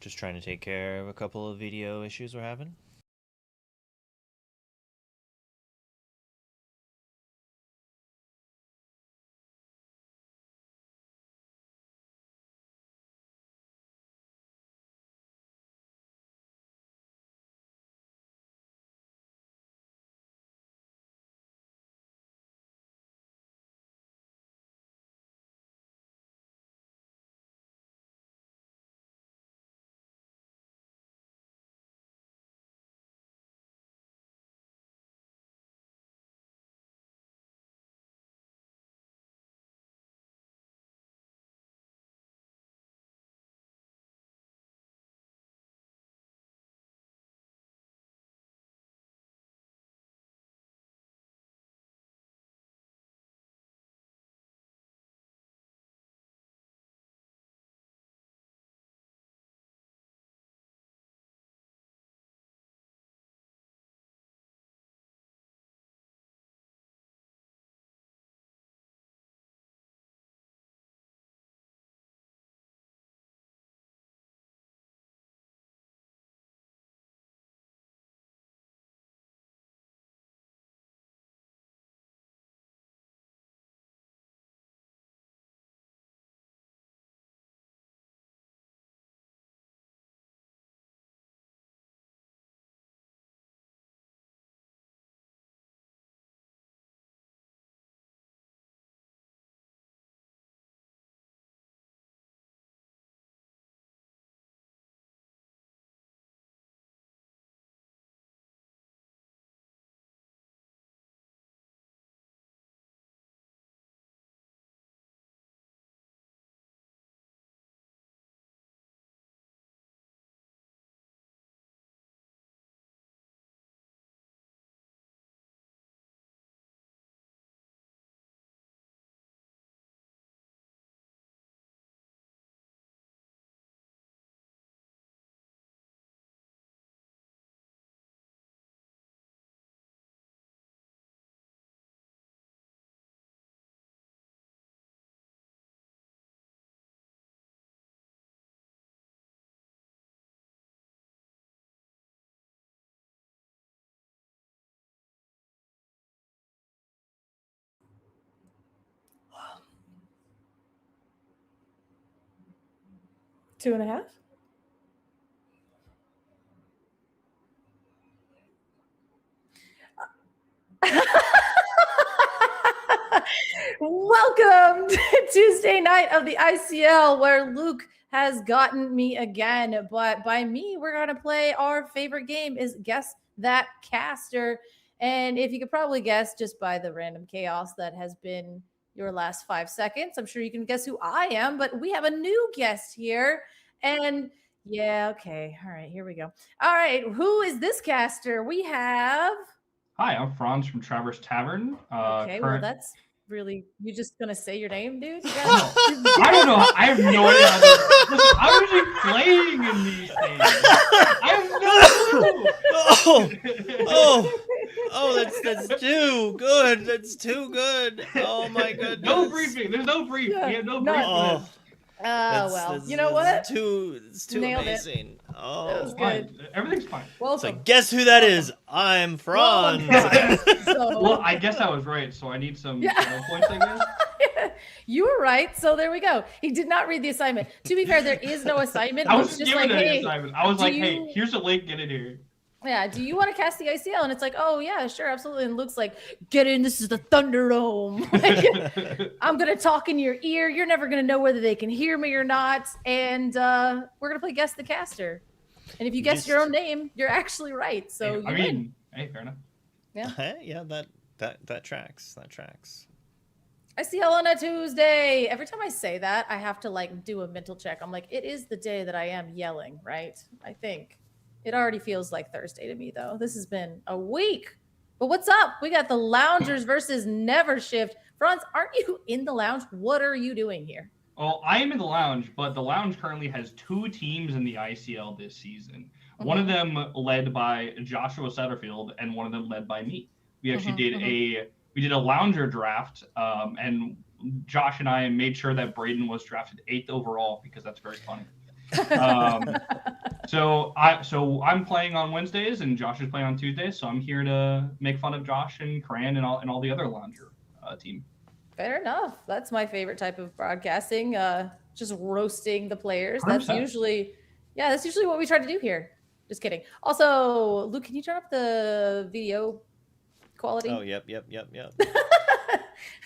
Just trying to take care of a couple of video issues we're having. Two and a half? Welcome to Tuesday night of the ICL, where Luke has gotten me again. But by me, we're going to play our favorite game is Guess That Caster. And if you could probably guess just by the random chaos that has been your last 5 seconds, I'm sure you can guess who I am. But we have a new guest here. And yeah, okay. All right, here we go. All right, who is this caster? We have. Hi, I'm Franz from Traverse Tavern. Okay, well, that's really, you just gonna say your name, dude? I don't know. I have no idea. Listen, I'm usually playing in these things. I have no clue. That's too good. That's too good. Oh my goodness. No briefing. There's no brief. Yeah, We have no brief for this. Well, you know what? It's too Nailed amazing. That Oh, was Fine. good. Everything's fine. Welcome. so guess who that is? I'm Franz. Well, I guess I was right, so I need some points, I guess. You were right, so there we go. He did not read the assignment. To be fair, there is no assignment. I was It's just just given like, an hey, assignment. I was like, hey, here's a link, get in here. Yeah, do you want to cast the ICL? And it's like, oh yeah, sure, absolutely. And Luke's like, get in, this is the Thunderdome. Like, I'm gonna talk in your ear. You're never gonna know whether they can hear me or not. And we're gonna play Guess the Caster. And if you guess your own name, you're actually right. So hey, you win. Hey, fair enough. Yeah, that tracks. That tracks. ICL on a Tuesday. Every time I say that, I have to like do a mental check. I'm like, it is the day that I am yelling, right? I think. It already feels like Thursday to me, though. This has been a week. But what's up? We got the Loungers versus NVRshift. Franz, aren't you in the lounge? What are you doing here? Well, I am in the lounge, but the lounge currently has 2 teams in the ICL this season. One of them led by Joshua Setterfield, and one of them led by me. We actually did a lounger draft, and Josh and I made sure that Braden was drafted 8th overall because that's very funny. So I'm playing on Wednesdays and Josh is playing on Tuesdays. So I'm here to make fun of Josh and Cran and all the other lounger team. Fair enough. That's my favorite type of broadcasting. Just roasting the players. 100%. That's usually what we try to do here. Just kidding. Also, Luke, can you turn up the video quality? Oh, yep.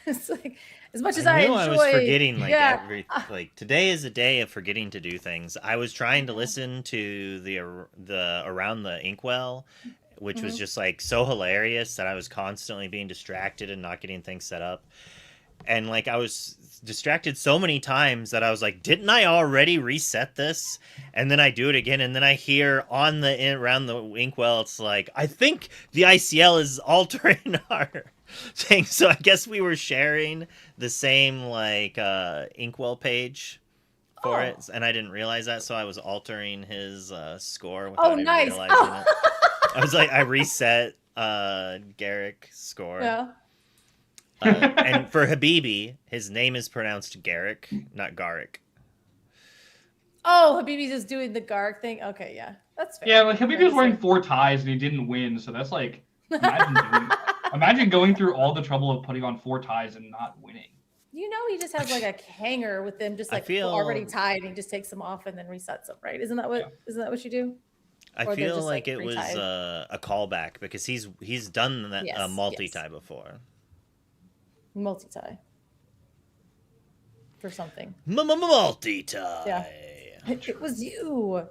It's like, as much as I enjoy, I was forgetting like today is a day of forgetting to do things. I was trying to listen to the around the Inkwell, which was just like so hilarious that I was constantly being distracted and not getting things set up. And like I was distracted so many times that I was like, didn't I already reset this? And then I do it again, and then I hear on the around the Inkwell, it's like, I think the ICL is altering our thing. So I guess we were sharing the same like Inkwell page for it, and I didn't realize that, so I was altering his score without even realizing it. I was like, I reset Garrick's score. Yeah. And for Habibi, his name is pronounced Garrick, not Garrick. Oh, Habibi's just doing the Garrick thing. Okay, yeah, that's fair. Yeah, like Habibi was wearing 4 ties and he didn't win, so that's like imagine going through all the trouble of putting on 4 ties and not winning. You know, he just has like a hanger with them, just like already tied, and he just takes them off and then resets them, right? Isn't that what you do? I feel like it was a callback because he's done that multi-tie before. Multi-tie for something. Multi-tie. Yeah, it was you.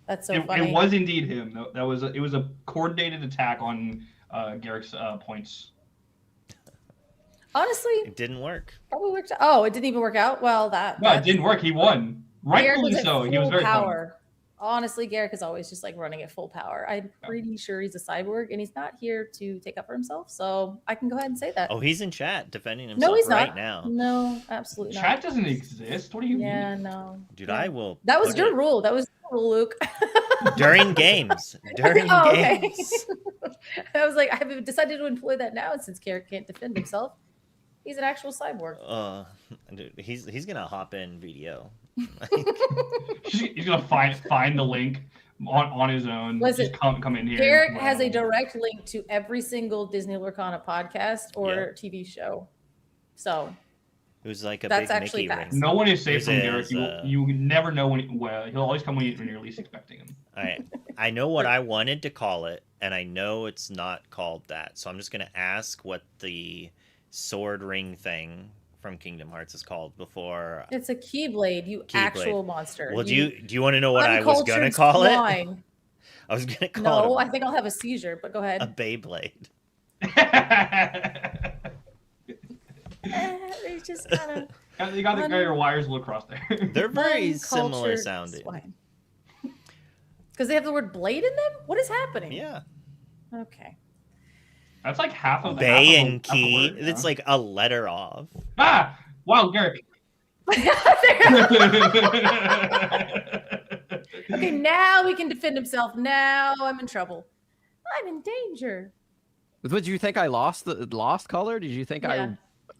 That's so funny. It was indeed him. It was a coordinated attack on Garrick's points. Honestly, it didn't work. Probably worked out. Oh, it didn't even work out. Well, it didn't work. He won. Rightfully so. He was very power. Honestly, Garrick is always just like running at full power. I'm pretty sure he's a cyborg, and he's not here to take up for himself. So I can go ahead and say that. Oh, he's in chat defending himself now. No, absolutely not. Chat doesn't exist. What do you mean? Yeah, no. Dude, I will. That was your rule. That was your rule, Luke. During games. Games. I was like, I've decided to employ that now since Garrick can't defend himself. He's an actual cyborg. Dude, he's gonna hop in video. He's gonna find the link on his own. Listen, just come in here. Garrick has a direct link to every single Disney Lorcana podcast or TV show. So it was like that's big actually Mickey facts. ring. No one is safe from Garrick. You never know when he'll always come when you're least expecting him. All right, I know what I wanted to call it, and I know it's not called that. So I'm just gonna ask what the sword ring thing from Kingdom Hearts is called before. It's a Keyblade, actual monster. Well, do you want to know what I was gonna call it? I was gonna call it. No, I think I'll have a seizure, but go ahead. A Beyblade. They just kind of. You got your wires a little crossed there. They're very similar sounding. Because they have the word blade in them? What is happening? Yeah. Okay. That's like half of the Bay and key. Word, it's like a letter off. Ah! Wow, Garrick. Okay, now he can defend himself. Now I'm in trouble. I'm in danger. Did you think I lost color? Did you think I?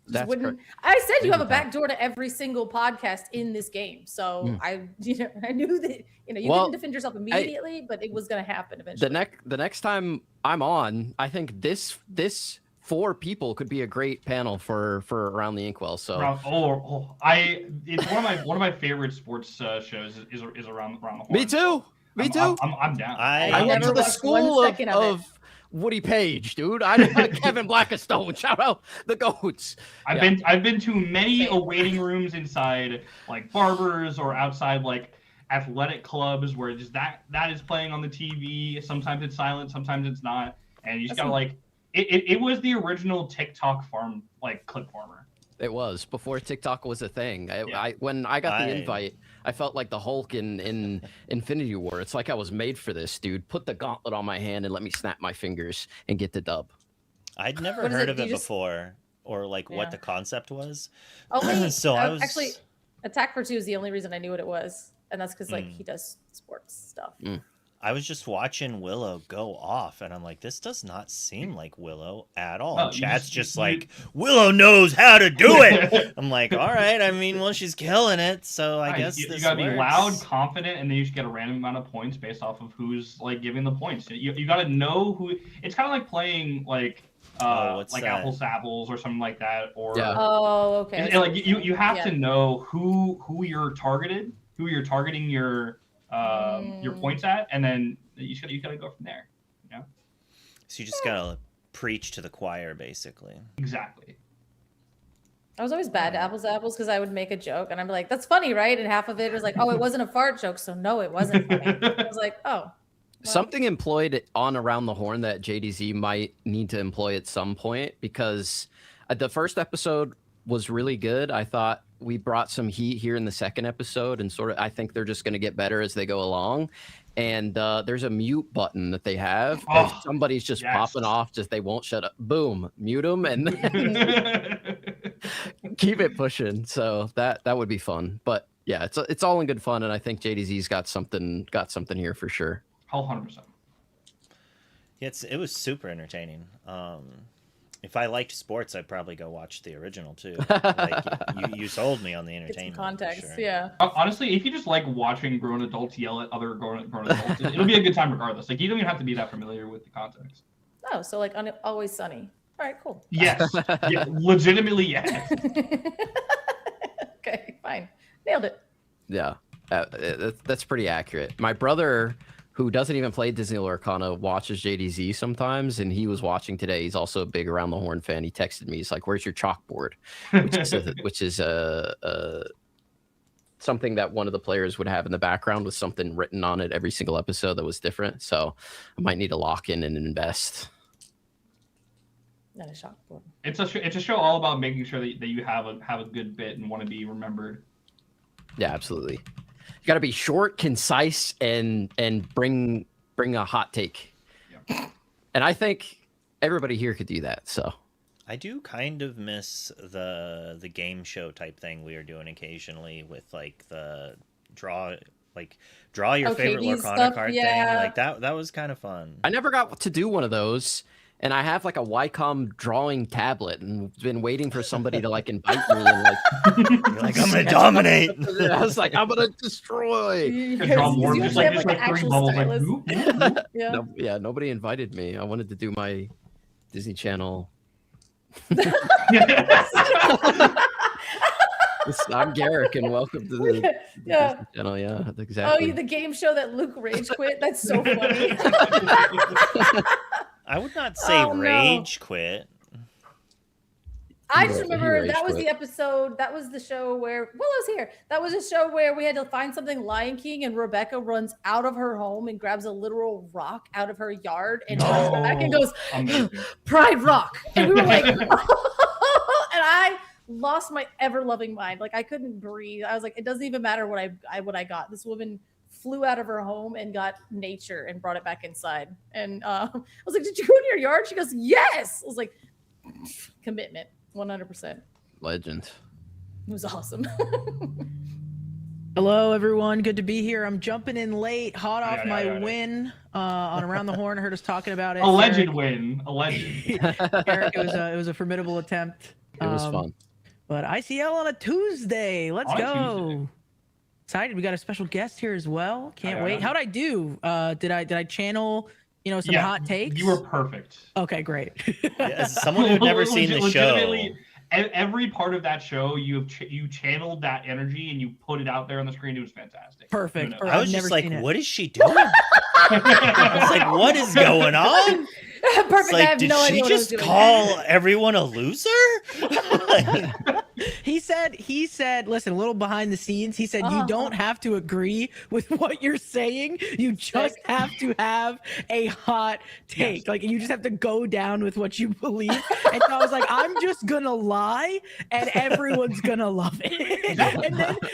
That's correct. I said you have a back door to every single podcast in this game, so I knew that you didn't defend yourself immediately, but it was going to happen eventually. The next time I'm on, I think this 4 people could be a great panel for around the Inkwell. So it's one of my favorite sports shows is around the horn. Me too. I'm down. I went to the school of Woody Page, dude. I know Kevin Blackstone. Shout out the goats. I've been to many waiting rooms inside like barbers or outside like athletic clubs where just that is playing on the TV. Sometimes it's silent, sometimes it's not, and you just gotta like it was the original TikTok farm like clip farmer. It was before TikTok was a thing. When I got the invite, I felt like the Hulk in Infinity War. It's like I was made for this, dude. Put the gauntlet on my hand and let me snap my fingers and get the dub. I'd never heard of it before, or like what the concept was. So I was actually Attack for 2 is the only reason I knew what it was, and that's because like he does sports stuff. I was just watching Willow go off, and I'm like, this does not seem like Willow at all. No, And chat's just like, Willow knows how to do it. I'm like, all right. I mean, well, she's killing it, so I guess you this gotta works. be loud, confident, and then you just get a random amount of points based off of who's like giving the points. You gotta know who. It's kind of like playing like apples to apples or something like that. Or oh, okay. Like you have to know who you're targeting your points at, and then you gotta go from there. You know. So you just gotta preach to the choir, basically. Exactly. I was always bad to apples because I would make a joke and I'm like, that's funny, right? And half of it was like, oh, it wasn't a fart joke, so no, it wasn't funny. I was like, oh. Well. Something employed on Around the Horn that JDZ might need to employ at some point, because the first episode was really good. I thought we brought some heat here in the second episode, and sort of I think they're just going to get better as they go along. And there's a mute button that they have. If somebody's just popping off, just they won't shut up. Boom, mute them, and then keep it pushing. So that would be fun. But yeah, it's all in good fun, and I think JDZ's got something here for sure. 100%. Yeah, it was super entertaining. If I liked sports, I'd probably go watch the original too. Like you sold me on the entertainment. Get some context, sure. yeah. Honestly, if you just like watching grown adults yell at other grown adults, it'll be a good time regardless. Like you don't even have to be that familiar with the context. Oh, so like Always Sunny. All right, cool. Yes, yeah, legitimately yes. Okay, fine, nailed it. Yeah, that's pretty accurate. My brother, who doesn't even play Disney Lorcana, watches JDZ sometimes, and he was watching today. He's also a big Around the Horn fan. He texted me. He's like, "Where's your chalkboard?" Which is something that one of the players would have in the background with something written on it every single episode that was different. So I might need to lock in and invest. Not a chalkboard. It's a show all about making sure that you have a good bit and want to be remembered. Yeah, absolutely. You got to be short, concise, and bring a hot take. Yeah. And I think everybody here could do that. So I do kind of miss the game show type thing we are doing occasionally with like the draw your favorite Lorcana card thing. Like that was kind of fun. I never got to do one of those. And I have like a Wycom drawing tablet and been waiting for somebody to like invite me and like, you're like, I'm gonna dominate. I was like, I'm gonna destroy. Draw more, just like 3 bubbles. Like, yeah, nobody invited me. I wanted to do my Disney Channel. I'm Garrick, and welcome to the Disney Channel. Yeah, exactly. Oh, the game show that Luke rage quit. That's so funny. I would not say rage quit. I just remember that was the episode. That was the show where Willow's here. That was a show where we had to find something Lion King, and Rebecca runs out of her home and grabs a literal rock out of her yard and runs back and goes, "Pride Rock," and we were like, and I lost my ever-loving mind. Like I couldn't breathe. I was like, it doesn't even matter what I got. This woman flew out of her home and got nature and brought it back inside. And I was like, "Did you go in your yard?" She goes, "Yes." I was like, commitment, 100%. Legend. It was awesome. Hello, everyone. Good to be here. I'm jumping in late, hot off my win on Around the Horn. I heard us talking about it. Alleged win. Alleged. Eric, it was a formidable attempt. It was fun. But ICL on a Tuesday. Let's go. Tuesday. Excited. We got a special guest here as well. Can't wait. How'd I do? Did I channel some hot takes? You were perfect. Okay, great. As someone who'd never seen the show, every part of that show, you channeled that energy and you put it out there on the screen. It was fantastic. Perfect. I was just like, what is she doing? I was like, what is going on? Perfect. Like, I have did no she idea just call everyone a loser? He said, listen, a little behind the scenes. He said, you don't have to agree with what you're saying. You just have to have a hot take. Yes. Like, you just have to go down with what you believe. And so I was like, I'm just gonna lie and everyone's gonna love it.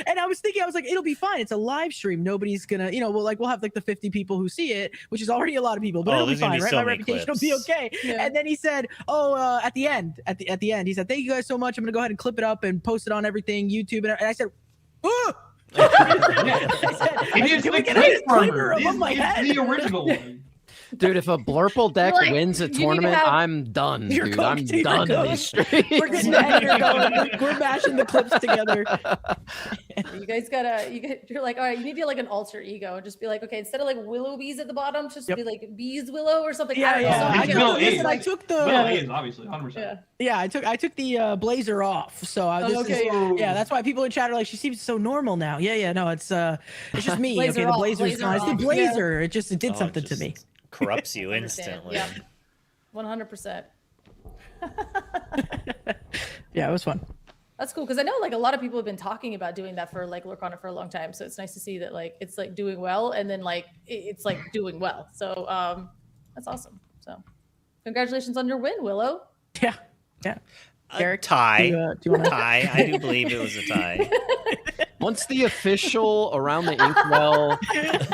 And I was thinking, I was like, it'll be fine. It's a live stream. Nobody's gonna, we'll have like the 50 people who see it, which is already a lot of people, but it'll be fine, right? My reputation will be okay. Yeah. And then he said, at the end, he said, thank you guys so much. I'm gonna go ahead and clip it up and post it on everything, YouTube. And I said, It is Can the we get a Clipper. disclaimer above my head? It's the original one. Dude, if a Blurple deck Like, wins a you need to tournament, have- I'm done, You're dude. cooked, I'm you're done in cooked. these streets. We're getting the editor going. We're mashing the clips together. You guys you're like, all right, you need to get like an alter ego and just be like, okay, instead of like Willow Bees at the bottom, just Yep. be like Bees Willow or something. Yeah, I don't know, yeah. something It's else. Willow Listen, A's. I took the Well, it is obviously 100%. yeah. yeah, I took the blazer off. So Okay. yeah, that's why people in chat are like, she seems so normal now. Yeah, no, it's just me. Blazer okay, the off, blazer's blazer gone. It's the off. blazer. It did Oh, it something to just me. Corrupts you Understand. instantly. Yeah. 100%. Yeah, it was fun. That's cool because I know like a lot of people have been talking about doing that for like Lorcana for a long time. So it's nice to see that like it's like doing well and then like it's like doing well. So that's awesome. So congratulations on your win, Willow. Yeah. A tie. do you wanna- Tie. I do believe it was a tie. Once the official Around the Inkwell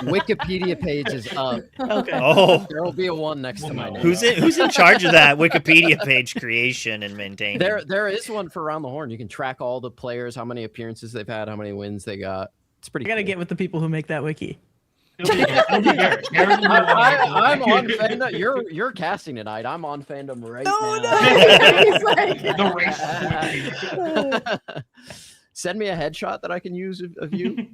Wikipedia page is up, Okay. Oh, there will be a one next to my name. who's in charge of that Wikipedia page creation and maintaining? There is one for Around the Horn. You can track all the players, how many appearances they've had, how many wins they got. It's pretty. I gotta cool. get with the people who make that wiki. It'll be Garrett. Garrett will be the one I'm on to- fandom. You're casting tonight. I'm on fandom right No, now. He's like, The race. Send me a headshot that I can use of you.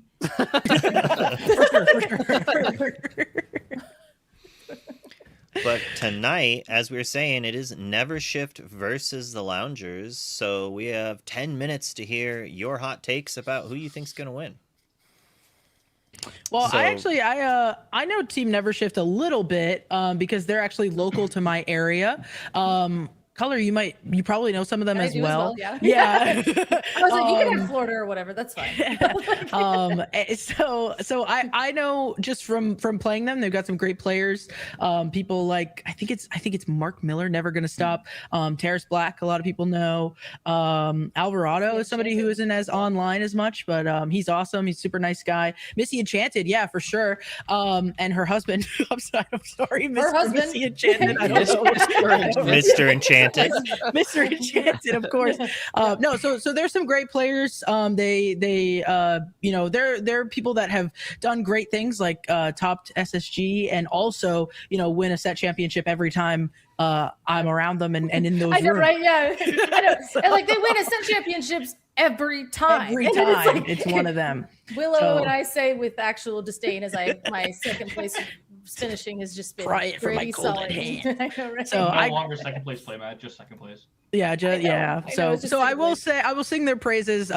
But tonight, as we were saying, it is NVRshift versus the Loungers. So we have 10 minutes to hear your hot takes about who you think's going to win. Well, So- I know Team NVRshift a little bit because they're actually local to my area. Color, you probably know some of them I as do well. yeah. Yeah. I was like, you can have Florida or whatever. That's fine. So I know just from playing them, they've got some great players. People like I think it's Mark Miller, Never Gonna Stop. Terrace Black, a lot of people know. Alvarado is somebody who isn't as online as much, but he's awesome. He's a super nice guy. Missy Enchanted, yeah, for sure. And her husband. I'm sorry, Missy Enchanted. I don't know. Mr. Enchanted. Mr. Enchanted, of course. No, so there's some great players. They're people that have done great things like topped SSG and also win a set championship every time I'm around them and in those I know, rooms. right? Yeah. I know. And like they win a set championships every time. Every And time, it's, it's one of them. Willow So- and I say with actual disdain as my second place finishing has just been Try it for my pretty golden solid. hand. I know, right? So No I- longer second place play, Matt. Just second place. Yeah, I know, So it's just I will like- say I will sing their praises.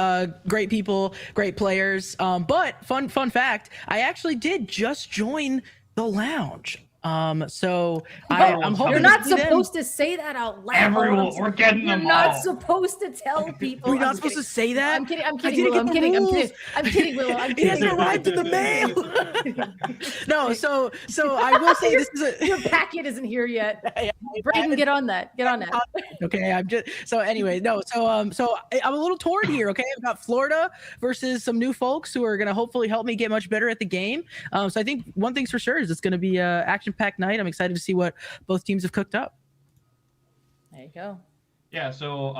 Great people, great players. But fun fact, I actually did just join the lounge. I'm hoping You're to not see them. supposed to say that out loud. Everyone, we're getting You're them not all. supposed to tell people. We're not I'm supposed kidding. to say that. I'm kidding. I'm I kidding, didn't Willow. get I'm the kidding. I'm rules. kidding. I'm kidding, Willow. I'm It kidding. hasn't arrived in the mail. No, so I will say this is Your packet isn't here yet. Brayden, get on that. Get on that. okay. I'm just so anyway. No, so I'm a little torn here. Okay, I've got Florida versus some new folks who are gonna hopefully help me get much better at the game. So I think one thing's for sure is it's gonna be a action-packed night. I'm excited to see what both teams have cooked up. There you go. Yeah, so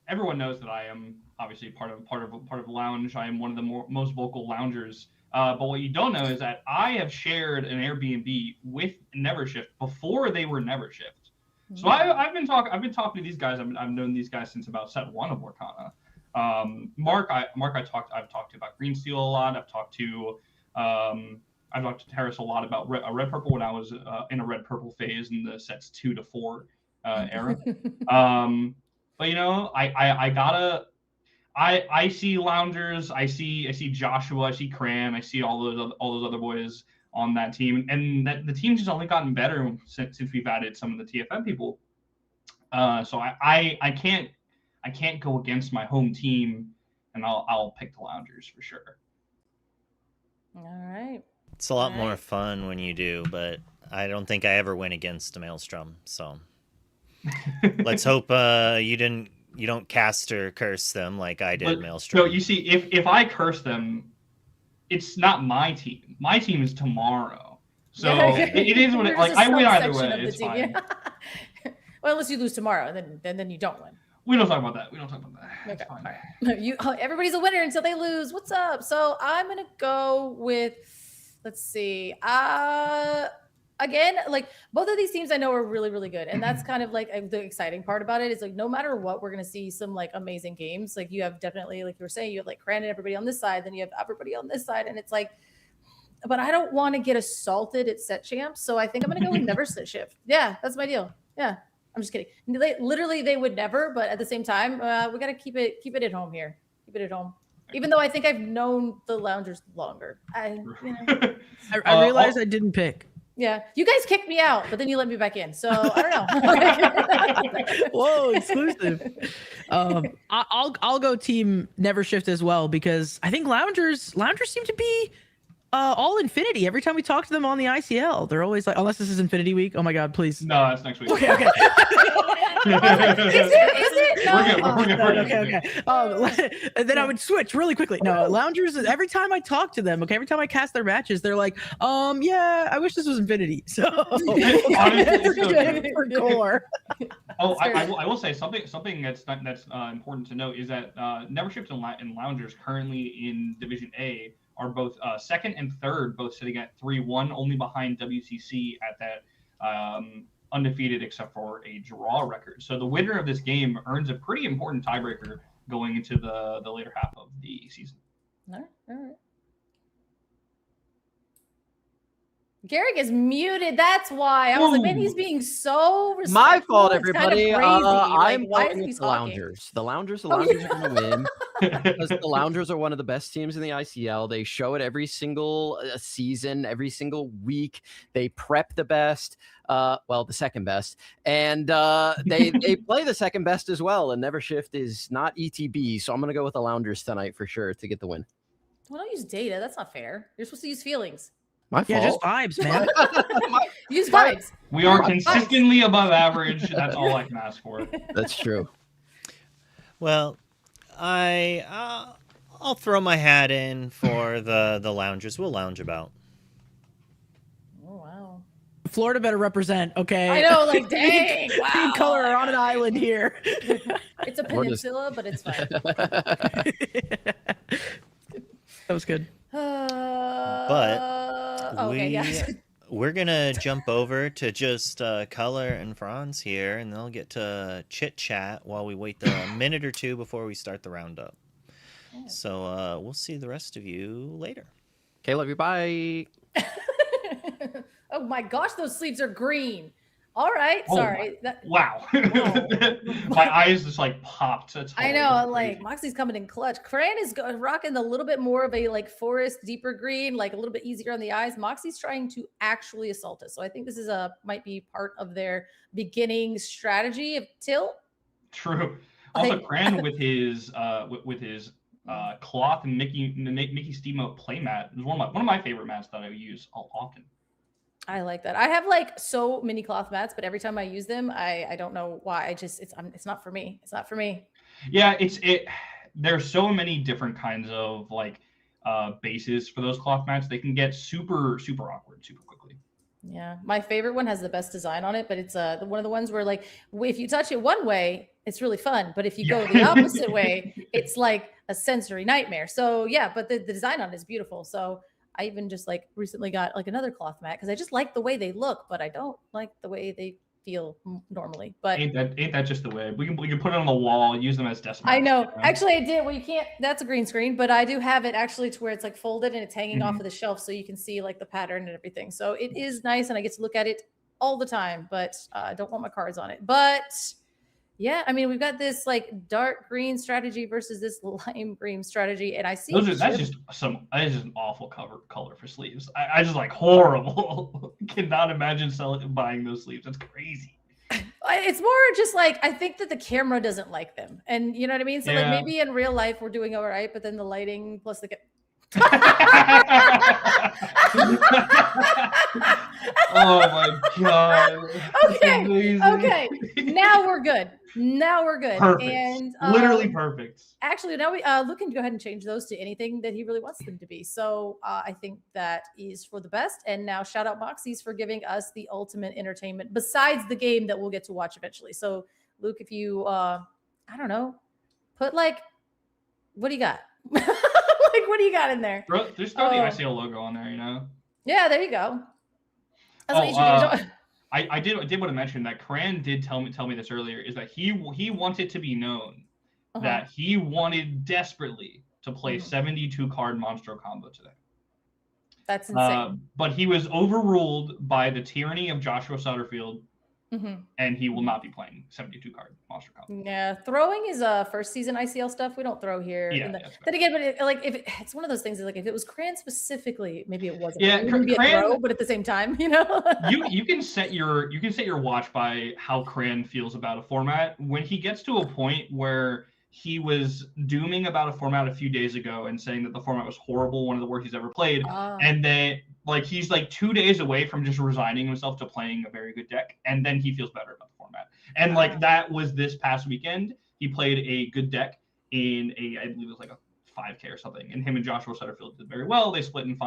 everyone knows that I am obviously part of Lounge. I am one of the most vocal loungers. But what you don't know is that I have shared an Airbnb with NVRshift before they were NVRshift. So I've been talking to these guys. I've known these guys since about set 1 of Lorcana. I've talked to about Green Steel a lot. I've talked to Terrace a lot about red purple when I was in a red purple phase in the sets 2 to 4 era. But I see loungers, I see Joshua, I see Cram, I see all those other boys on that team, and that the team's just only gotten better since we've added some of the TFM people. So I can't go against my home team, and I'll pick the loungers for sure. All right. It's a lot more fun when you do, but I don't think I ever win against a Maelstrom. So let's hope you don't cast or curse them like I did, Maelstrom. So you see, if I curse them, it's not my team. My team is tomorrow. So it is what it, There's like. a I win either subsection way. of the It's team, fine. yeah. Well, unless you lose tomorrow, then you don't win. We don't talk about that. That's Okay. fine. Everybody's a winner until they lose. What's up? So I'm gonna go with, let's see. Again, like both of these teams I know are really, really good. And that's kind of like the exciting part about it is like no matter what, we're gonna see some like amazing games. Like you have definitely, like you were saying, you have like Cran and everybody on this side, then you have everybody on this side, and it's like, but I don't want to get assaulted at set champs. So I think I'm gonna go with NVRshift. Yeah, that's my deal. Yeah. I'm just kidding. Literally, they would never, but at the same time, we got to keep it at home here. Keep it at home. Even though I think I've known the Loungers longer. I realized I didn't pick. Yeah, you guys kicked me out, but then you let me back in. So I don't know. Whoa, exclusive. I'll go team NVRshift as well because I think Loungers seem to be all Infinity. Every time we talk to them on the ICL, they're always like, unless this is Infinity Week. Oh my God, please. No, that's next week. Okay. Is it? No. Okay. And then I would switch really quickly. No, Loungers, every time I talk to them, every time I cast their matches, they're like, yeah, I wish this was Infinity. So Honestly, for core. I will say something that's important to note is that NVRshift and Loungers currently in Division A are both second and third, both sitting at 3-1, only behind WCC at that undefeated except for a draw record. So the winner of this game earns a pretty important tiebreaker going into the later half of the season. All right. Garrick is muted. That's why I was like, man, he's being so respectful. My fault, It's kind of everybody. crazy. I'm why voting is he with the talking? Loungers. The Loungers are going to win because the Loungers are one of the best teams in the ICL. They show it every single season, every single week. They prep the best, the second best, and they play the second best as well. And NVRshift is not ETB, so I'm going to go with the Loungers tonight for sure to get the win. Well, don't use data. That's not fair. You're supposed to use feelings. My fault. Yeah, just vibes, man. Use vibes. We are consistently above average. That's all I can ask for. That's true. Well, I'll throw my hat in for the Loungers. We'll lounge about. Oh wow. Florida better represent, okay? I know, like dang. Wow. Team color are on an island here. It's a peninsula, but it's fine. That was good. We're gonna jump over to just Color and Franz here, and they'll get to chit chat while we wait the minute or two before we start the roundup. Yeah. So we'll see the rest of you later. Okay, love you. Bye. Oh my gosh, those sleeves are green. All right, sorry. Wow. My eyes just like popped. That's I know, like Moxie's coming in clutch. Cran is rocking a little bit more of a like forest, deeper green, like a little bit easier on the eyes. Moxie's trying to actually assault us. So I think this is might be part of their beginning strategy of tilt. True. Also, Cran with his cloth and Mickey Steamo playmat is one of my favorite mats that I use often. I like that. I have like so many cloth mats, but every time I use them, I don't know why. It's not for me. It's not for me. Yeah, there's so many different kinds of like bases for those cloth mats. They can get super awkward super quickly. Yeah, my favorite one has the best design on it, but it's one of the ones where like if you touch it one way, it's really fun, but if you go the opposite way, it's like a sensory nightmare. So yeah, but the design on it is beautiful. So I even just like recently got like another cloth mat because I just like the way they look, but I don't like the way they feel normally. But ain't that just the way? We can put it on the wall, use them as desk mats. I know. Actually, I did. Well, you can't. That's a green screen, but I do have it actually to where it's like folded and it's hanging off of the shelf, so you can see like the pattern and everything. So it is nice, and I get to look at it all the time. But I don't want my cards on it. But yeah, I mean, we've got this like dark green strategy versus this lime green strategy, and I see that's just an awful color for sleeves. I just like horrible. Cannot imagine buying those sleeves. That's crazy. It's more just like I think that the camera doesn't like them, and you know what I mean. So like maybe in real life we're doing all right, but then the lighting plus the. Oh my god. Okay. Now we're good. Perfect. And literally perfect. Actually, now Luke can go ahead and change those to anything that he really wants them to be. So I think that is for the best. And now shout out Moxies for giving us the ultimate entertainment besides the game that we'll get to watch eventually. So Luke, if you I don't know, put like, what do you got? Like, what do you got in there? Just throw the ICL logo on there, you know? Yeah, there you go. That's what you should do. I did want to mention that Cran did tell me this earlier, is that he wanted to be known that he wanted desperately to play 72 card Monstro combo today. That's insane. But he was overruled by the tyranny of Joshua Sutterfield, and he will not be playing 72 card Monstro combo. Yeah, throwing is first season ICL stuff. We don't throw here. Yeah, then again, but if it's one of those things, like if it was Cran specifically, maybe it wasn't. Yeah, it wouldn't be a throw, but at the same time, you know. you can set your watch by how Cran feels about a format. When he gets to a point where he was dooming about a format a few days ago and saying that the format was horrible, one of the worst he's ever played, and then like he's like 2 days away from just resigning himself to playing a very good deck, and then he feels better about the format. And like that was this past weekend. He played a good deck in I believe it was like a 5K or something, and him and Joshua Sutterfield did very well. They split in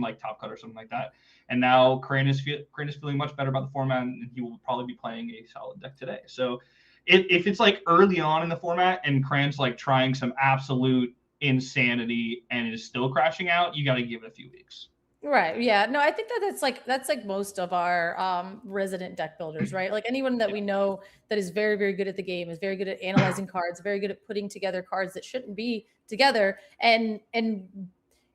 like top cut or something like that. And now Crane is feeling much better about the format, and he will probably be playing a solid deck today. So if it's like early on in the format and Cran's like trying some absolute insanity and it is still crashing out, you got to give it a few weeks. Right. Yeah. No, I think that's like most of our resident deck builders, right? Like anyone that we know that is very, very good at the game, is very good at analyzing cards, very good at putting together cards that shouldn't be together and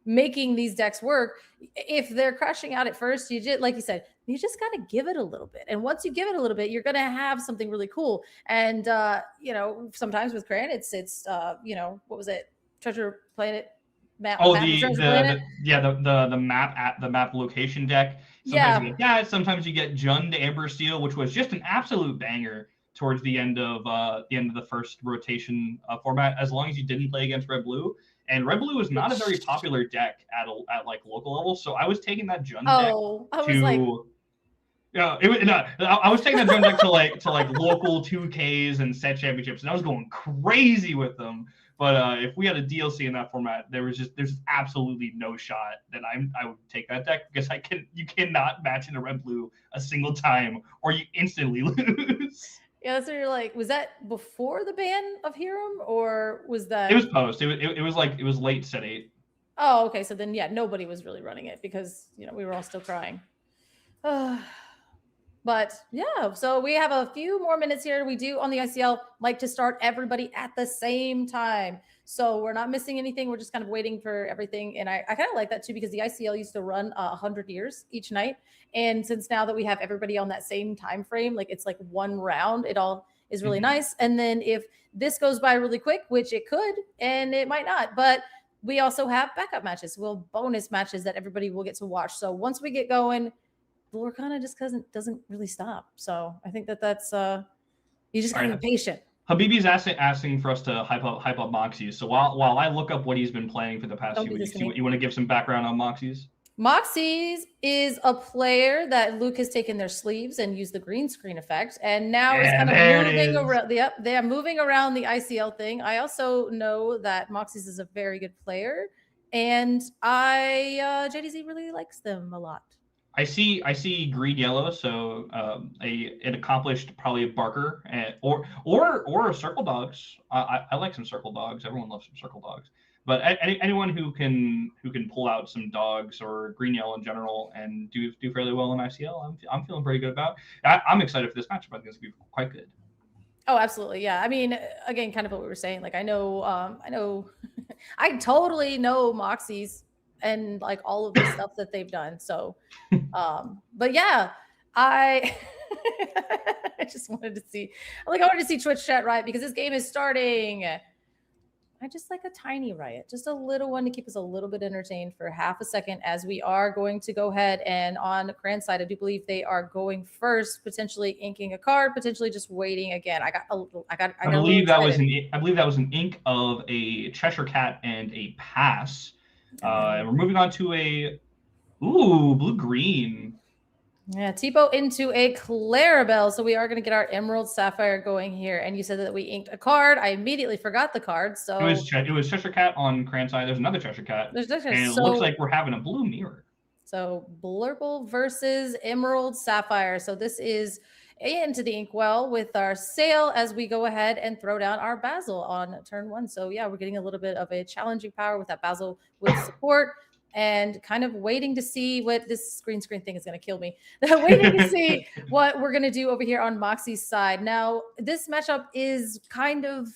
making these decks work. If they're crashing out at first, you just, like you said, you just got to give it a little bit. And once you give it a little bit, you're going to have something really cool. And, sometimes with Cran, it's what was it? Treasure Planet map. The map location deck. Sometimes you get, sometimes you get Jund Amber Steel, which was just an absolute banger towards the end of the first rotation format, as long as you didn't play against Red Blue. And Red Blue is not a very popular deck at like local level, so I was taking that Jund deck I was taking that Jund deck to like local 2Ks and set championships, and I was going crazy with them. But if we had a DLC in that format, there's absolutely no shot that I would take that deck, because you cannot match into Red Blue a single time, or you instantly lose. Yeah, so you're like, was that before the ban of Hiram, or was that? It was post. It was late set 8. Oh, okay. So then, nobody was really running it because we were all still crying. But yeah, so we have a few more minutes here. We do on the ICL like to start everybody at the same time, so we're not missing anything. We're just kind of waiting for everything, and I kind of like that too, because the ICL used to run 100 years each night, and since now that we have everybody on that same time frame, like it's like one round, it all is really nice. And then if this goes by really quick, which it could and it might not, but we also have backup matches, bonus matches that everybody will get to watch. So once we get going, Lorcana just doesn't really stop. So I think that's you just gotta be patient. Habibi's asking for us to hype up Moxie's. So while I look up what he's been playing for the past few weeks, you want to give some background on Moxie's? Moxie's is a player that Luke has taken their sleeves and used the green screen effect, and now is kind of moving around. Yep, they are moving around the ICL thing. I also know that Moxie's is a very good player, and JDZ really likes them a lot. I see green yellow, so an accomplished probably a Barker or Circle Dogs. I like some Circle Dogs. Everyone loves some Circle Dogs. But anyone who can pull out some dogs or green yellow in general and do fairly well in ICL, I'm feeling pretty good about. I'm excited for this matchup. I think it's gonna be quite good. Oh, absolutely, yeah. I mean, again, kind of what we were saying. Like I know, I totally know Moxie's and like all of the stuff that they've done. So, but yeah, I just wanted to see, I wanted to see Twitch chat riot because this game is starting. I just like a tiny riot, just a little one to keep us a little bit entertained for half a second, as we are going to go ahead and on Cran's side, I do believe they are going first, potentially inking a card, potentially just waiting again. I believe that was an ink of a Cheshire Cat and a pass. And we're moving on to a blue-green. Yeah, Tipo into a Clarabelle. So we are going to get our Emerald Sapphire going here. And you said that we inked a card. I immediately forgot the card. So it was Cheshire Cat on Cran's side. There's another Cheshire Cat. And it looks like we're having a blue mirror. So Blurple versus Emerald Sapphire. So this is into the Inkwell with our sail as we go ahead and throw down our Basil on turn 1. So yeah, we're getting a little bit of a challenging power with that Basil with support, and kind of waiting to see what this green screen thing is going to kill me. Waiting to see what we're going to do over here on Moxie's side. Now, this matchup is kind of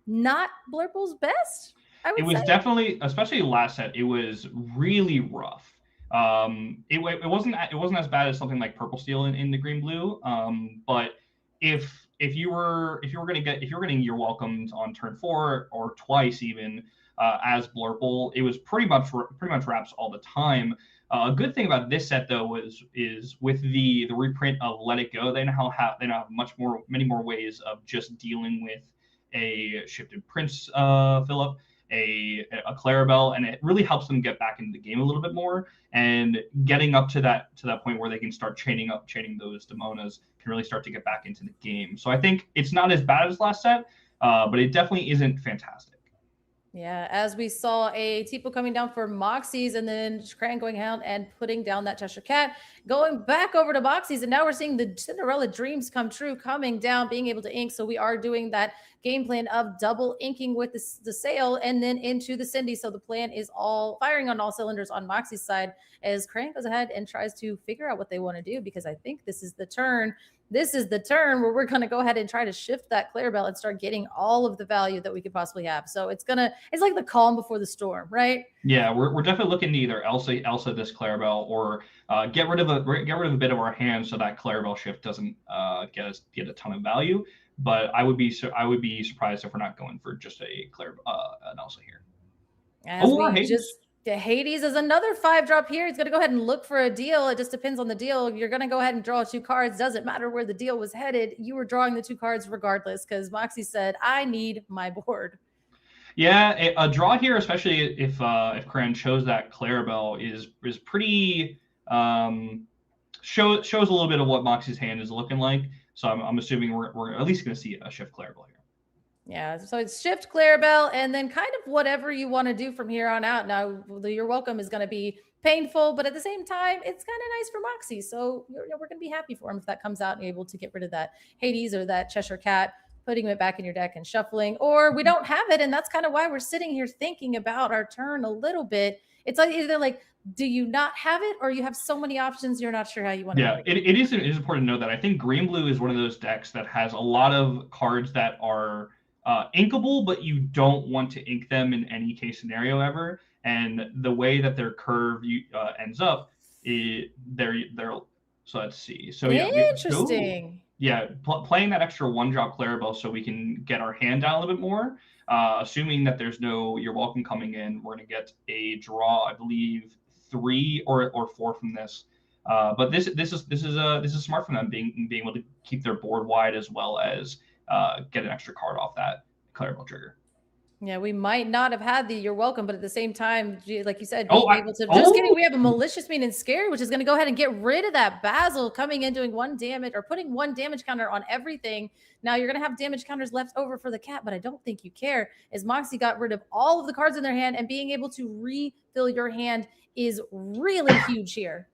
not Blurple's best, I would say. It was definitely, especially last set, it was really rough. It wasn't as bad as something like Purple Steel in the green blue. But if you were getting your welcomed on turn 4 or twice even as Blurple, it was pretty much wraps all the time. A good thing about this set though is with the reprint of Let It Go, they now have many more ways of just dealing with a shifted Prince Philip, a Clarabelle, and it really helps them get back into the game a little bit more, and getting up to that point where they can start chaining those Demonas can really start to get back into the game. So I think it's not as bad as last set, but it definitely isn't fantastic. Yeah, as we saw a Tipo coming down for Moxie's, and then Cran going out and putting down that Cheshire Cat, going back over to Moxie's, and now we're seeing the Cinderella dreams come true, coming down, being able to ink. So we are doing that game plan of double inking with the sail and then into the Cindy. So the plan is all firing on all cylinders on Moxie's side as Cran goes ahead and tries to figure out what they want to do, because I think this is the turn. This is the turn where we're going to go ahead and try to shift that Clarabelle and start getting all of the value that we could possibly have. So it's like the calm before the storm, right? Yeah, we're definitely looking to either Elsa this Clarabelle, or get rid of a bit of our hand so that Clarabelle shift doesn't get a ton of value. But I would be surprised if we're not going for just an Elsa here. Hades is another 5-drop here. He's going to go ahead and look for a deal. It just depends on the deal. You're going to go ahead and draw 2 cards. Doesn't matter where the deal was headed. You were drawing the 2 cards regardless, because Moxie said, I need my board. Yeah, a draw here, especially if Cran chose that Clarabelle, is pretty shows a little bit of what Moxie's hand is looking like. So I'm assuming we're at least going to see a shift Clarabelle here. Yeah, so it's shift Clarabelle, and then kind of whatever you want to do from here on out. Now, your welcome is going to be painful, but at the same time, it's kind of nice for Moxie. So we're going to be happy for him if that comes out and able to get rid of that Hades or that Cheshire Cat, putting it back in your deck and shuffling, or we don't have it. And that's kind of why we're sitting here thinking about our turn a little bit. It's like either like, do you not have it, or you have so many options you're not sure how you want to do it? Yeah, it is important to know that I think green blue is one of those decks that has a lot of cards that are inkable, but you don't want to ink them in any case scenario ever. And the way that their curve ends up, they're so let's see. So yeah, interesting. Playing that extra 1-drop Clarabelle so we can get our hand down a little bit more. Assuming that there's no You're Welcome coming in, we're going to get a draw, I believe 3 or 4 from this. But this is smart from them, being able to keep their board wide as well as get an extra card off that Clarabelle trigger. Yeah, we might not have had the You're Welcome, but at the same time, like you said, being able to just kidding, we have a Malicious Mean and Scary, which is going to go ahead and get rid of that Basil coming in, doing 1 damage or putting 1 damage counter on everything. Now you're going to have damage counters left over for the cat, but I don't think you care, as Moxie got rid of all of the cards in their hand, and being able to refill your hand is really huge here.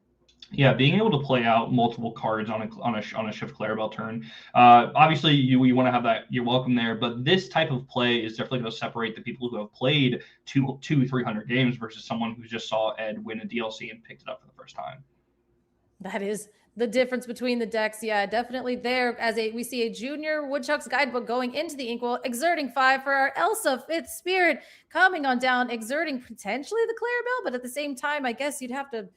Yeah, being able to play out multiple cards on a shift Clarabelle turn. Obviously, you want to have that You're Welcome there, but this type of play is definitely going to separate the people who have played 300 games versus someone who just saw Ed win a DLC and picked it up for the first time. That is the difference between the decks. Yeah, definitely there. We see a Junior Woodchuck's Guidebook going into the Inkwell, exerting 5 for our Elsa 5th Spirit, coming on down, exerting potentially the Clarabelle, but at the same time, I guess you'd have to.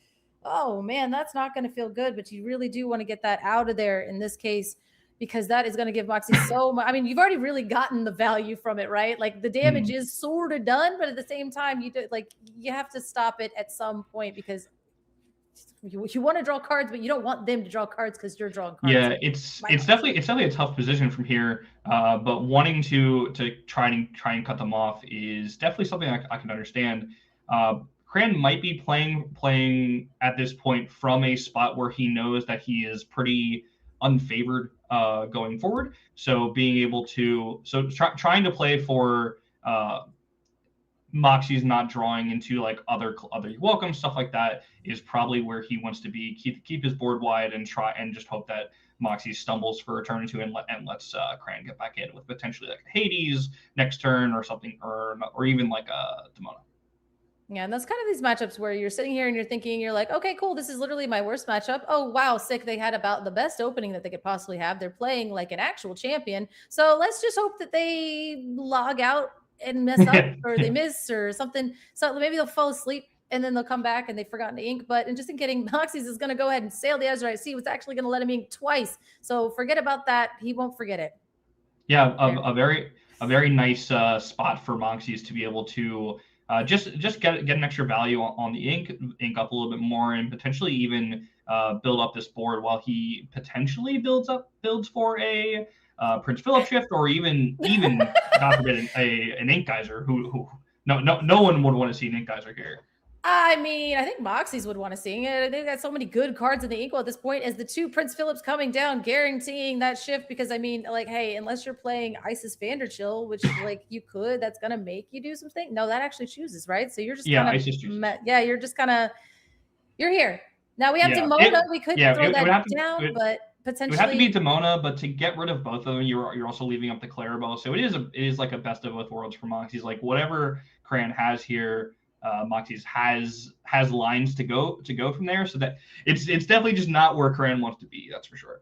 Oh man, that's not going to feel good, but you really do want to get that out of there in this case, because that is going to give Moxie so much. I mean, you've already really gotten the value from it, right? Like the damage is sort of done, but at the same time, you have to stop it at some point, because you want to draw cards, but you don't want them to draw cards because you're drawing cards. Yeah, it's definitely a tough position from here, but wanting to try and cut them off is definitely something I can understand. Cran might be playing at this point from a spot where he knows that he is pretty unfavored going forward. So being able to trying to play for Moxie's not drawing into like other welcome stuff like that is probably where he wants to be. Keep his board wide and try and just hope that Moxie stumbles for a turn or two and lets Cran get back in with potentially like Hades next turn or something, or even like a Demona. Yeah, and that's kind of these matchups where you're sitting here and you're thinking, you're like, okay, cool, this is literally my worst matchup. Oh, wow, sick. They had about the best opening that they could possibly have. They're playing like an actual champion. So let's just hope that they log out and mess up or they miss or something. So maybe they'll fall asleep and then they'll come back and they've forgotten to ink. But just in kidding, Moxie's is going to go ahead and sail the Azurite Sea. It's actually going to let him ink twice. So forget about that. He won't forget it. Yeah, a very nice spot for Moxie's to be able to just get an extra value on the ink up a little bit more, and potentially even build up this board while he potentially builds for a Prince Philip shift, or even God forbid an ink geyser. Who no one would want to see an ink geyser here. I mean, I think Moxies would want to see it. They've got so many good cards in the Inkwell at this point as the 2 Prince Philips coming down, guaranteeing that shift. Because I mean, like, hey, unless you're playing Isis Vanderchill, which like you could, that's gonna make you do something. No, that actually chooses, right? So you're just you're just kind of you're here. Now we have Demona. We could throw that down, but potentially it would have to be Demona. But to get rid of both of them, you're also leaving up the Clarabelle. So it is like a best of both worlds for Moxie's. Like whatever Cran has here. Moxie's has lines to go from there, so that it's definitely just not where Cran wants to be. That's for sure.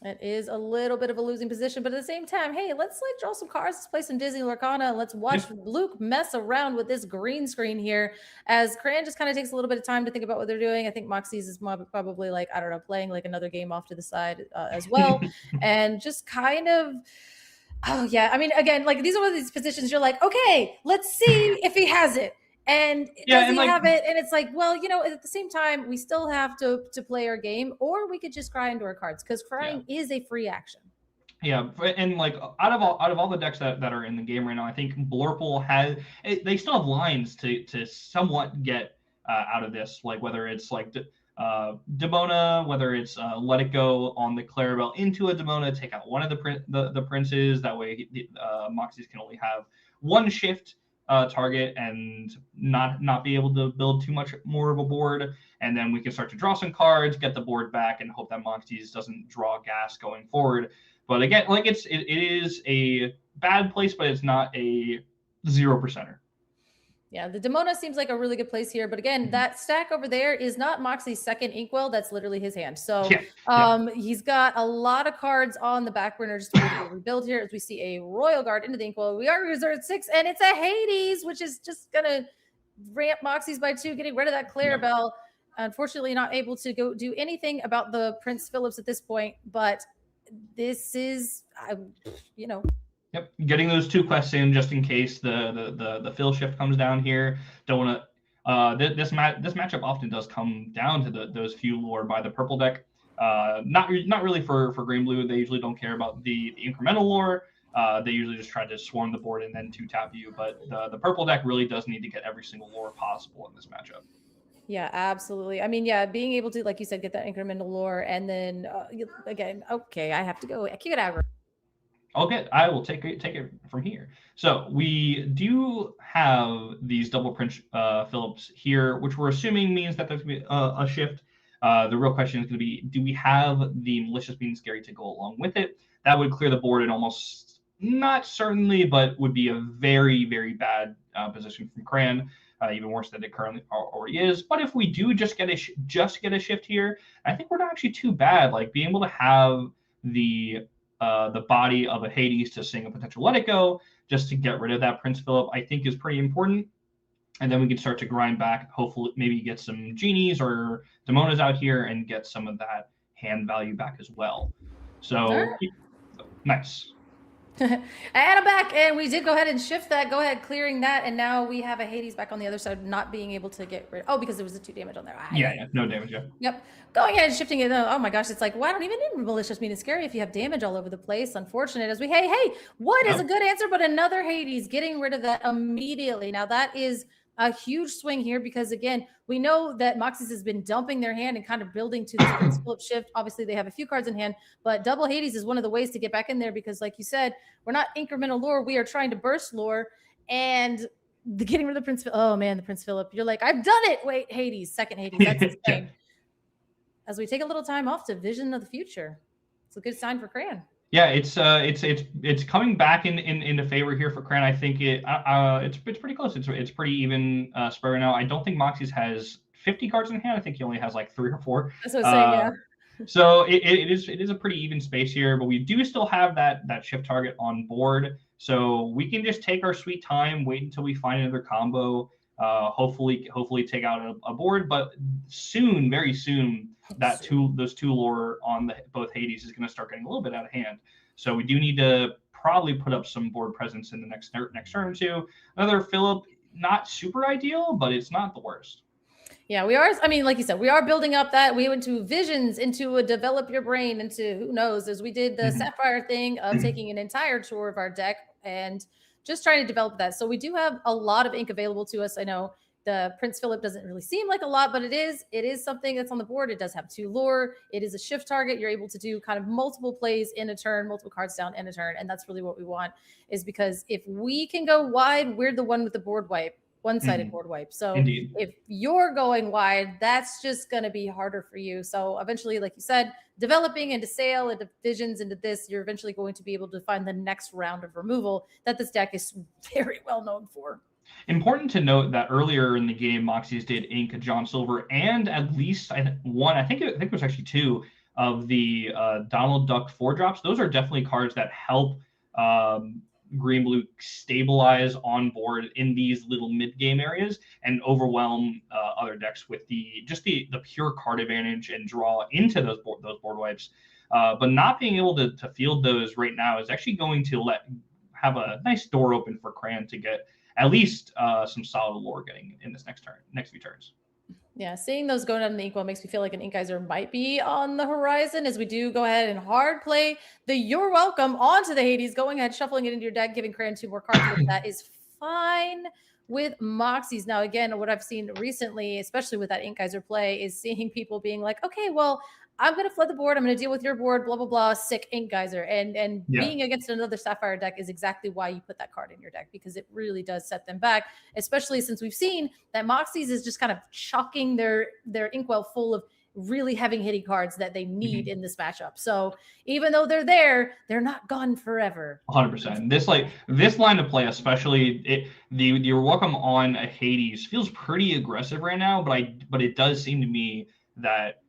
It is a little bit of a losing position, but at the same time, hey, let's like draw some cards, let's play some Disney Lorcana, and let's watch Luke mess around with this green screen here as Cran just kind of takes a little bit of time to think about what they're doing. I think Moxie's is probably like, I don't know, playing like another game off to the side as well, and just kind of. Oh, yeah. I mean, again, like these are one of these positions you're like, okay, let's see if he has it. And does he have it? And it's like, well, you know, at the same time, we still have to play our game, or we could just cry into our cards because crying is a free action. Yeah, and like out of all the decks that are in the game right now, I think Blurple they still have lines to somewhat get out of this, like whether it's like Demona, whether it's let it go on the Clarabelle into a Demona, take out one of the princes. That way, Moxies can only have one shift target and not be able to build too much more of a board. And then we can start to draw some cards, get the board back, and hope that Moxies doesn't draw gas going forward. But again, like it is a bad place, but it's not a 0%er. Yeah, the Demona seems like a really good place here. But again, that stack over there is not Moxie's second Inkwell. That's literally his hand. So he's got a lot of cards on the back burner just to rebuild here as we see a Royal Guard into the Inkwell. We are reserved 6, and it's a Hades, which is just going to ramp Moxie's by 2, getting rid of that Clarabelle. Unfortunately, not able to go do anything about the Prince Philips at this point. But this is, you know. Yep, getting those 2 quests in just in case the fill shift comes down here. Don't want to. This matchup often does come down to those few lured by the purple deck. Not really for green blue. They usually don't care about the incremental lore. They usually just try to swarm the board and then 2-tap you. But the purple deck really does need to get every single lore possible in this matchup. Yeah, absolutely. I mean, yeah, being able to, like you said, get that incremental lore, and then again, okay, I have to go. I can't get aggro. Okay, I will take it from here. So we do have these double Prince Philips here, which we're assuming means that there's going to be a shift. The real question is going to be, do we have the Malicious Being Scary to go along with it? That would clear the board in almost, not certainly, but would be a very, very bad position from Cran, even worse than it currently already is. But if we do just get a shift here, I think we're not actually too bad. Like being able to have the body of a Hades to sing a potential Let It Go, just to get rid of that Prince Philip, I think is pretty important. And then we can start to grind back, hopefully maybe get some Genies or Demonas out here and get some of that hand value back as well. So, nice. And I'm back, and we did go ahead and shift that. Go ahead, clearing that, and now we have a Hades back on the other side, not being able to get rid. Oh, because there was a 2 damage on there. No damage. Yeah. Yep. Going ahead and shifting it. Oh my gosh, it's like, well, I don't even need Malicious Mean and Scary if you have damage all over the place. Unfortunate as we. Hey, what is a good answer? But another Hades, getting rid of that immediately. Now that is a huge swing here because again, we know that Moxie's has been dumping their hand and kind of building to this Prince Philip shift. Obviously, they have a few cards in hand, but double Hades is one of the ways to get back in there because, like you said, we're not incremental lore. We are trying to burst lore. And getting rid of the Prince. Oh man, the Prince Philip. You're like, I've done it. Wait, Hades, second Hades. That's insane. As we take a little time off to vision of the future, it's a good sign for Cran. Yeah, it's coming back into favor here for Cran. I think it's pretty close. It's pretty even spread right now. I don't think Moxie's has 50 cards in hand. I think he only has like 3 or 4. That's what I'm saying. Yeah. So it is a pretty even space here, but we do still have that shift target on board. So we can just take our sweet time, wait until we find another combo. Hopefully take out a board, but soon, very soon, those two lore on both Hades is going to start getting a little bit out of hand. So we do need to probably put up some board presence in the next turn or two. Another Philip, not super ideal, but it's not the worst. Yeah, we are. I mean, like you said, we are building up that. We went to visions, into a develop your brain, into who knows, as we did the Sapphire thing of taking an entire tour of our deck and just trying to develop that. So we do have a lot of ink available to us. I know the Prince Philip doesn't really seem like a lot, but it is something that's on the board. It does have 2 lore. It is a shift target. You're able to do kind of multiple plays in a turn, multiple cards down in a turn. And that's really what we want, is because if we can go wide, we're the one with the board wipe. One-sided board wipe. So Indeed. If you're going wide, that's just going to be harder for you. So eventually, like you said, developing into Sail, into Visions, into this, you're eventually going to be able to find the next round of removal that this deck is very well known for. Important to note that earlier in the game, Moxies did ink a John Silver and at least one, I think it was actually 2 of the Donald Duck 4-drops. Those are definitely cards that help Green Blue stabilize on board in these little mid-game areas and overwhelm other decks with the pure card advantage and draw into those board wipes. But not being able to field those right now is actually going to have a nice door open for Cran to get at least some solid lore getting in this next few turns. Yeah, seeing those going down in the Inkwell makes me feel like an Inkizer might be on the horizon, as we do go ahead and hard play the You're Welcome onto the Hades, going ahead, shuffling it into your deck, giving Cran 2 more cards. That is fine with Moxies. Now, again, what I've seen recently, especially with that Inkizer play, is seeing people being like, okay, well, I'm going to flood the board. I'm going to deal with your board, blah, blah, blah, sick Ink Geyser. And being against another Sapphire deck is exactly why you put that card in your deck, because it really does set them back, especially since we've seen that Moxies is just kind of chucking their Inkwell full of really heavy hitting cards that they need in this matchup. So even though they're there, they're not gone forever. 100%. This line of play, especially You're Welcome on a Hades feels pretty aggressive right now, but it does seem to me that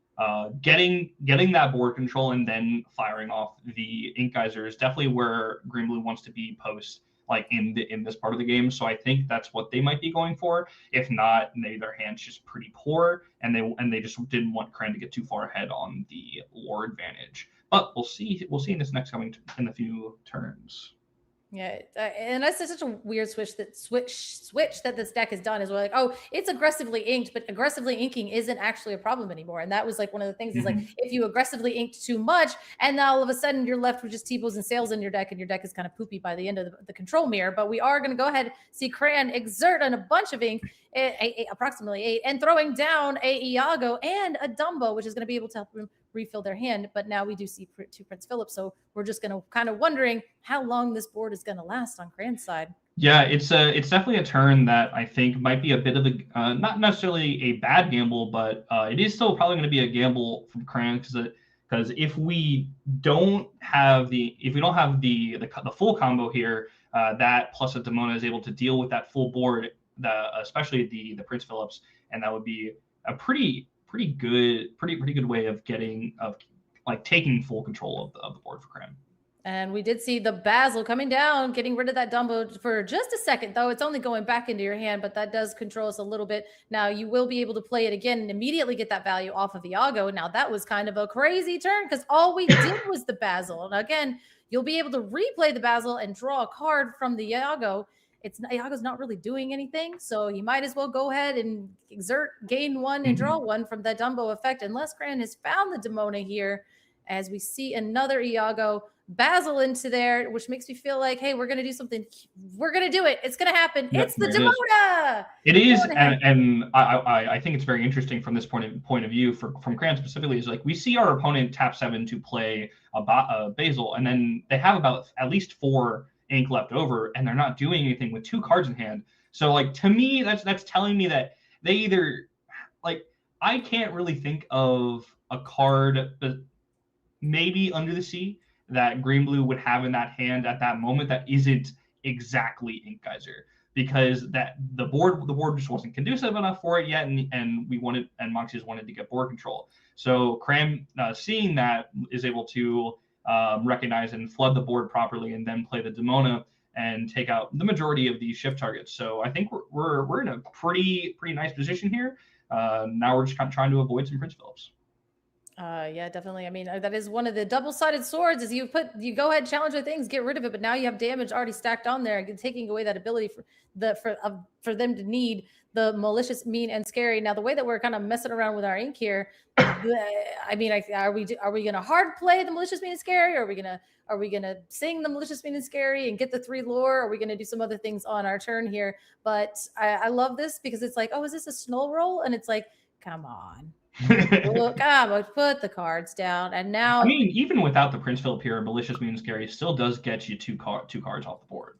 getting that board control and then firing off the Ink Geyser is definitely where Green Blue wants to be post, like in this part of the game. So I think that's what they might be going for. If not, maybe their hand's just pretty poor, and they just didn't want Cran to get too far ahead on the lore advantage. But we'll see in this next coming in a few turns. Yeah, and that's such a weird switch that this deck has done, is we're like, oh, it's aggressively inked, but aggressively inking isn't actually a problem anymore. And that was like one of the things is like, if you aggressively inked too much, and now all of a sudden you're left with just T-Bows and Sails in your deck, and your deck is kind of poopy by the end of the control mirror. But we are going to go ahead, see Cran exert on a bunch of ink, approximately 8, and throwing down a Iago and a Dumbo, which is going to be able to help him refill their hand. But now we do see 2 Prince Philip, so we're just going to kind of wondering how long this board is going to last on Cran's side. Yeah, it's definitely a turn that I think might be a bit of a not necessarily a bad gamble, but it is still probably going to be a gamble from Cran, because if we don't have the full combo here, that plus a Demona is able to deal with that full board, especially the Prince Philips, and that would be a pretty good way of taking full control of the board for Cran. And we did see the Basil coming down, getting rid of that Dumbo for just a second, though. It's only going back into your hand, but that does control us a little bit. Now, you will be able to play it again and immediately get that value off of Iago. Now, that was kind of a crazy turn, because all we did was the Basil. And again, you'll be able to replay the Basil and draw a card from the Iago. Iago's not really doing anything, so you might as well go ahead and gain 1 and draw 1 from that Dumbo effect, unless Cran has found the Demona here, as we see another Iago Basil into there, which makes me feel like, hey, we're going to do something. We're going to do it. It's going to happen. Yep, it's the Demona. It is, and I think it's very interesting from this point of view from Cran specifically, is like we see our opponent tap 7 to play a Basil, and then they have about at least 4 ink left over, and they're not doing anything with 2 cards in hand. So like to me, that's telling me that they either like I can't really think of a card maybe Under the Sea that Green Blue would have in that hand at that moment that isn't exactly Ink Geyser, because that the board just wasn't conducive enough for it yet, and Moxie's wanted to get board control. So Cram, seeing that, is able to recognize and flood the board properly, and then play the Demona and take out the majority of these shift targets. So I think we're in a pretty nice position here. Now we're just kind of trying to avoid some Prince Philips. Yeah, definitely. I mean, that is one of the double-sided swords. Is you go ahead, challenge the things, get rid of it, but now you have damage already stacked on there, taking away that ability for them to need the malicious, mean, and scary. Now, the way that we're kind of messing around with our ink here, I mean, are we gonna hard play the malicious, mean, and scary? Or are we gonna sing the malicious, mean, and scary and get the 3 lore? Or are we gonna do some other things on our turn here? But I love this because it's like, oh, is this a snow roll? And it's like, come on. Look, put the cards down, and now. I mean, even without the Prince Philip here, malicious, mean, and scary still does get you two cards off the board.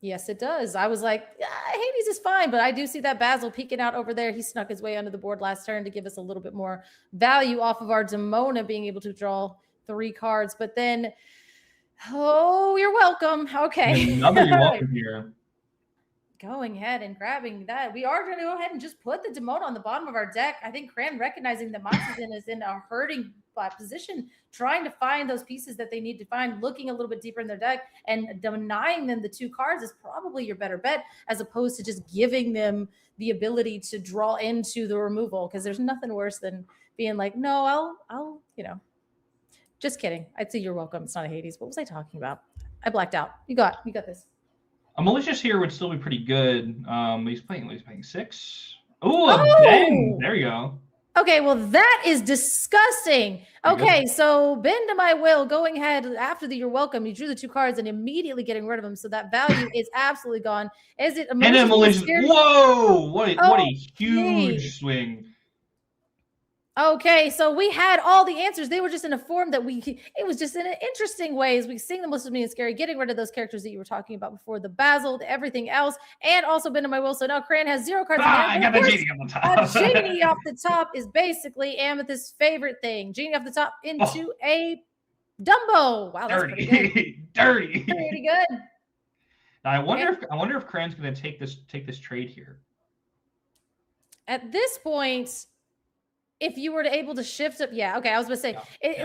Yes, it does. I was like, Hades is fine, but I do see that Basil peeking out over there. He snuck his way under the board last turn to give us a little bit more value off of our Demona being able to draw 3 cards. But then, oh, you're welcome. Okay. Another you're welcome here. Going ahead and grabbing that. We are going to go ahead and just put the Demona on the bottom of our deck. I think Cran, recognizing that Moxie is in a hurting position, trying to find those pieces that they need to find, looking a little bit deeper in their deck, and denying them the 2 cards is probably your better bet, as opposed to just giving them the ability to draw into the removal, because there's nothing worse than being like, no, I'll just kidding. I'd say you're welcome. It's not a Hades. What was I talking about? I blacked out. You got this. A malicious here would still be pretty good. He's playing 6. Oh, dang. There you go. Okay, well, that is disgusting. Okay, so bend to my will, going ahead after the you're welcome. You drew the 2 cards and immediately getting rid of them, so that value is absolutely gone. Is it a malicious? Whoa! What a huge swing. Okay, so we had all the answers. They were just in a form that it was just in an interesting ways. We sing the malicious, mean, and scary, getting rid of those characters that you were talking about before, the Basil, everything else, and also been to my will. So now Cran has 0 cards. I got the Genie on the top. Genie off the top is basically Amethyst's favorite thing. Genie off the top into a Dumbo. Wow, that's pretty good. Dirty. Pretty good. Now I wonder if Cran's going to take this trade here. At this point, if you were to able to shift up, I was going to say,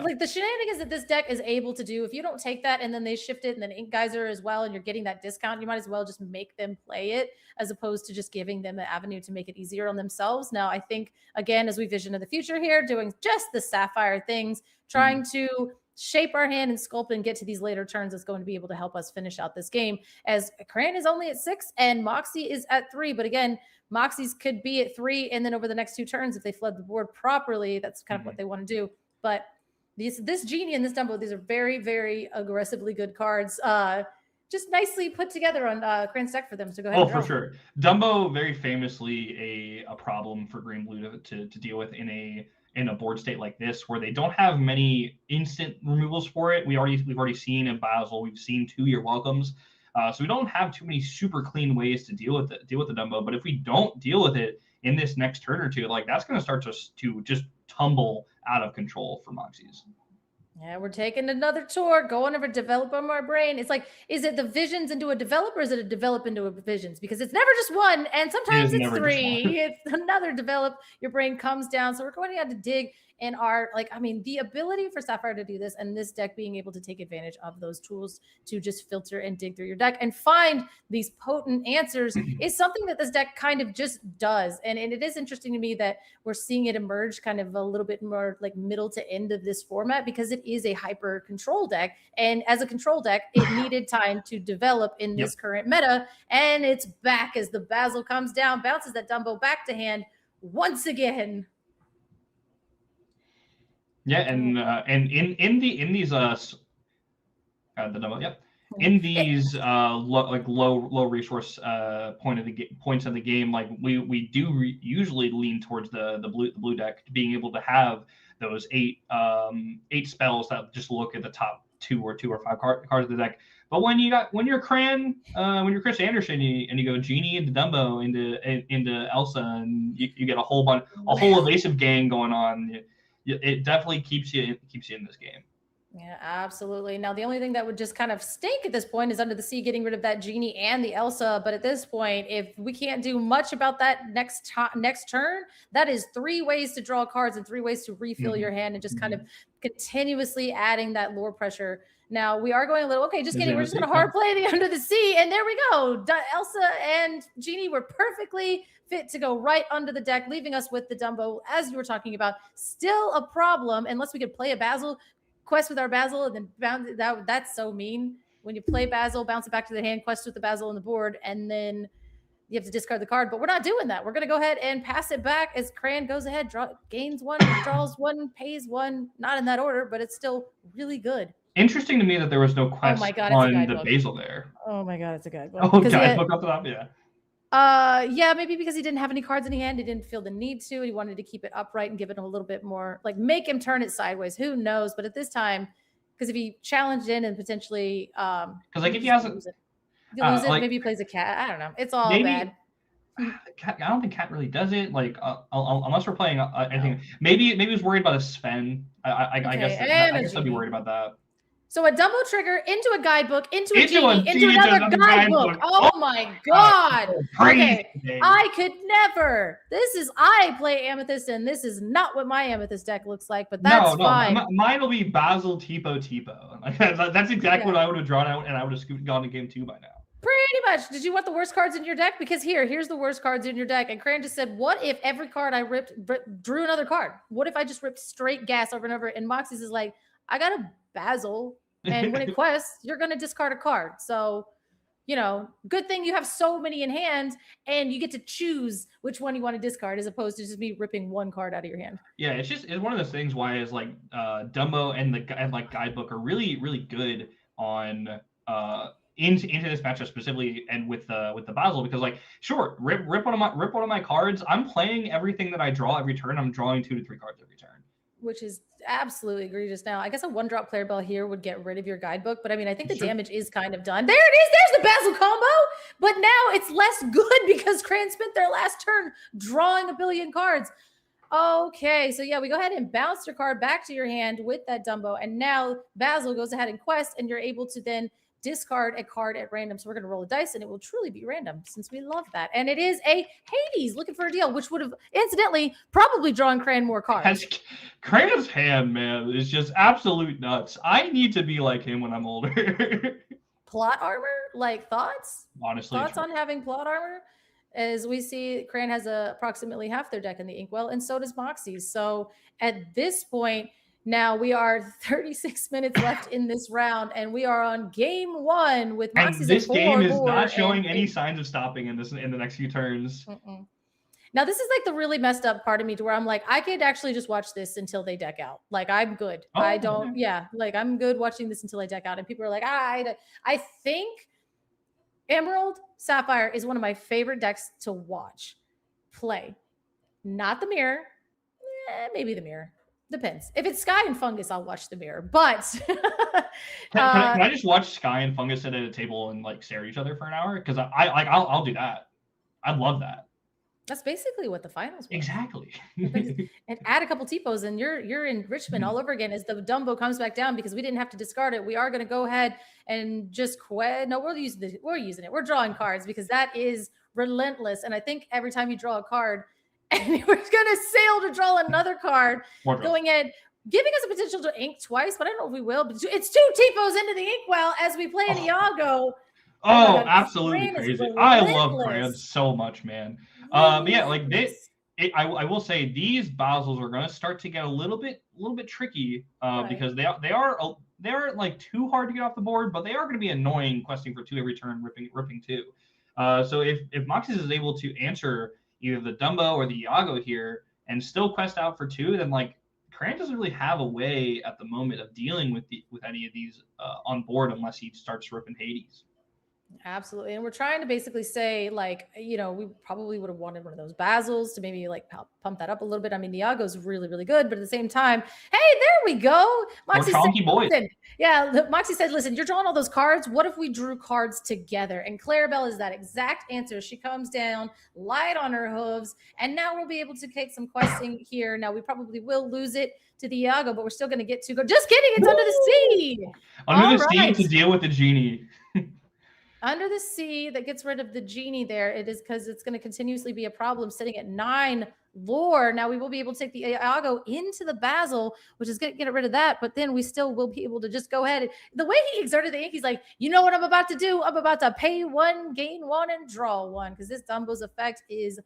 like the shenanigans that this deck is able to do, if you don't take that and then they shift it and then Ink Geyser as well, and you're getting that discount, you might as well just make them play it, as opposed to just giving them an avenue to make it easier on themselves. Now, I think, again, as we vision in the future here, doing just the Sapphire things, trying to shape our hand and sculpt and get to these later turns is going to be able to help us finish out this game, as Cran is only at 6 and Moxie is at 3. But again, Moxie's could be at 3, and then over the next 2 turns, if they flood the board properly, that's kind of what they want to do. But this Genie and this Dumbo, these are very, very aggressively good cards. Just nicely put together on Cran's deck for them to go ahead. For sure. Dumbo, very famously a problem for Green Blue to deal with in a board state like this, where they don't have many instant removals for it. We've already seen in Basil, we've seen 2 You're Welcomes. So we don't have too many super clean ways to deal with the Dumbo. But if we don't deal with it in this next turn or 2, like that's going to start to just tumble out of control for Moxies. Yeah, we're taking another tour, going over develop on our brain. It's like, is it the visions into a develop, or is it a develop into a visions? Because it's never just one, and sometimes it's 3. It's another develop. Your brain comes down. So we're going to have to dig in our, the ability for Sapphire to do this, and this deck being able to take advantage of those tools to just filter and dig through your deck and find these potent answers is something that this deck kind of just does. And it is interesting to me that we're seeing it emerge kind of a little bit more like middle to end of this format, because it is a hyper control deck. And as a control deck, it needed time to develop in this current meta. And it's back as the Basil comes down, bounces that Dumbo back to hand once again. Yeah, and in these the Dumbo, in these low resource points of the game, like we do usually lean towards the blue deck, being able to have those 8 spells that just look at the top 2 or 5 cards in the deck. But when you're Cran, when you're Chris Anderson, and you go Genie into Dumbo into Elsa, and you get a whole evasive gang going on, it definitely keeps you in this game. Yeah, absolutely. Now, the only thing that would just kind of stink at this point is Under the Sea getting rid of that Genie and the Elsa. But at this point, if we can't do much about that next turn, that is 3 ways to draw cards and 3 ways to refill your hand and just kind of continuously adding that lore pressure. Now, we are going a little, okay, just kidding. We're just going to hard play the Under the Sea. And there we go. Elsa and Genie were perfectly fit to go right under the deck, leaving us with the Dumbo, as you were talking about. Still a problem, unless we could play a Basil quest with our Basil and then bounce that's so mean. When you play Basil, bounce it back to the hand, quest with the Basil on the board, and then you have to discard the card. But we're not doing that. We're going to go ahead and pass it back as Cran goes ahead, gains 1, draws 1, pays 1. Not in that order, but it's still really good. Interesting to me that there was no quest on the Basil there. Oh my god, it's a guidebook. Oh, guidebook up the top, yeah. Yeah, maybe because he didn't have any cards in hand, he didn't feel the need to. He wanted to keep it upright and give it a little bit more, like make him turn it sideways. Who knows? But at this time, because if he challenged in and potentially, because like if he hasn't, lose it, maybe he plays a cat. I don't know. It's all bad. I don't think Cat really does it. Like unless we're playing anything. Maybe he was worried about a Sven. I guess I'd be worried about that. So a Dumbo trigger into a guidebook, into a Genie, into another guidebook. Oh my god. Okay. I could never. I play Amethyst, and this is not what my Amethyst deck looks like, but that's fine. Mine will be Basil, Tipo. Like, that's exactly what I would have drawn out, and I would have gone to game 2 by now. Pretty much. Did you want the worst cards in your deck? Because here's the worst cards in your deck. And Cran just said, what if every card I ripped drew another card? What if I just ripped straight gas over and over? And Moxie's is like, I got a Basil. And when it quests, you're going to discard a card. So, good thing you have so many in hand and you get to choose which one you want to discard as opposed to just me ripping one card out of your hand. Yeah, it's one of those things why is like Dumbo and like Guidebook are really, really good on into this matchup specifically and with the Basil, because like sure, rip one of my cards. I'm playing everything that I draw every turn. I'm drawing 2 to 3 cards every turn. Which is absolutely egregious. Now, I guess a 1-drop player bell here would get rid of your guidebook, but I mean, I think the damage is kind of done. There it is. There's the Basil combo, but now it's less good because Cran spent their last turn drawing a billion cards. Okay, so yeah, we go ahead and bounce your card back to your hand with that Dumbo, and now Basil goes ahead and quests, and you're able to then discard a card at random. So we're going to roll a dice, and it will truly be random since we love that. And it is a Hades looking for a deal, which would have incidentally probably drawn Cran more cards. Cran's hand, man, is just absolute nuts. I need to be like him when I'm older. Plot armor? Like thoughts? Honestly. Thoughts on having plot armor? As we see, Cran has approximately half their deck in the Inkwell, and so does Moxie's. So at this point, now we are 36 minutes left in this round, and we are on game 1 with Moxie's. And this game is not showing any signs of stopping in the next few turns. Now, this is like the really messed up part of me to where I'm like, I could actually just watch this until they deck out. Like, I'm good. I'm good watching this until I deck out. And people are like, I think Emerald Sapphire is one of my favorite decks to watch play. Not the Mirror. Maybe the Mirror. Depends. If it's Sky and Fungus, I'll watch the Mirror. But can I just watch Sky and Fungus sit at a table and like stare at each other for an hour? Because I'll do that. I'd love that. That's basically what the finals were. Exactly. And add a couple T-pos, and you're in Richmond all over again as the Dumbo comes back down because we didn't have to discard it. We are going to go ahead and just quit. No, we're using it. We're drawing cards because that is relentless. And I think every time you draw a card, and we're going to sail to draw another card, going in, giving us a potential to ink twice, but I don't know if we will. But it's 2 T-pos into the Inkwell as we play Iago. Oh, absolutely crazy. I love Cran so much, man. But yeah, like I will say these Basils are going to start to get a little bit tricky because they are like too hard to get off the board, but they are going to be annoying questing for 2 every turn, ripping 2. So if Moxie's is able to answer either the Dumbo or the Iago here and still quest out for 2, then like Cran doesn't really have a way at the moment of dealing with any of these on board unless he starts ripping Hades. Absolutely. And we're trying to basically say, like, you know, we probably would have wanted one of those Basils to maybe like pump that up a little bit. I mean, Niago's really, really good, but at the same time, hey, there we go. Moxie said, listen, yeah, Moxie said, listen, you're drawing all those cards. What if we drew cards together? And Clarabelle is that exact answer. She comes down, light on her hooves, and now we'll be able to take some questing here. Now, we probably will lose it to the Iago, but we're still going to get to go. Just kidding. It's under the sea. Under the sea to deal with the genie. Under the sea that gets rid of the genie there. It is because it's going to continuously be a problem sitting at 9 lore. Now we will be able to take the Iago into the Basil, which is going to get rid of that. But then we still will be able to just go ahead. The way he exerted the ink, he's like, you know what I'm about to do? I'm about to pay 1, gain 1, and draw 1. Because this Dumbo's effect is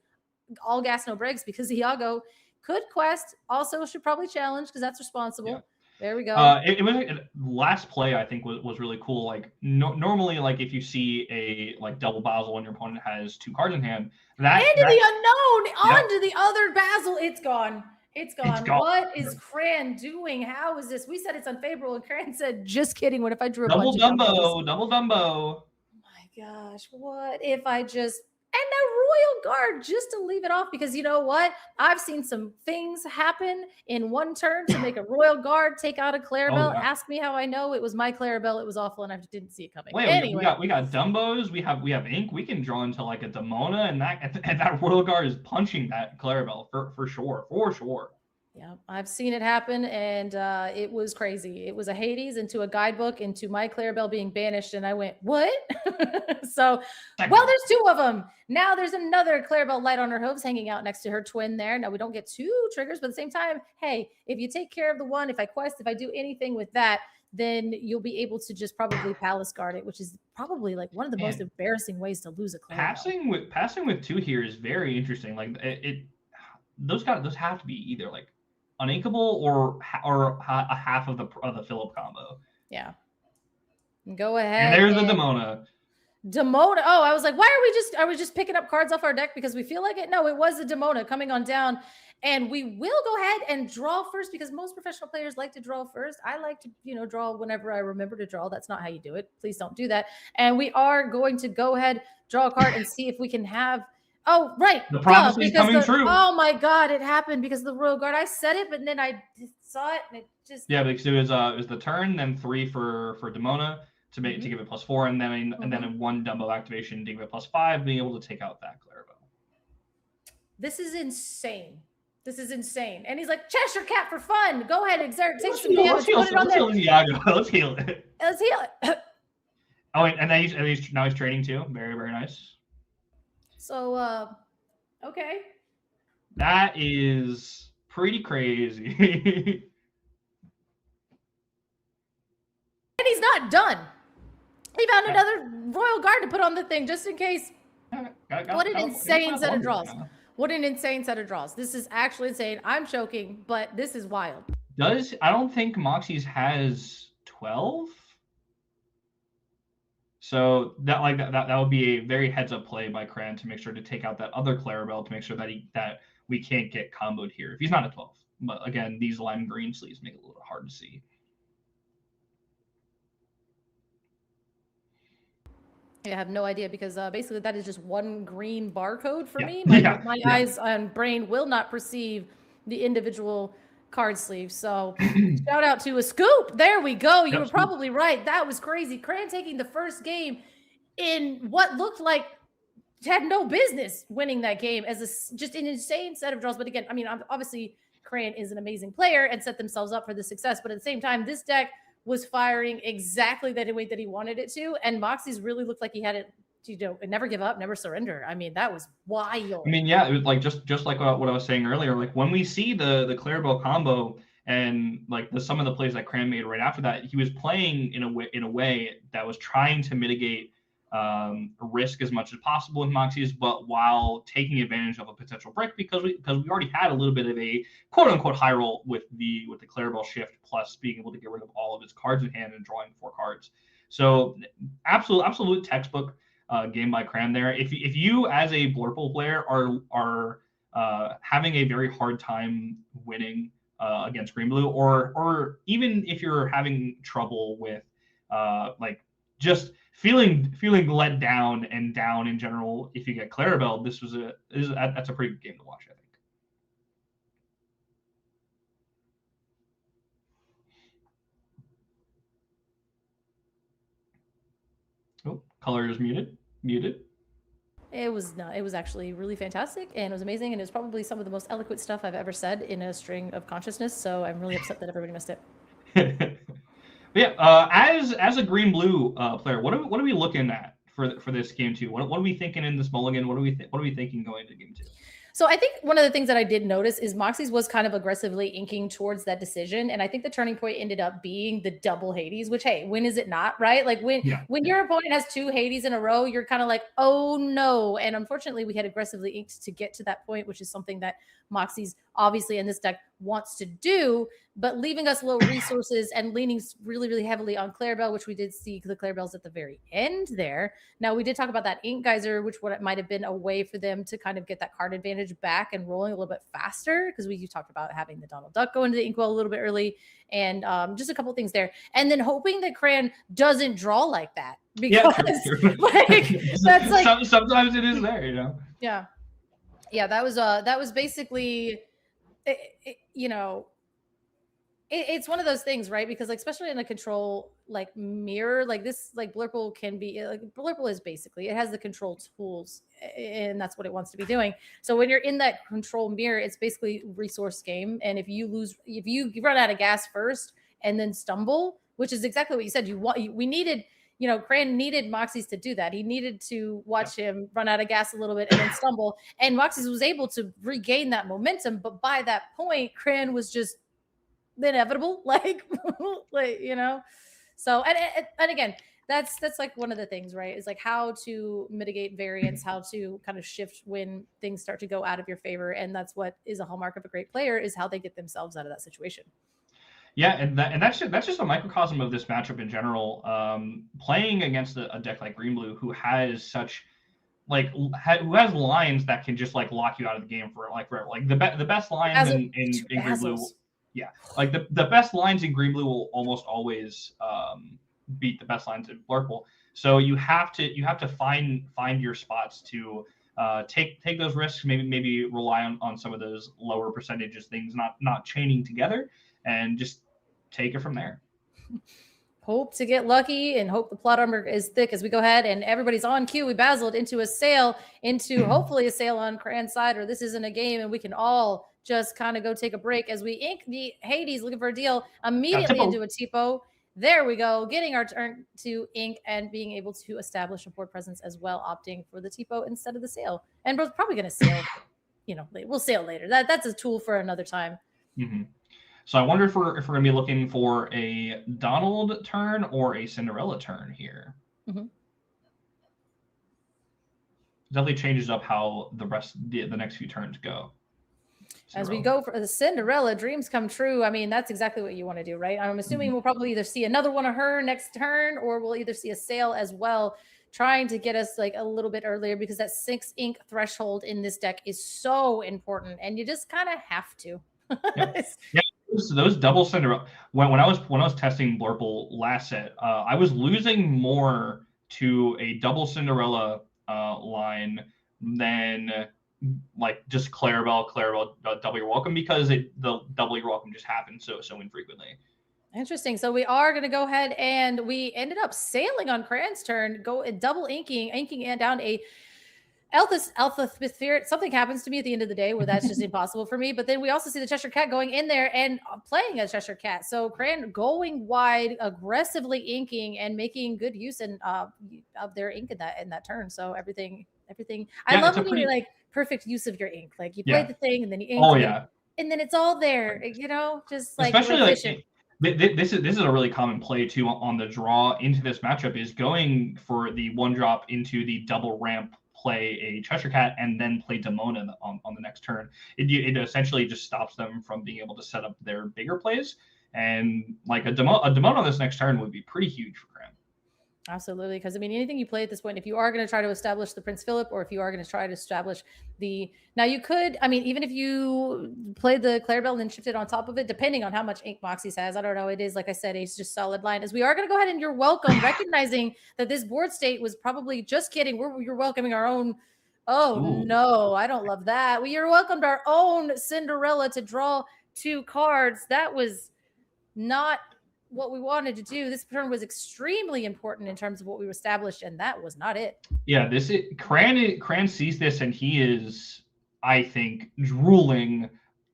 all gas, no brakes. Because Iago could quest. Also should probably challenge because that's responsible. Yeah. There we go. It was last play. I think was really cool. Like normally, like if you see a like double Basil when your opponent has 2 cards in hand, that into the unknown, onto the other Basil. It's gone. It's gone. What is Cran doing? How is this? We said it's unfavorable, and Cran said, "Just kidding. What if I drew a double bunch Dumbo? Of double Dumbo. Oh my gosh! What if I just and a Royal Guard just to leave it off? Because you know what? I've seen some things happen in one turn to make a Royal Guard take out a Clarabelle. Oh, Ask me how I know. It was my Clarabelle. It was awful, and I didn't see it coming. Wait, anyway, we got Dumbos. We have ink. We can draw into like a Demona, and that Royal Guard is punching that Clarabelle for sure. Yeah, I've seen it happen, and it was crazy. It was a Hades into a guidebook into my Clarabelle being banished, and I went, what? So, well, there's 2 of them. Now there's another Clarabelle light on her hooves hanging out next to her twin there. Now we don't get 2 triggers, but at the same time, hey, if you take care of the one, if I quest, if I do anything with that, then you'll be able to just probably Palace Guard it, which is probably like one of the most embarrassing ways to lose a Clarabelle. Passing with 2 here is very interesting. Like those have to be either like uninkable or a half of the Philip combo. Yeah. Go ahead. And there's the Demona. Oh, I was like, are we just picking up cards off our deck because we feel like it? No, it was the Demona coming on down. And we will go ahead and draw first because most professional players like to draw first. I like to, draw whenever I remember to draw. That's not how you do it. Please don't do that. And we are going to go ahead, draw a card and see if we can have Oh, right. The prophecy is coming true. Oh my God, it happened because of the Royal Guard. I said it, but then I saw it and it just. Yeah, because it was the turn, then 3 for Demona to make to give it +4, and then a 1 Dumbo activation to give it +5, being able to take out that Clarabelle. This is insane. This is insane. And he's like, Cheshire Cat for fun. Go ahead, exert. Take some damage. Put it on there. Let's heal it. Let's heal it. Oh, and then he's training too. Very, very nice. So, okay. That is pretty crazy. And he's not done. He found another Royal Guard to put on the thing just in case. What an insane set of draws. What an insane set of draws. This is actually insane. I'm choking, but this is wild. I don't think Moxie's has 12. So that would be a very heads up play by Cran to make sure to take out that other Clarabelle to make sure that we can't get comboed here if he's not at 12. But again, these lime green sleeves make it a little hard to see. I have no idea because basically that is just one green barcode for me. My eyes and brain will not perceive the individual card sleeve. So shout out to a scoop. There we go. You were probably right. That was crazy. Cran taking the first game in what looked like had no business winning that game as just an insane set of draws. But again, I mean, obviously Cran is an amazing player and set themselves up for the success. But at the same time, this deck was firing exactly the way that he wanted it to. And Moxie's really looked like he had it, never give up, never surrender. I mean, that was wild. I mean, yeah, it was like just like what I was saying earlier, like when we see the Clarabelle combo and like some of the plays that Cran made right after that, he was playing in a way that was trying to mitigate risk as much as possible with Moxie's, but while taking advantage of a potential brick because we already had a little bit of a quote unquote high roll with the Clarabelle shift, plus being able to get rid of all of his cards in hand and drawing 4 cards. So absolute textbook game by Cran there. If you as a Blurple player are having a very hard time winning against Green Blue, or even if you're having trouble with like just feeling let down and down in general. If you get Clarabelle, that's a pretty good game to watch, I think. Oh, color is muted. It was not. It was actually really fantastic, and it was amazing, and it was probably some of the most eloquent stuff I've ever said in a string of consciousness. So I'm really upset that everybody missed it. Yeah, as a green blue player, what are we looking at for this game 2? What are we thinking in this mulligan? What are we thinking going to game 2? So I think one of the things that I did notice is Moxie's was kind of aggressively inking towards that decision. And I think the turning point ended up being the double Hades, which, hey, when is it not, right? Like when your opponent has 2 Hades in a row, you're kind of like, oh no. And unfortunately, we had aggressively inked to get to that point, which is something that Moxie's obviously in this deck wants to do, but leaving us low resources and leaning really, really heavily on Clarabelle, which we did see the Clarabelles at the very end there. Now, we did talk about that Ink Geyser, which what it might have been a way for them to kind of get that card advantage back and rolling a little bit faster, because you talked about having the Donald Duck go into the Inkwell a little bit early, and just a couple things there. And then hoping that Cran doesn't draw like that, because that's like sometimes it is there, you know. Yeah, that was basically, it's one of those things, right? Because like, especially in a control like mirror like this, like Blurple can be like, Blurple is basically, it has the control tools and that's what it wants to be doing. So when you're in that control mirror, it's basically resource game. And if you run out of gas first and then stumble, which is exactly what you said, we needed, Cran needed Moxie's to do that. He needed to watch him run out of gas a little bit and then stumble. And Moxie's was able to regain that momentum. But by that point, Cran was just inevitable. So, and again, that's like one of the things, right? Is like how to mitigate variance, how to kind of shift when things start to go out of your favor. And that's what is a hallmark of a great player, is how they get themselves out of that situation. Yeah, and that's just a microcosm of this matchup in general. Playing against a deck like Green Blue, who has such who has lines that can just like lock you out of the game for like forever. Like the best lines in Green Blue, like the best lines in Green Blue will almost always beat the best lines in Blurple. So you have to find your spots to take those risks. Maybe rely on some of those lower percentages things, not chaining together, and just take it from there. Hope to get lucky and hope the plot armor is thick as we go ahead and everybody's on cue. We basiled into a sail, into hopefully a sail on Cran's side, or this isn't a game and we can all just kind of go take a break as we ink the Hades, looking for a deal immediately into a Tipo. There we go, getting our turn to ink and being able to establish a board presence as well, opting for the Tipo instead of the sail. And we're probably going to sail, we'll sail later. That's a tool for another time. Mm-hmm. So I wonder if we're going to be looking for a Donald turn or a Cinderella turn here. Mm-hmm. Definitely changes up how the next few turns go. As we go for the Cinderella, dreams come true. I mean, that's exactly what you want to do, right? I'm assuming we'll probably either see another one of her next turn, or we'll either see a sail as well, trying to get us like a little bit earlier, because that 6 ink threshold in this deck is so important, and you just kind of have to. Yeah. Those double Cinderella. When I was testing Blurple last set, I was losing more to a double Cinderella line than like just Clarabelle, double your welcome, because the double your welcome just happened so infrequently. Interesting. So we are going to go ahead and we ended up sailing on Cran's turn, go double inking and down a Alpha Spirit. Something happens to me at the end of the day where that's just impossible for me. But then we also see the Cheshire Cat going in there and playing a Cheshire Cat. So Cran going wide, aggressively inking and making good use of their ink in that turn. So everything. I love when you like perfect use of your ink. Like you play the thing and then you ink. And then it's all there. Just like especially efficient. This is a really common play too on the draw into this matchup, is going for the 1-drop into the double ramp, play a Cheshire Cat, and then play Demona on the next turn. It essentially just stops them from being able to set up their bigger plays. And like a Demona on this next turn would be pretty huge for Cran. Absolutely, because I mean, anything you play at this point, if you are going to try to establish the Prince Philip, or if you are going to try to establish now you could, I mean, even if you played the Clarabelle and shifted on top of it, depending on how much ink Moxie's has, I don't know. It is, like I said, it's just solid line. As we are going to go ahead and you're welcome, recognizing that this board state was probably just kidding. You're welcoming our own. Oh no, I don't love that. You're welcomed our own Cinderella to draw 2 cards. That was not what we wanted to do. This turn was extremely important in terms of what we established, and that was not it. Yeah, Cran sees this, and he is, I think, drooling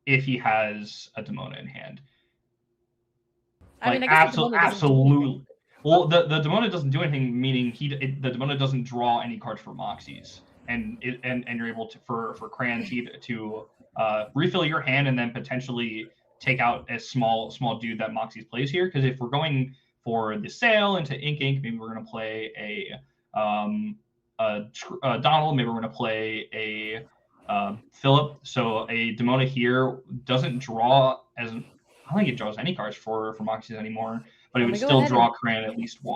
if he has a Demona in hand. I mean, I guess absolutely. Well, the Demona doesn't do anything, meaning the Demona doesn't draw any cards for Moxies, and you're able to for Cran to refill your hand and then potentially take out a small dude that Moxie's plays here. Because if we're going for the sale into Ink, maybe we're going to play a Donald, maybe we're going to play a Philip. So a Demona here doesn't draw I don't think it draws any cards for Moxies anymore, but it would still draw Cran at least 2.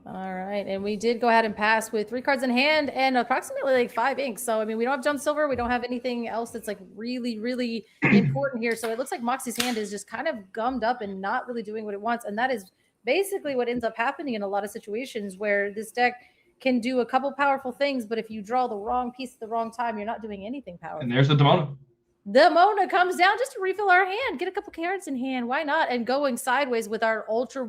All right, and we did go ahead and pass with 3 cards in hand and approximately like 5 inks. So I mean, we don't have Jump Silver, we don't have anything else that's like really, really important here. So it looks like Moxie's hand is just kind of gummed up and not really doing what it wants, and that is basically what ends up happening in a lot of situations where this deck can do a couple powerful things, but if you draw the wrong piece at the wrong time, you're not doing anything powerful. And there's the Demona. The Mona comes down just to refill our hand, get a couple cards in hand. Why not? And going sideways with our ultra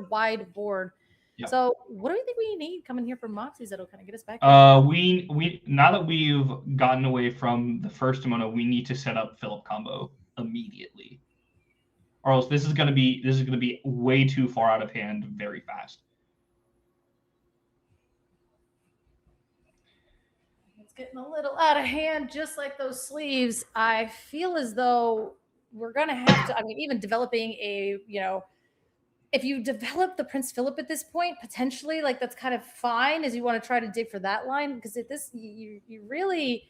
wide board. Yeah. So what do we think we need coming here from Moxies that'll kind of get us back? We now that we've gotten away from the first Demona, we need to set up Philip combo immediately, or else this is gonna be way too far out of hand very fast. Getting a little out of hand, just like those sleeves. I feel as though we're gonna have to, I mean, even developing if you develop the Prince Philip at this point, potentially, like, that's kind of fine, as you want to try to dig for that line, because at this, you really,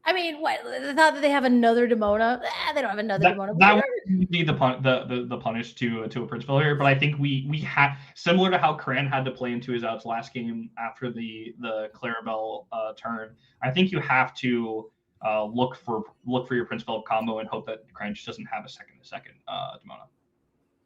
I mean, what, not that they have another Demona. They don't have another Demona. That would be the punish to a Prince Philip here, but I think we have, similar to how Cran had to play into his outs last game after the Clarabelle turn, I think you have to look for your Prince Philip combo and hope that Cran just doesn't have a second Demona.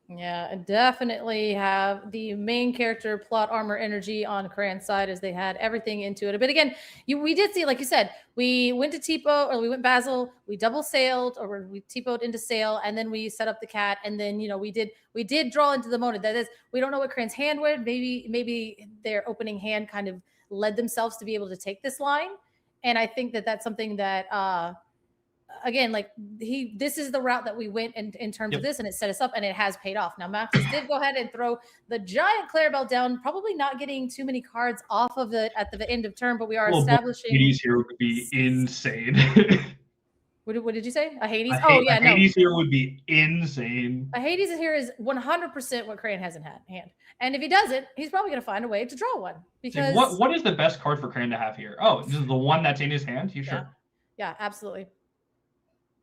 Yeah, definitely have the main character plot armor energy on Cran's side, as they had everything into it. But again, we did see, like you said, we went to Tipo, or we went Basil, we double sailed, or we Tipo'd into sail, and then we set up the cat, and then we did draw into the Mona. That is, we don't know what Cran's hand would. Maybe their opening hand kind of led themselves to be able to take this line, and I think that that's something that again, like, this is the route that we went in terms of this, and it set us up, and it has paid off. Now, Moxies did go ahead and throw the giant Clarabelle down, probably not getting too many cards off of it at the end of turn, but we are establishing. Hades here would be insane. What did you say? A Hades? Hades here would be insane. A Hades here is 100% what Cran has in hand. And if he doesn't, he's probably going to find a way to draw one. Because what is the best card for Cran to have here? Oh, this is the one that's in his hand? You sure? Yeah, absolutely.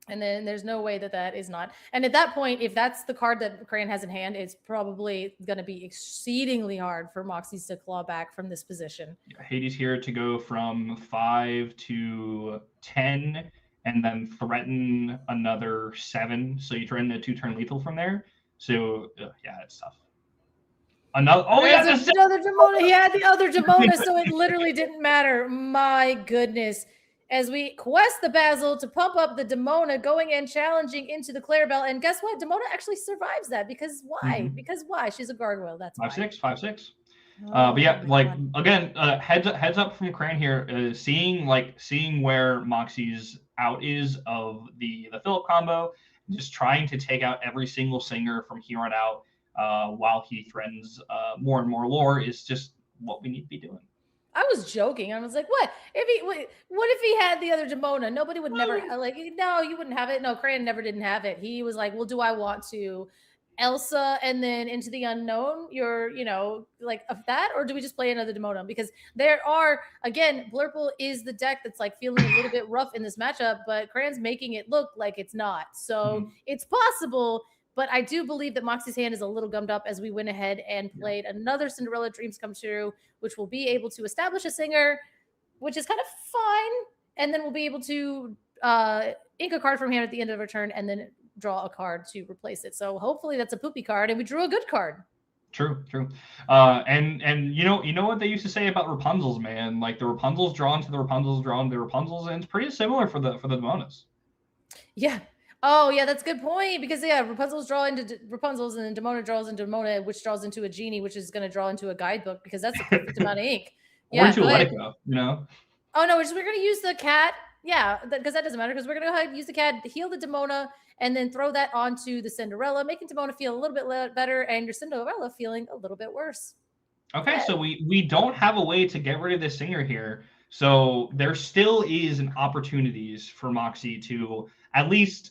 And then there's no way that is not. And at that point, if that's the card that Cran has in hand, it's probably going to be exceedingly hard for Moxies to claw back from this position. Yeah, Hades here to go from 5 to 10 and then threaten another 7. So you threaten a 2-turn lethal from there. So, yeah, it's tough. Another Demona. He had the other Demona, so it literally didn't matter. My goodness. As we quest the Basil to pump up the Demona, going and challenging into the Clarabelle. And guess what? Demona actually survives that. Because why? Mm-hmm. Because why? She's a gargoyle. That's 5/6. But yeah, like, again, heads up from Cran here, seeing where Moxie's out is of the Philip combo, just trying to take out every single singer from here on out while he threatens more and more lore is just what we need to be doing. I was joking. I was like, what if he had the other Demona? Nobody would never, like, no, you wouldn't have it. No, Cran never didn't have it. He was like, well, do I want to Elsa and then Into the Unknown? Like, of that, or do we just play another Demona? Because there are, again, Blurple is the deck that's like feeling a little bit rough in this matchup, but Cran's making it look like it's not. So it's possible, But I do believe that Moxie's hand is a little gummed up as we went ahead and played another Cinderella Dreams Come True, which will be able to establish a singer, which is kind of fine. And then we'll be able to ink a card from hand at the end of a turn and then draw a card to replace it. So hopefully that's a poopy card, and we drew a good card. True. And you know what they used to say about Rapunzel's, man? Like the Rapunzel's drawn to the Rapunzel's drawn to the Rapunzel's, and it's pretty similar for the Demonas. Yeah. Oh, yeah, that's a good point, because Rapunzel's draw into Rapunzel's, and then Demona draws into Demona, which draws into a genie, which is going to draw into a guidebook, because that's the perfect amount of ink. Or into a Let It Go, you know? Oh, no, we're going to use the cat. Yeah, because that doesn't matter, because we're going to go ahead and use the cat, heal the Demona, and then throw that onto the Cinderella, making Demona feel a little bit better, and your Cinderella feeling a little bit worse. Okay, so we don't have a way to get rid of this singer here. So there still is an opportunities for Moxie to at least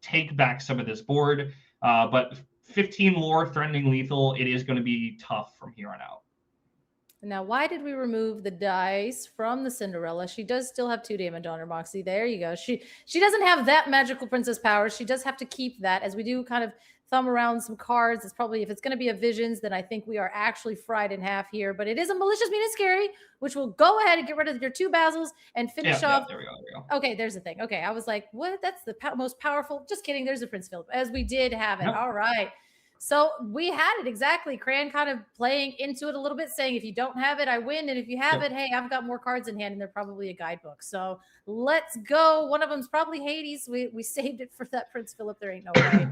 take back some of this board, but 15 lore threatening lethal, it is going to be tough from here on out. Now, why did we remove the dice from the Cinderella? She does still have 2 damage on her, Moxie. There you go. She doesn't have that magical princess powers. She does have to keep that, as we do kind of thumb around some cards. It's probably, if it's going to be a Visions, then I think we are actually fried in half here. But it is a Malicious Mean and Scary, which will go ahead and get rid of your 2 Basils and finish off. There we go. Okay, there's the thing. Okay, I was like, what? That's the most powerful. Just kidding. There's a Prince Philip, as we did have it. Yep. All right. So we had it exactly. Cran kind of playing into it a little bit, saying, if you don't have it, I win. And if you have it, hey, I've got more cards in hand, and they're probably a guidebook. So let's go. One of them's probably Hades. We saved it for that Prince Philip. There ain't no way.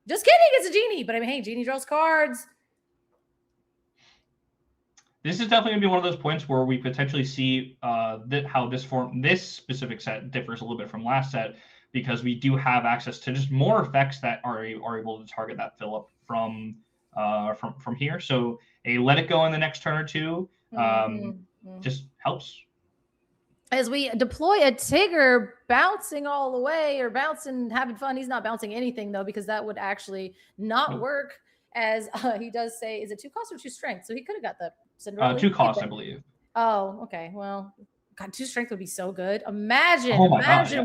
Just kidding. It's a genie. But I mean, hey, genie draws cards. This is definitely going to be one of those points where we potentially see how this specific set differs a little bit from last set, because we do have access to just more effects that are able to target that Philip from here. So a Let It Go in the next turn or two just helps. As we deploy a Tigger bouncing all the way, or bouncing, having fun. He's not bouncing anything, though, because that would actually not work. As he does say, is it 2 cost or 2 strength? So he could have got the Cinderella. 2 cost, I believe. Oh, okay. Well, God, 2 strength would be so good. Imagine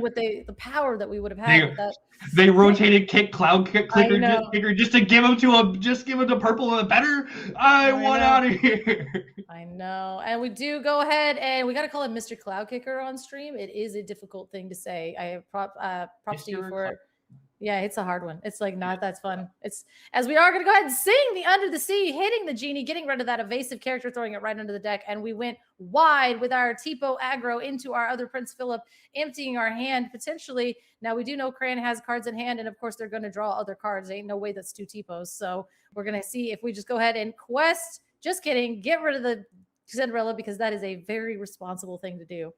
with the power that we would have had. With that. They rotated Cloud Clicker just to give him to purple and better. I want out of here. I know. And we do go ahead, and we got to call him Mr. Cloud Kicker on stream. It is a difficult thing to say. I have props to you for it. Yeah, it's a hard one. It's like not that's fun. It's, as we are going to go ahead and sing the Under the Sea, hitting the genie, getting rid of that evasive character, throwing it right under the deck. And we went wide with our Tipo aggro into our other Prince Philip, emptying our hand potentially. Now we do know Cran has cards in hand, and of course they're going to draw other cards. Ain't no way that's 2 Tipos. So we're going to see if we just go ahead and quest. Just kidding. Get rid of the Cinderella, because that is a very responsible thing to do,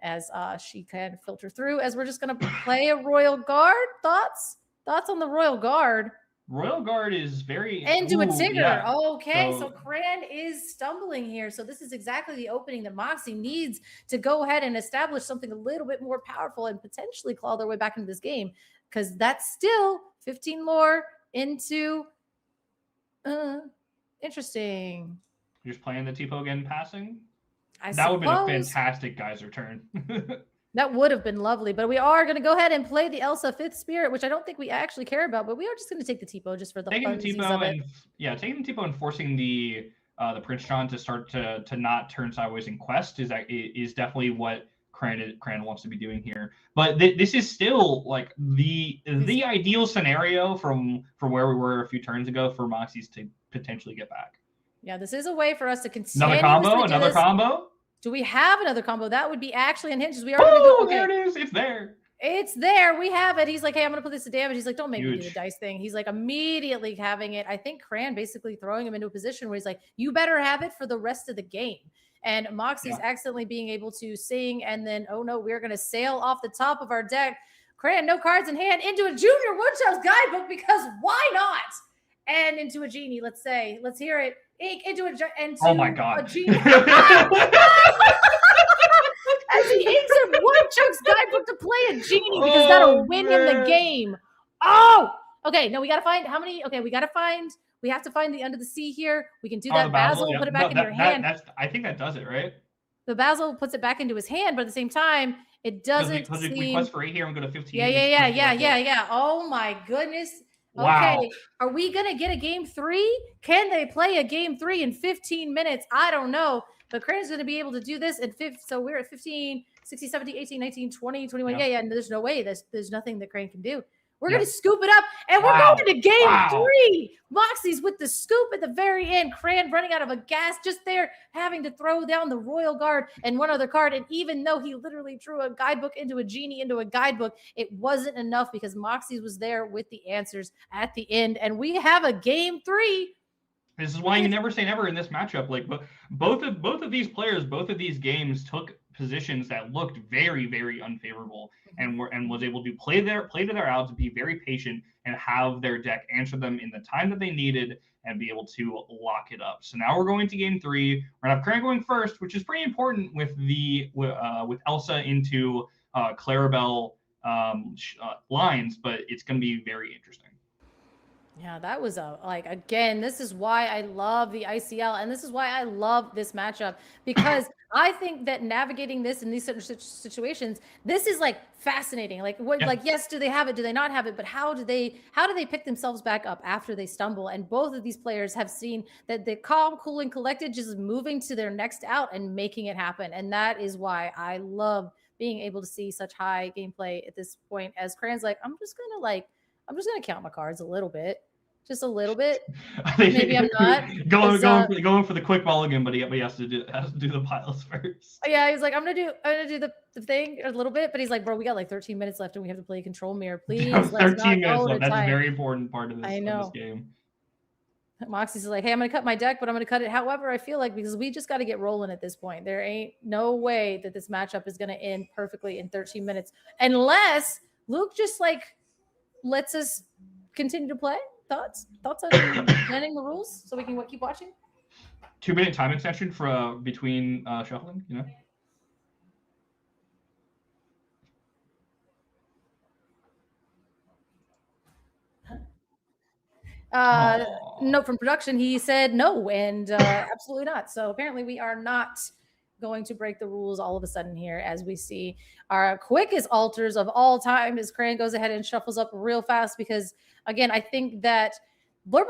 as she can filter through, as we're just going to play a Royal Guard. Thoughts on the Royal Guard? Royal Guard is very... Into a Tigger. Yeah. Okay, so Cran is stumbling here. So this is exactly the opening that Moxie needs to go ahead and establish something a little bit more powerful and potentially claw their way back into this game, because that's still 15 lore into... interesting. You're just playing the Tipo again passing? That would have been a fantastic geyser turn. That would have been lovely, but we are going to go ahead and play the Elsa 5th Spirit, which I don't think we actually care about, but we are just going to take the Tipo just for the taking the Tipo and forcing the Prince John to start to not turn sideways in quest is definitely what Cran wants to be doing here. But this is still like the ideal scenario from where we were a few turns ago for Moxies to potentially get back. Yeah, this is a way for us to continue. Another combo. Do we have another combo? That would be actually unhinged. We are going to go. Okay. There it is. It's there. It's there. We have it. He's like, hey, I'm going to put this to damage. He's like, don't make me do the dice thing. He's like immediately having it. I think Cran basically throwing him into a position where he's like, you better have it for the rest of the game. And Moxie's accidentally being able to sing. And then, oh no, we're going to sail off the top of our deck. Cran, no cards in hand, into a Junior Woodchild's guidebook, because why not? And into a genie, let's hear it. Oh my God. A genie. As he inks a Woodchuck's guidebook to play a genie, because that'll win him the game. Oh, okay. No, we got to find how many. Okay, we have to find the Under the Sea here. We can do that. Basil, put it back in your hand. I think that does it, right? The Basil puts it back into his hand, but at the same time, it doesn't seem... We quest for 8 here and go to 15. Yeah. Oh my goodness. Wow. Okay, are we going to get a game 3? Can they play a game 3 in 15 minutes? I don't know. But Crane's going to be able to do this in 5. So we're at 15, 16, 17, 18, 19, 20, 21. Yeah, and there's no way. There's nothing that Crane can do. We're going to scoop it up, and we're going to game 3. Moxie's with the scoop at the very end. Cran running out of a gas just there, having to throw down the Royal Guard and one other card. And even though he literally threw a guidebook into a genie into a guidebook, it wasn't enough because Moxie's was there with the answers at the end. And we have a game 3. This is why you never say never in this matchup. Like, both of these players, both of these games took positions that looked very, very unfavorable, and was able to play to their outs, be very patient, and have their deck answer them in the time that they needed, and be able to lock it up. So now we're going to game 3. We're gonna have Cran going first, which is pretty important with Elsa into Clarabelle lines, but it's going to be very interesting. Yeah, that was again, this is why I love the ICL, and this is why I love this matchup, because I think that navigating this in these situations, this is like fascinating. Like yes, do they have it? Do they not have it? But how do they pick themselves back up after they stumble? And both of these players have seen that the calm, cool, and collected, just moving to their next out and making it happen. And that is why I love being able to see such high gameplay at this point, as Cran's like, I'm just gonna count my cards a little bit. Just a little bit. Maybe I'm not going for the quick mulligan, but he has to do the piles first. Yeah, he's like, I'm gonna do the thing a little bit, but he's like, bro, we got like 13 minutes left, and we have to play control mirror. Please, 13 minutes left. That's a very important part of this game. Moxie's like, hey, I'm gonna cut my deck, but I'm gonna cut it however I feel like, because we just got to get rolling at this point. There ain't no way that this matchup is gonna end perfectly in 13 minutes, unless Luke just like lets us continue to play. Thoughts on planning the rules so we can keep watching? 2-minute time extension for between shuffling, you know. Note from production, he said no, and absolutely not. So apparently we are not going to break the rules all of a sudden here, as we see our quickest alters of all time as Crane goes ahead and shuffles up real fast, because again, I think that Blurb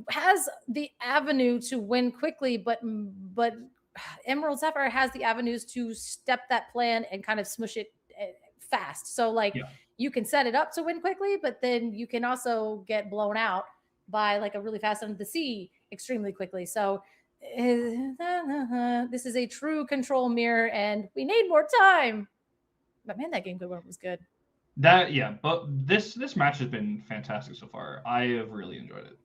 has the avenue to win quickly, but Emerald Sapphire has the avenues to step that plan and kind of smush it fast. So you can set it up to win quickly, but then you can also get blown out by like a really fast under the sea extremely quickly. So this is a true control mirror, and we need more time. But man, that game was good. But this match has been fantastic so far. I have really enjoyed it.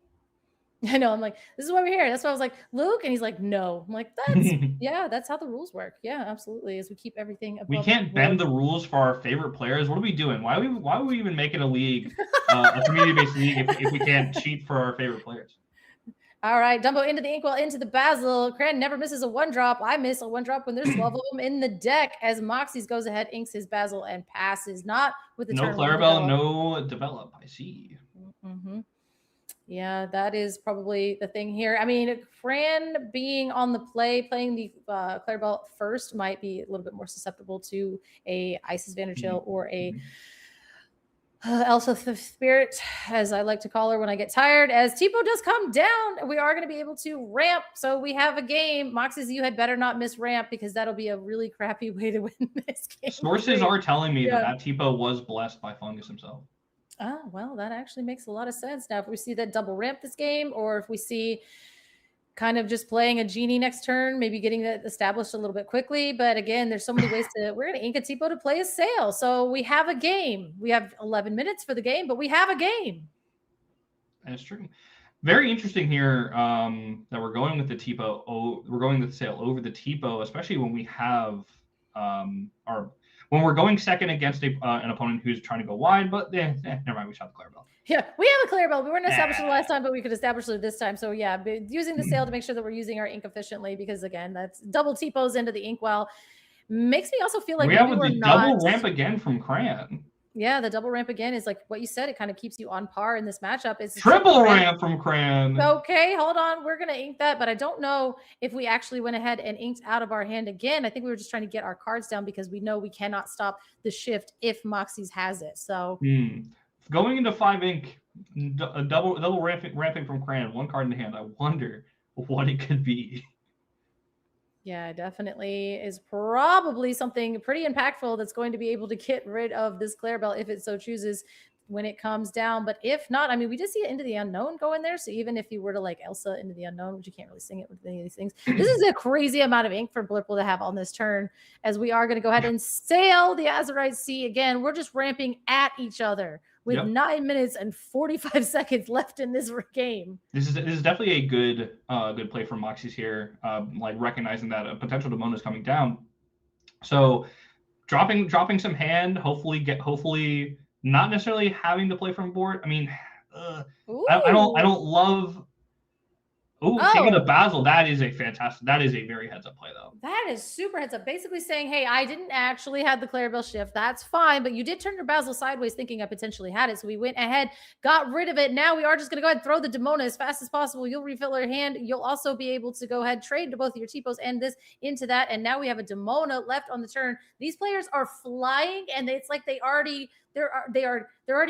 I know. I'm like, this is why we're here. That's why I was like, Luke, and he's like, no. I'm like, that's how the rules work. Yeah, absolutely. As we keep everything above. We can't bend the rules for our favorite players. What are we doing? Why are we even making a league, a community-based league, if we can't cheat for our favorite players? All right, Dumbo into the Inkwell, into the Basil. Cran never misses a 1-drop. I miss a 1-drop when there's 12 of them in the deck, as Moxie's goes ahead, inks his Basil, and passes. Not with the no Clarabelle, no develop. I see. Mm-hmm. Yeah, that is probably the thing here. I mean, Cran being on the playing the Clarabelle first might be a little bit more susceptible to a Isis Vanderchill or a Elsa the Spirit, as I like to call her when I get tired. As Tipo does come down, we are going to be able to ramp. So we have a game. Moxie's, you had better not miss ramp, because that'll be a really crappy way to win this game. Sources are telling me that Tipo was blessed by Fungus himself. Oh, well, that actually makes a lot of sense. Now, if we see that double ramp this game, or if we see kind of just playing a genie next turn, maybe getting that established a little bit quickly. But again, there's so many ways we're going to ink a Tipo to play a sail. So we have a game. We have 11 minutes for the game, but we have a game. That's true. Very interesting here that we're going with the Tipo. We're going with the sail over the Tipo, especially when we have when we're going second against an opponent who's trying to go wide. But never mind, we shot the Clarabelle. Yeah, we have a Clarabelle. We weren't established the last time, but we could establish it this time. So yeah, using the sail to make sure that we're using our ink efficiently, because again, that's double Tipos into the Inkwell. Makes me also feel like we have the double ramp again from Cran. Yeah, the double ramp again is like what you said. It kind of keeps you on par in this matchup. It's triple ramp from Cran. Okay, hold on. We're going to ink that, but I don't know if we actually went ahead and inked out of our hand again. I think we were just trying to get our cards down, because we know we cannot stop the shift if Moxie's has it. So going into 5 ink, a double ramping from Cran, 1 card in hand. I wonder what it could be. Yeah, definitely is probably something pretty impactful that's going to be able to get rid of this Clarabelle if it so chooses when it comes down. But if not, I mean, we did see it Into the Unknown go in there. So even if you were to like Elsa Into the Unknown, which you can't really sing it with any of these things, this is a crazy amount of ink for Blurple to have on this turn, as we are going to go ahead and sail the Azurite Sea again. We're just ramping at each other with 9 minutes and 45 seconds left in this game. This is definitely a good play from Moxie's here, like recognizing that a potential Demona is coming down. So dropping some hand, hopefully not necessarily having to play from board. I mean, I don't love. King of the Basil. That is a very heads up play though. That is super heads up. Basically saying, hey, I didn't actually have the Clarabelle shift. That's fine, but you did turn your Basil sideways thinking I potentially had it. So we went ahead, got rid of it. Now we are just going to go ahead and throw the Demona as fast as possible. You'll refill your hand. You'll also be able to go ahead, trade to both of your T-pos and this into that. And now we have a Demona left on the turn. These players are flying, and it's like they're already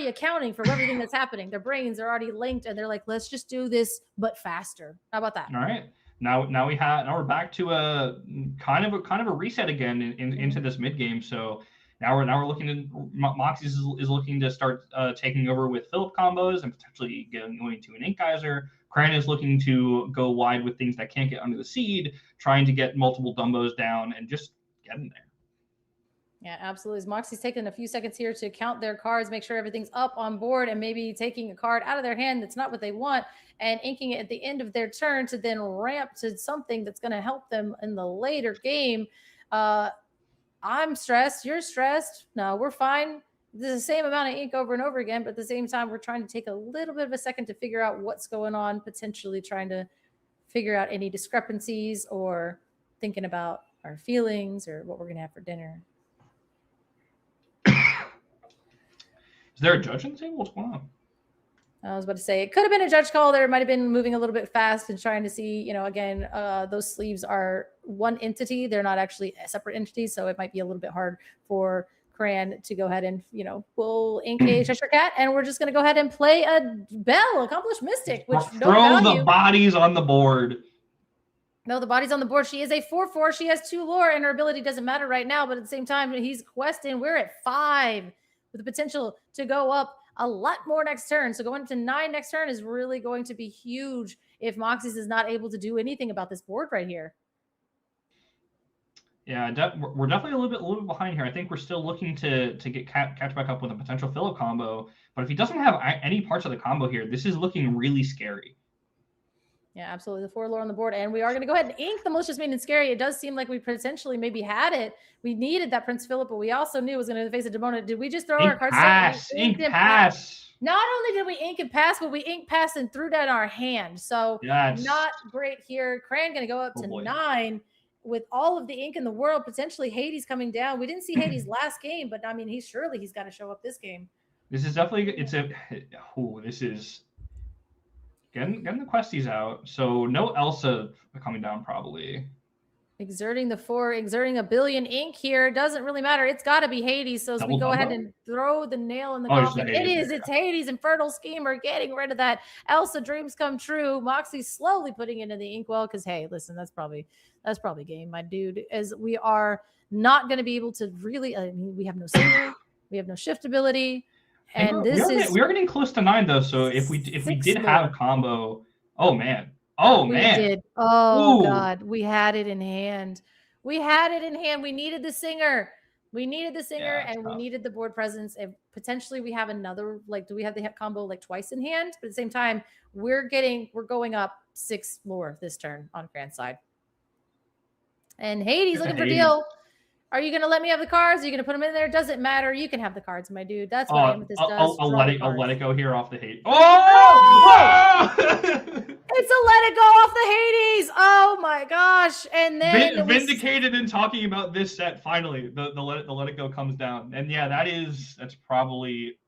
accounting for everything that's happening. Their brains are already linked, and they're like, let's just do this, but faster. How about that? All right. Now we're back to a kind of a reset again into this mid game. So now we're looking to Moxie is looking to start taking over with Philip combos and potentially going to an Ink Geyser. Cran is looking to go wide with things that can't get under the seed, trying to get multiple Dumbos down and just get in there. Yeah, absolutely. Moxie's taking a few seconds here to count their cards, make sure everything's up on board, and maybe taking a card out of their hand that's not what they want and inking it at the end of their turn to then ramp to something that's going to help them in the later game. I'm stressed. You're stressed. No, we're fine. There's the same amount of ink over and over again, but at the same time, we're trying to take a little bit of a second to figure out what's going on, potentially trying to figure out any discrepancies or thinking about our feelings or what we're going to have for dinner. Is there a judge on the table? What's going on? I was about to say it could have been a judge call. There might have been moving a little bit fast and trying to see, again, those sleeves are one entity. They're not actually separate entities. So it might be a little bit hard for Cran to go ahead and, pull ink a Cheshire Cat. And we're just going to go ahead and play a Bell, Accomplished Mystic, which throw the bodies on the board. No, the body's on the board. She is a 4/4. She has 2 lore, and her ability doesn't matter right now. But at the same time, he's questing. We're at 5 with the potential to go up a lot more next turn. So going to 9 next turn is really going to be huge if Moxie's is not able to do anything about this board right here. Yeah, we're definitely a little bit behind here. I think we're still looking to get catch back up with a potential Philip combo. But if he doesn't have any parts of the combo here, this is looking really scary. Yeah, absolutely. The 4 lore on the board. And we are going to go ahead and ink the Malicious Maiden Scary. It does seem like we potentially maybe had it. We needed that Prince Philip, but we also knew it was going to face a Demona. Did we just throw our cards? Ink pass. Not only did we ink and pass, but we ink pass and threw that in our hand. So not great here. Cran going to go up to 9 with all of the ink in the world. Potentially Hades coming down. We didn't see Hades last game, but I mean, he's got to show up this game. This is definitely, this is getting the questies out. So no Elsa coming down probably. Exerting a billion ink here. Doesn't really matter. It's got to be Hades. So as we go ahead and throw the nail in the coffin, it's Hades, Infernal Schemer, getting rid of that. Elsa dreams come true. Moxie's slowly putting it in the Inkwell because, hey, listen, that's probably game, my dude. As we are not going to be able to really, we have no singer, we have no shift ability. And we are getting close to 9 though. So if we did have combo, we did. Oh, God. We had it in hand. We needed the singer. We needed the board presence. And potentially we have another, do we have the combo twice in hand? But at the same time, we're going up 6 lore this turn on Cran's side. And Hades looking for deal. Are you going to let me have the cards? Are you going to put them in there? Doesn't matter. You can have the cards, my dude. That's what Amethyst does. I'll let it go here off the Hades. Oh! It's a let it go off the Hades. Oh my gosh! And then vindicated in talking about this set. Finally, the let it go comes down, and yeah, that's probably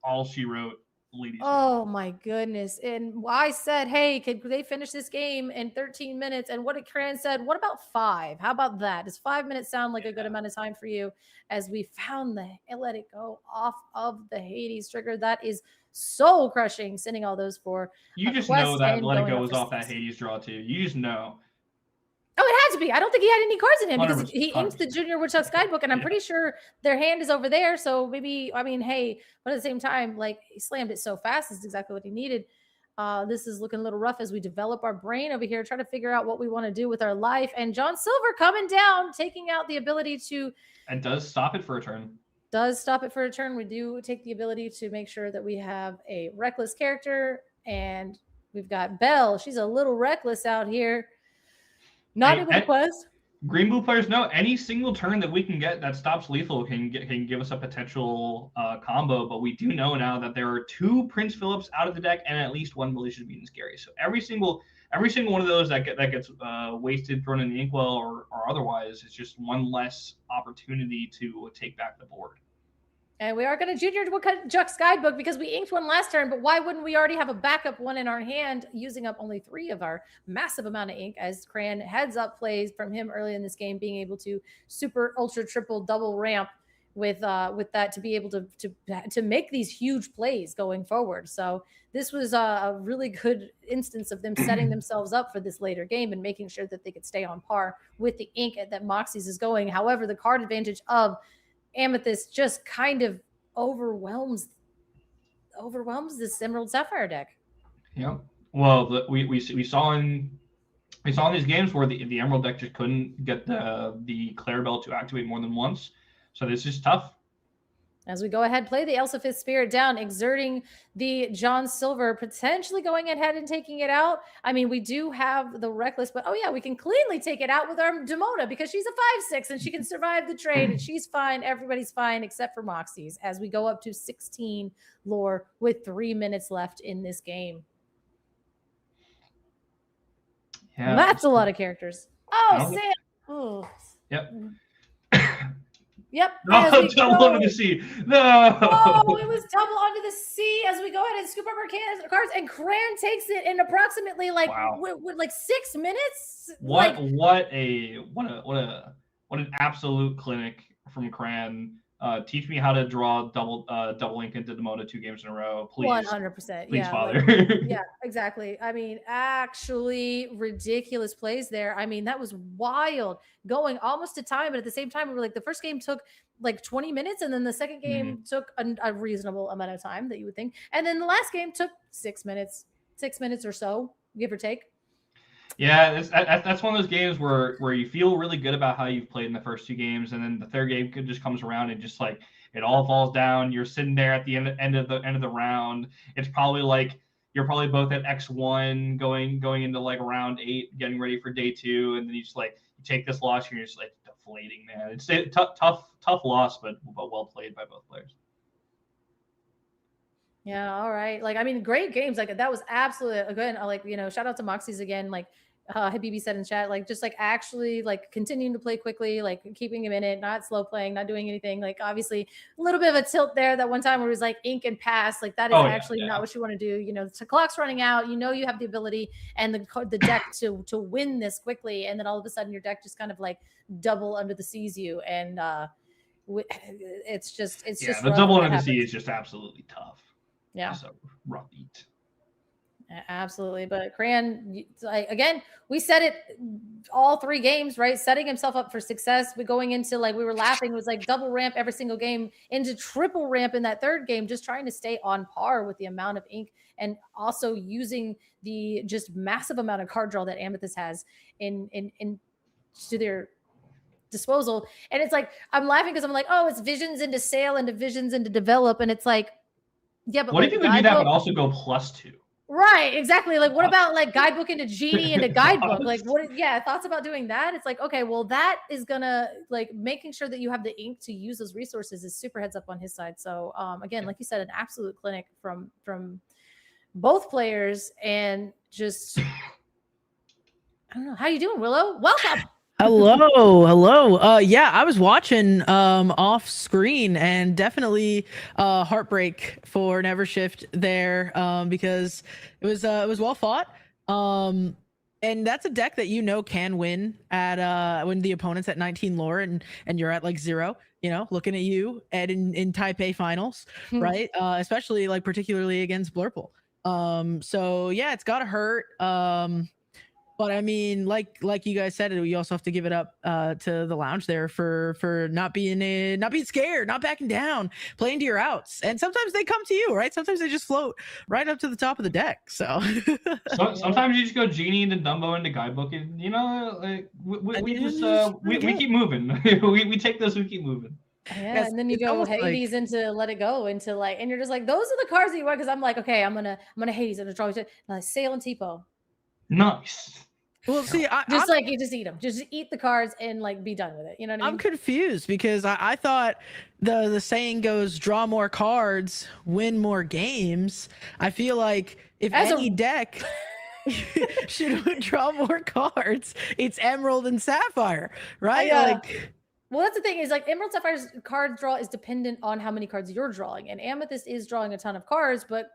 all she wrote ladies. Oh my goodness. And I said, hey, could they finish this game in 13 minutes? And what Cran said, what about 5? How about that? Does 5 minutes sound like a good amount of time for you? As we found the Let It Go off of the Hades trigger. That is soul crushing, sending all those for you just know that Let It Go was off that Hades draw too. You just know. Oh, it had to be. I don't think he had any cards in him because he 100%. inked the Junior Woodchuck's guidebook, and I'm pretty sure their hand is over there. So maybe, I mean, hey, but at the same time, like, he slammed it so fast, is exactly what he needed. This is looking a little rough as we develop our brain over here, try to figure out what we want to do with our life. And John Silver coming down, taking out the ability to... And does stop it for a turn. Does stop it for a turn. We do take the ability to make sure that we have a reckless character, and we've got Belle. She's a little reckless out here. Not able to quest. Green Blue players know any single turn that we can get that stops lethal can give us a potential combo. But we do know now that there are 2 Prince Philips out of the deck and at least 1 Malicious Mutant Scary. So every single one of those that gets wasted, thrown in the Inkwell or otherwise, is just one less opportunity to take back the board. And we are going to Junior Woodchuck's guidebook because we inked one last turn, but why wouldn't we already have a backup one in our hand, using up only 3 of our massive amount of ink, as Cran heads up plays from him early in this game, being able to super, ultra, triple, double ramp with that to be able to make these huge plays going forward. So this was a really good instance of them setting themselves up for this later game and making sure that they could stay on par with the ink that Moxie's is going. However, the card advantage of Amethyst just kind of overwhelms this Emerald Sapphire deck. Yeah. Well, we saw in these games where the Emerald deck just couldn't get the Clarabelle to activate more than once. So this is tough. As we go ahead, play the Elsa Fifth Spirit down, exerting the John Silver, potentially going ahead and taking it out. I mean, we do have the Reckless, but oh yeah, we can cleanly take it out with our Demona because she's a 5/6 and she can survive the trade and she's fine. Everybody's fine except for Moxie's as we go up to 16 lore with 3 minutes left in this game. Yeah, that's a lot of characters. Oh, Sam. Oh. Yep. Yep. No, double under the sea. No. Oh, it was double under the sea as we go ahead and scoop up our cards, and Cran takes it in approximately like with like 6 minutes. What an absolute clinic from Cran. Teach me how to draw double ink into Demona 2 games in a row, please. 100%. Please, yeah, Father. Yeah, exactly. I mean, actually ridiculous plays there. I mean, that was wild, going almost to time, but at the same time, we were like, the first game took like 20 minutes, and then the second game took a reasonable amount of time that you would think, and then the last game took 6 minutes or so, give or take. Yeah, that's one of those games where you feel really good about how you've played in the first 2 games, and then the third game just comes around and just like it all falls down. You're sitting there at the end of the round. It's probably like you're probably both at X1 going into like round 8, getting ready for day 2, and then you just like you take this loss and you're just like deflating, man. It's a tough loss, but well played by both players. Yeah, all right. Like, I mean, great games. Like, that was absolutely good. Like, shout out to Moxie's again. Like, Habibi said in chat, like, just like actually like continuing to play quickly, like keeping him in it, not slow playing, not doing anything. Like, obviously a little bit of a tilt there that one time where it was like ink and pass. Like, that is not what you want to do. The clock's running out. You have the ability and the deck to win this quickly, and then all of a sudden your deck just kind of like double under the seas you, and it's just the double under the sea is just absolutely tough. Yeah. It's a rough eat. Absolutely. But Cran, again, we said it all 3 games, right? Setting himself up for success. But going into, like, we were laughing, it was like double ramp every single game into triple ramp in that third game, just trying to stay on par with the amount of ink and also using the just massive amount of card draw that Amethyst has in to their disposal. And it's like, I'm laughing because I'm like, oh, it's visions into sail and visions into develop. And it's like, yeah, but what if you could do that but also go +2? Right, exactly. Like, what about like guidebook into genie into guidebook? Like, thoughts about doing that? It's like, okay, well, that is gonna like making sure that you have the ink to use those resources is super heads up on his side. So again, like you said, an absolute clinic from both players, and just I don't know. How you doing, Willow? Welcome. Hello. Yeah, I was watching off screen, and definitely heartbreak for NVRshift there, because it was well fought. And that's a deck that can win at when the opponent's at 19 lore and you're at like 0. Looking at you in Taipei finals, right? Especially like particularly against Blurple. So yeah, it's gotta hurt. But I mean, like you guys said, you also have to give it up to the lounge there for not being scared, not backing down, playing to your outs. And sometimes they come to you, right? Sometimes they just float right up to the top of the deck. So sometimes you just go Genie into Dumbo into Guidebook, and like we keep moving. we take this, we keep moving. Yeah, yes, and then you go Hades into Let It Go into like, and you're just like, those are the cards that you want, because I'm like, okay, I'm gonna Hades and draw Sail and Tipo. Nice. Well, see, you just eat them. Just eat the cards and like be done with it. You know what I mean? I'm confused because I thought the saying goes, draw more cards, win more games. I feel like if any deck should draw more cards, it's Emerald and Sapphire, right? Well, that's the thing, is like Emerald Sapphire's card draw is dependent on how many cards you're drawing, and Amethyst is drawing a ton of cards, but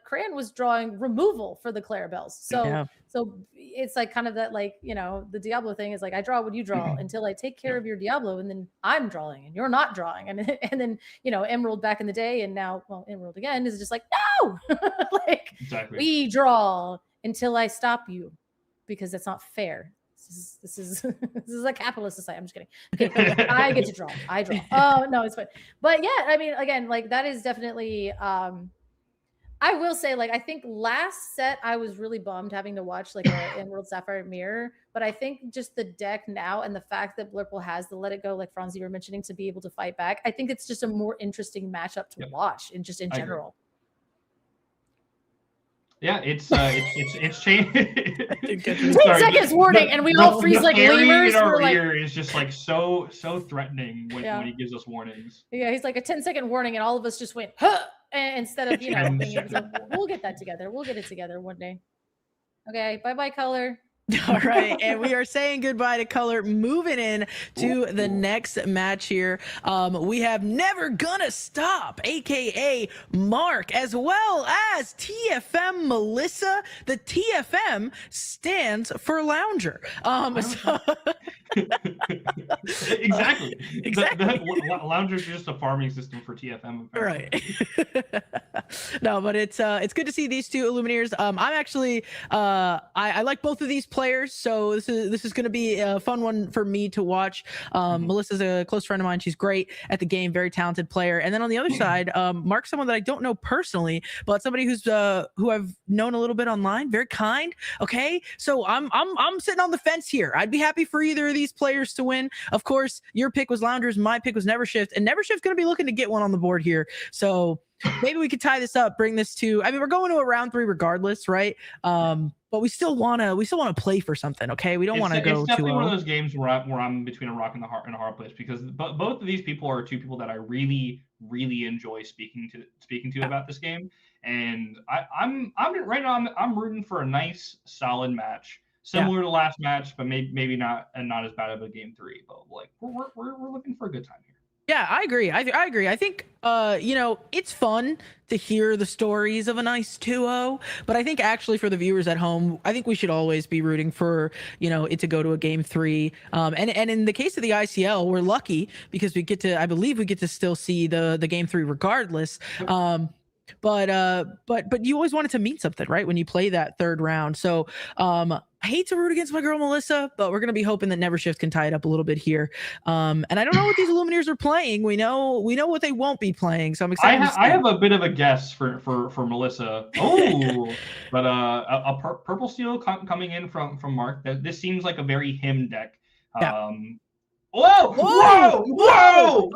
Cran was drawing removal for the Clarabelles. So it's like kind of that, like, the Diablo thing is like, I draw what you draw until I take care of your Diablo, and then I'm drawing and you're not drawing. And then, Emerald back in the day, and now, well, Emerald again is just like, no, like exactly. We draw until I stop you, because that's not fair. This is a capitalist society. I'm just kidding. Okay, I get to draw. I draw. Oh no, it's fine. But yeah, I mean, again, like that is definitely. I will say, like, I think last set I was really bummed having to watch like an Emerald Sapphire Mirror, but I think just the deck now and the fact that Blurple has the Let It Go, like Franz, you were mentioning, to be able to fight back, I think it's just a more interesting matchup to watch, and just in general. Yeah, it's changed. 10 seconds warning, and we all freeze like lemurs. Our ear is just like so threatening when he gives us warnings. Yeah, he's like a 10-second warning, and all of us just went, huh! Instead of being able to, we'll get that together. We'll get it together one day. Okay, bye Color. All right, and we are saying goodbye to Color, moving in to the next match here. We have Never Gonna Stop, aka Mark, as well as TFM Melissa. The TFM stands for Lounger. Exactly. Lounger is just a farming system for TFM. Apparently. Right. No, but it's good to see these two Illumineers. I'm actually I like both of these players, so this is going to be a fun one for me to watch. Melissa's a close friend of mine. She's great at the game, very talented player. And then on the other side, Mark's someone that I don't know personally, but somebody who I've known a little bit online, very kind. Okay, so I'm sitting on the fence here. I'd be happy for either of these players to win. Of course, your pick was Loungers, my pick was NVRshift, and NVRshift's going to be looking to get one on the board here. So maybe we could tie this up, bring this to, I mean, we're going to a round 3 regardless, right? But we still want to play for something. Okay, we don't want to go. It's definitely one of those games where I'm between a rock and a hard place, because both of these people are two people that I really enjoy speaking to about this game, and I'm right now I'm rooting for a nice solid match, similar to last match, but maybe not as bad of a game 3, but like we're looking for a good time here. Yeah, I agree. I agree. I think, it's fun to hear the stories of a nice 2-0, but I think actually for the viewers at home, I think we should always be rooting for, it to go to a game 3. And in the case of the ICL, we're lucky because I believe we get to still see the game 3 regardless. But you always want it to mean something, right? When you play that third round. So, I hate to root against my girl Melissa, but we're going to be hoping that NVRshift can tie it up a little bit here. And I don't know what these Illumineers are playing. We know what they won't be playing. So I'm excited. I have a bit of a guess for Melissa. Oh, but a purple steel coming in from Mark. This seems like a very him deck. Yeah. Whoa! What's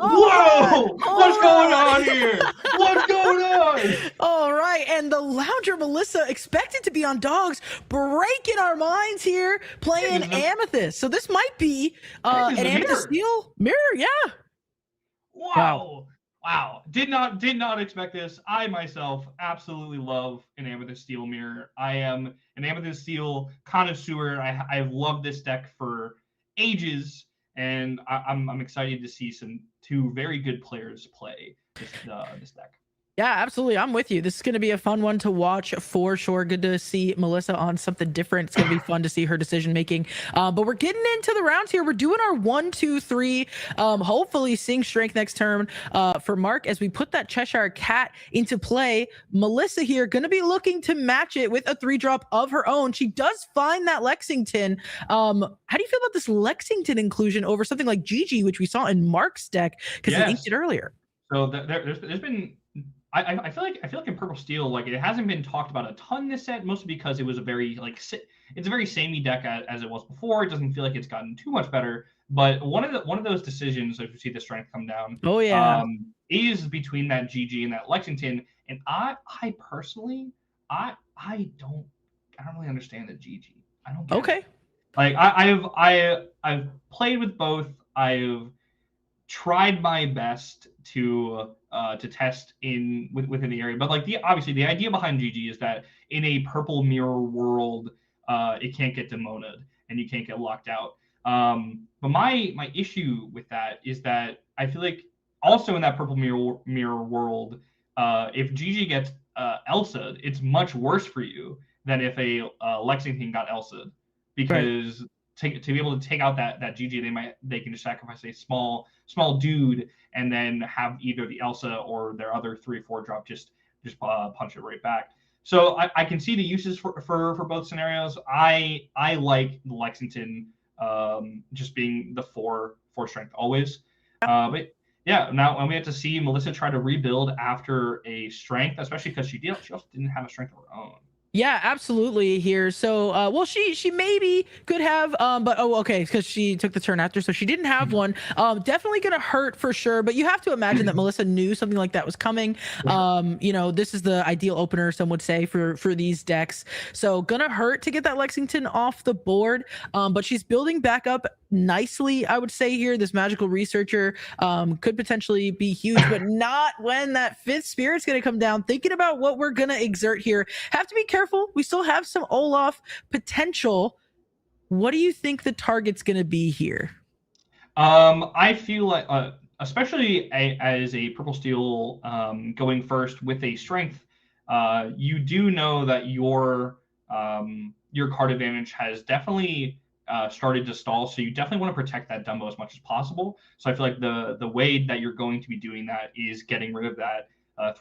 going on here? What's going on? All right, and the Lounger Melissa expected to be on dogs, breaking our minds here, playing Amethyst. So this might be an Amethyst steel mirror, yeah. Wow. Did not expect this. I myself absolutely love an Amethyst steel mirror. I am an Amethyst steel connoisseur. I've loved this deck for ages, and I'm excited to see two very good players play this deck. Yeah, absolutely. I'm with you. This is going to be a fun one to watch for sure. Good to see Melissa on something different. It's going to be fun to see her decision making. But we're getting into the rounds here. We're doing our 1, 2, 3. Hopefully seeing strength next turn for Mark as we put that Cheshire Cat into play. Melissa here going to be looking to match it with a 3-drop of her own. She does find that Lexington. How do you feel about this Lexington inclusion over something like Gigi, which we saw in Mark's deck because he inked it earlier? So there's been. I feel like in Purple Steel, like it hasn't been talked about a ton this set, mostly because it was a very it's a very samey deck as it was before. It doesn't feel like it's gotten too much better. But one of those decisions, if you see the strength come down, is between that GG and that Lexington. And I personally, I don't really understand the GG. I don't get it. Like I've played with both. I've tried my best to test within the area, but like obviously the idea behind GG is that in a purple mirror world, it can't get demoned and you can't get locked out. But my issue with that is that I feel like also in that purple mirror world, if GG gets Elsa, it's much worse for you than if a Lexington got Elsa, because to be able to take out that GG, they can just sacrifice a small dude and then have either the Elsa or their other 3 or 4 drop just punch it right back. So I can see the uses for both scenarios. I like the Lexington just being the 4 strength always. But yeah, now when we have to see Melissa try to rebuild after a strength, especially because she also didn't have a strength of her own. Yeah, absolutely here. So, well, she maybe could have, but because she took the turn after, so she didn't have one. Definitely gonna hurt for sure. But you have to imagine that Melissa knew something like that was coming. This is the ideal opener, some would say, for these decks. So gonna hurt to get that Lexington off the board. But she's building back up nicely, I would say here. This magical researcher could potentially be huge, but not when that 5th spirit's gonna come down. Thinking about what we're gonna exert here, have to be careful. We still have some Olaf potential. What do you think the target's gonna be here? I feel like especially as a Purple Steel going first with a strength, you do know that your card advantage has definitely started to stall, so you definitely want to protect that Dumbo as much as possible. So I feel like the way that you're going to be doing that is getting rid of that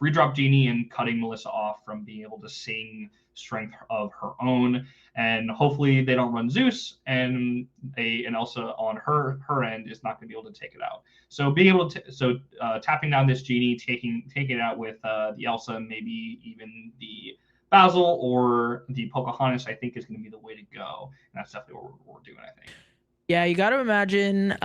3-drop Genie and cutting Melissa off from being able to sing strength of her own, and hopefully they don't run Zeus and Elsa on her end is not going to be able to take it out. So being able to tapping down this Genie, taking it out with the Elsa, maybe even the Basil or the Pocahontas, I think is going to be the way to go, and that's definitely what we're doing, I think. Yeah, you got to imagine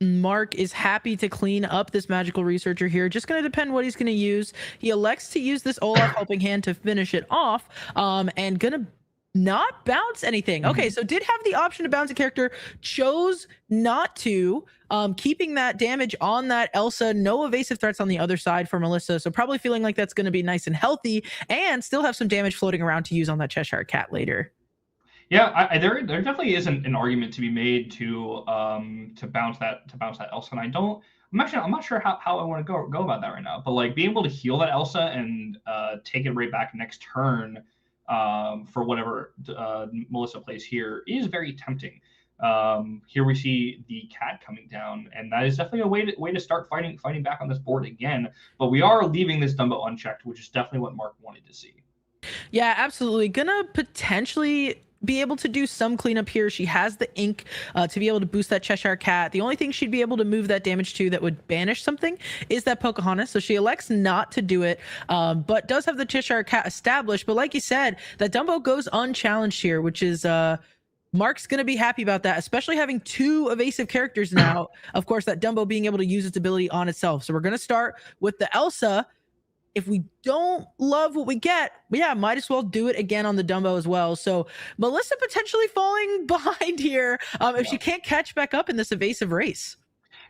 Mark is happy to clean up this magical researcher here. Just going to depend what he's going to use. He elects to use this Olaf helping hand to finish it off, and going to not bounce anything. Okay, so did have the option to bounce a character, chose not to, keeping that damage on that Elsa. No evasive threats on the other side for Melissa, so probably feeling like that's going to be nice and healthy, and still have some damage floating around to use on that Cheshire Cat later. Yeah, there definitely is an argument to be made to bounce that Elsa, and I'm not sure how I want to go about that right now. But like being able to heal that Elsa and take it right back next turn for whatever Melissa plays here is very tempting. Here we see the cat coming down, and that is definitely a way to start fighting back on this board again. But we are leaving this Dumbo unchecked, which is definitely what Mark wanted to see. Yeah, absolutely. Gonna potentially be able to do some cleanup here. She has the ink to be able to boost that Cheshire Cat. The only thing she'd be able to move that damage to that would banish something is that Pocahontas. So she elects not to do it, but does have the Cheshire Cat established. But like you said, that Dumbo goes unchallenged here, which is Mark's going to be happy about that, especially having 2 evasive characters now. Of course, that Dumbo being able to use its ability on itself. So we're going to start with the Elsa. If we don't love what we get, yeah, might as well do it again on the Dumbo as well. So Melissa potentially falling behind here if she can't catch back up in this evasive race.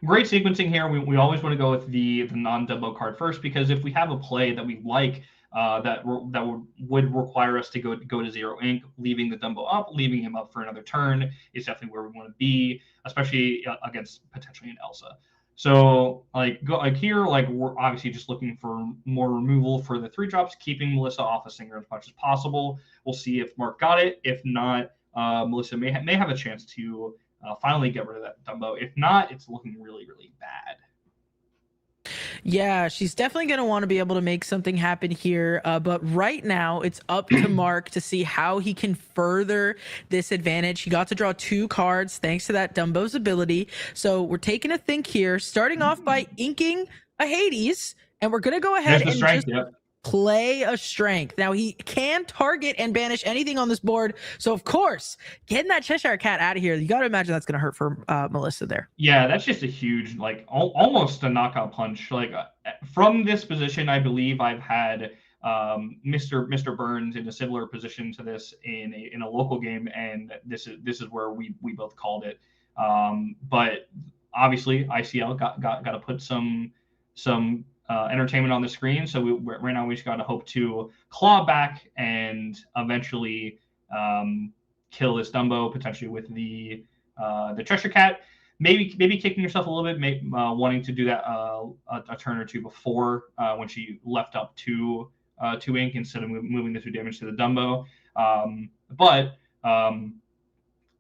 great sequencing here. We always want to go with the non-Dumbo card first, because if we have a play that we like, that would require us to go to 0 ink, leaving the Dumbo up, leaving him up for another turn is definitely where we want to be, especially against potentially an Elsa. So like here, like we're obviously just looking for more removal for the 3-drops, keeping Melissa off a Singer as much as possible. We'll see if Mark got it. If not, Melissa may have a chance to finally get rid of that Dumbo. If not, it's looking really, really bad. Yeah, she's definitely going to want to be able to make something happen here. But right now, it's up to Mark to see how he can further this advantage. He got to draw 2 cards thanks to that Dumbo's ability. So we're taking a think here, starting off by inking a Hades. And we're going to go ahead and just play a strength. Now, he can target and banish anything on this board. So, of course, getting that Cheshire Cat out of here, you got to imagine that's going to hurt for Melissa there. Yeah, that's just a huge, like, almost a knockout punch. Like, from this position, I believe I've had Mr. Burns in a similar position to this in a local game, and this is where we both called it. But obviously, ICL got to put some entertainment on the screen. So right now we just got to hope to claw back and eventually kill this Dumbo, potentially with the Cheshire Cat. Maybe kicking yourself a little bit, wanting to do that a turn or two before when she left up 2 ink instead of moving the 2 damage to the Dumbo. But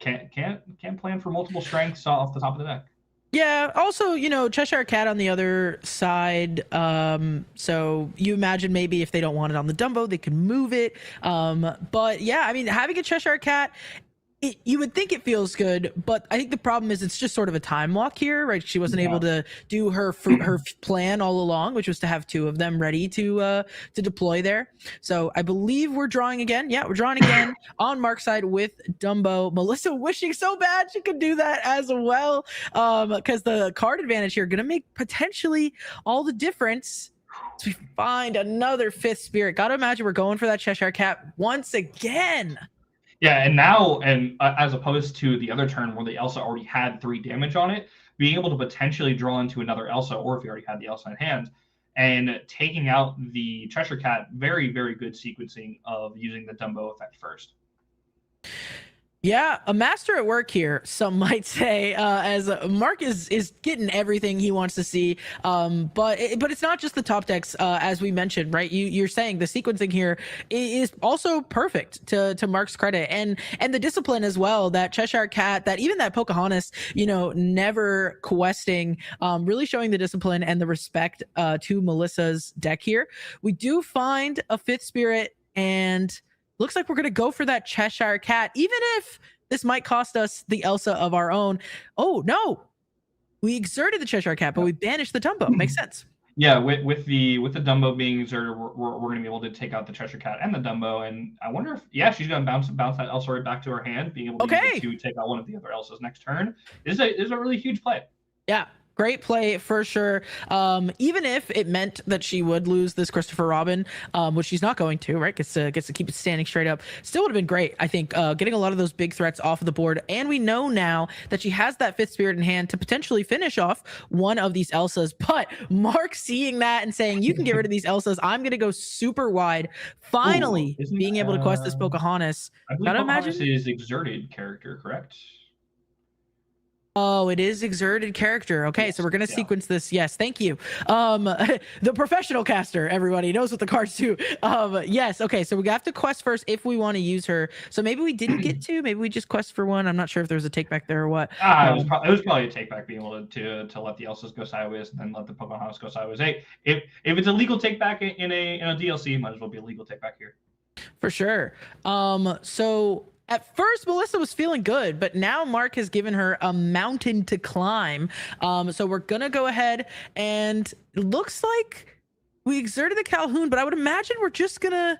can't plan for multiple strengths off the top of the deck. Yeah, also, Cheshire Cat on the other side. So you imagine maybe if they don't want it on the Dumbo, they can move it. But yeah, I mean, having a Cheshire Cat, you would think it feels good, but I think the problem is it's just sort of a time walk here, right? She wasn't able to do her plan all along, which was to have 2 of them ready to deploy there. So I believe we're drawing again. Yeah, we're drawing again on Mark's side with Dumbo. Melissa wishing so bad she could do that as well, because the card advantage here going to make potentially all the difference. So we find another 5th Spirit. Got to imagine we're going for that Cheshire Cat once again. Yeah, and now, as opposed to the other turn where the Elsa already had 3 damage on it, being able to potentially draw into another Elsa, or if you already had the Elsa in hand, and taking out the Cheshire Cat, very, very good sequencing of using the Dumbo effect first. Yeah, a master at work here, some might say, as Mark is getting everything he wants to see. But it's not just the top decks, as we mentioned, right? You're saying the sequencing here is also perfect to Mark's credit, and the discipline as well. That Cheshire Cat, that even that Pocahontas, never questing, really showing the discipline and the respect to Melissa's deck here. We do find a 5th Spirit, and looks like we're going to go for that Cheshire Cat, even if this might cost us the Elsa of our own. Oh, no. We exerted the Cheshire Cat, but we banished the Dumbo. Makes sense. Yeah, with the Dumbo being exerted, we're going to be able to take out the Cheshire Cat and the Dumbo. And I wonder if, she's going to bounce that Elsa right back to her hand, being able to use it to take out one of the other Elsas next turn is a really huge play. Yeah. Great play for sure. Even if it meant that she would lose this Christopher Robin, which she's not going to, right? Gets to keep it standing straight up. Still would have been great, I think, getting a lot of those big threats off of the board. And we know now that she has that 5th Spirit in hand to potentially finish off one of these Elsas. But Mark seeing that and saying, you can get rid of these Elsas. I'm going to go super wide. Finally, being able to quest this Pocahontas. I believe Pocahontas is exerted character, correct? Oh, it is exerted character. Okay, yes, so we're going to sequence this. Yes, thank you. The professional caster, everybody knows what the cards do. Yes, okay, so we have to quest first if we want to use her. So maybe we didn't get to. Maybe we just quest for one. I'm not sure if there was a take back there or what. It was probably a take back, being able to let the Elsas go sideways and then let the Pocahontas go sideways. Hey, if it's a legal take back in a DLC, might as well be a legal take back here. For sure. So at first, Melissa was feeling good, but now Mark has given her a mountain to climb. So we're going to go ahead, and it looks like we exerted the Calhoun, but I would imagine we're just going to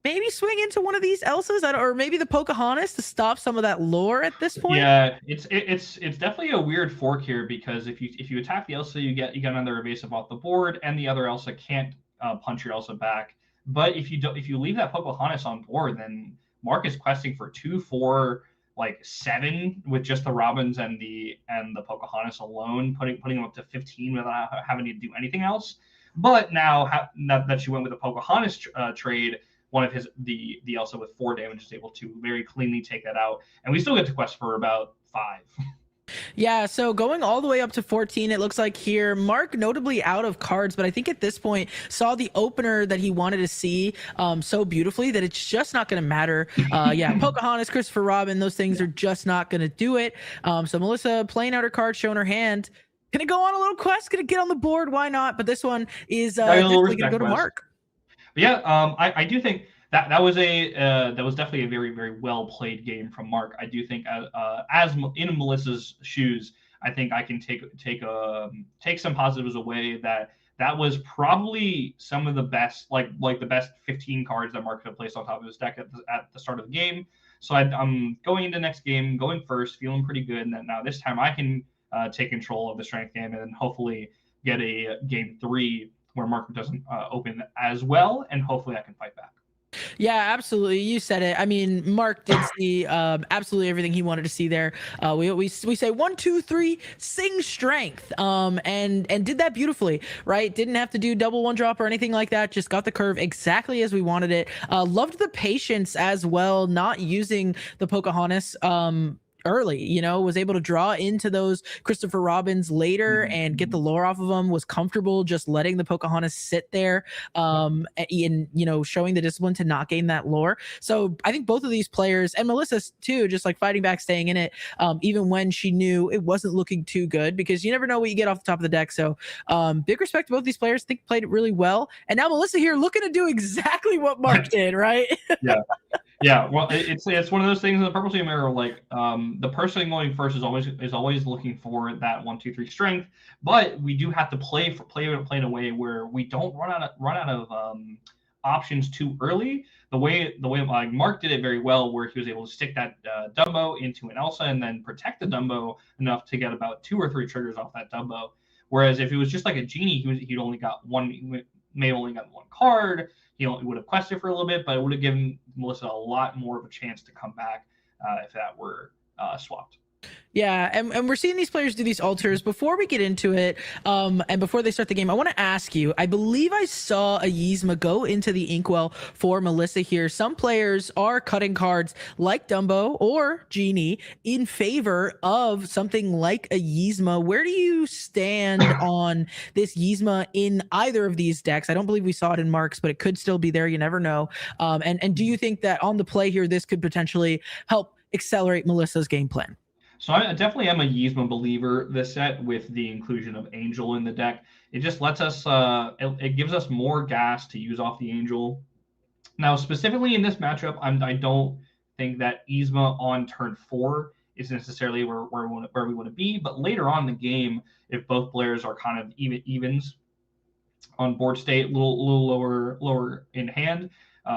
maybe swing into one of these Elsas, or maybe the Pocahontas to stop some of that lore at this point. Yeah, it's definitely a weird fork here, because if you attack the Elsa, you get another evasive off the board, and the other Elsa can't punch your Elsa back. But if you leave that Pocahontas on board, then Mark is questing for 2/4 like 7 with just the Robins and the Pocahontas alone, putting them up to 15 without having to do anything else. But now that she went with the Pocahontas trade, one of the Elsa with 4 damage is able to very cleanly take that out, and we still get to quest for about 5. Yeah, so going all the way up to 14, it looks like here, Mark notably out of cards, but I think at this point saw the opener that he wanted to see so beautifully that it's just not going to matter. Yeah, Pocahontas, Christopher Robin, those things are just not going to do it. So Melissa playing out her card, showing her hand. Gonna go on a little quest, gonna get on the board, why not? But this one is definitely gonna go to Mark. But yeah, I do think that was definitely a very, very well played game from Mark. I do think as in Melissa's shoes, I think I can take some positives away. That was probably some of the best, like the best 15 cards that Mark could have placed on top of his deck at the start of the game. So I'm going into next game, going first, feeling pretty good, and then now this time I can take control of the strength game and then hopefully get a game 3 where Mark doesn't open as well, and hopefully I can fight back. Yeah, absolutely. You said it. I mean, Mark did see absolutely everything he wanted to see there. We say 1, 2, 3, sing strength, and did that beautifully, right? Didn't have to do double 1-drop or anything like that. Just got the curve exactly as we wanted it. Loved the patience as well, not using the Pocahontas early, was able to draw into those Christopher Robins later and get the lore off of them, was comfortable just letting the Pocahontas sit there and showing the discipline to not gain that lore. So I think both of these players, and Melissa too, just like fighting back, staying in it, even when she knew it wasn't looking too good, because you never know what you get off the top of the deck. So big respect to both these players. I think played it really well. And now Melissa here looking to do exactly what Mark did, right? Yeah, well, it's one of those things in the Purple Sea Mirror, like the person going first is always looking for that 1, 2, 3 strength, but we do have to play in a way where we don't run out of options too early. The way like Mark did it very well, where he was able to stick that Dumbo into an Elsa and then protect the Dumbo enough to get about 2 or 3 triggers off that Dumbo. Whereas if it was just like a genie, he'd only got one, may only got 1 card. He would have quested for a little bit, but it would have given Melissa a lot more of a chance to come back if that were swapped. Yeah, and we're seeing these players do these altars. Before we get into it, and before they start the game, I want to ask you, I believe I saw a Yzma go into the Inkwell for Melissa here. Some players are cutting cards like Dumbo or Genie in favor of something like a Yzma. Where do you stand on this Yzma in either of these decks? I don't believe we saw it in Mark's, but it could still be there. You never know. And do you think that on the play here, this could potentially help accelerate Melissa's game plan? So I definitely am a Yzma believer this set with the inclusion of Angel in the deck. It just lets us, it gives us more gas to use off the Angel. Now, specifically in this matchup, I don't think that Yzma on turn 4 is necessarily where we want to be. But later on in the game, if both players are kind of evens on board state, a little lower in hand,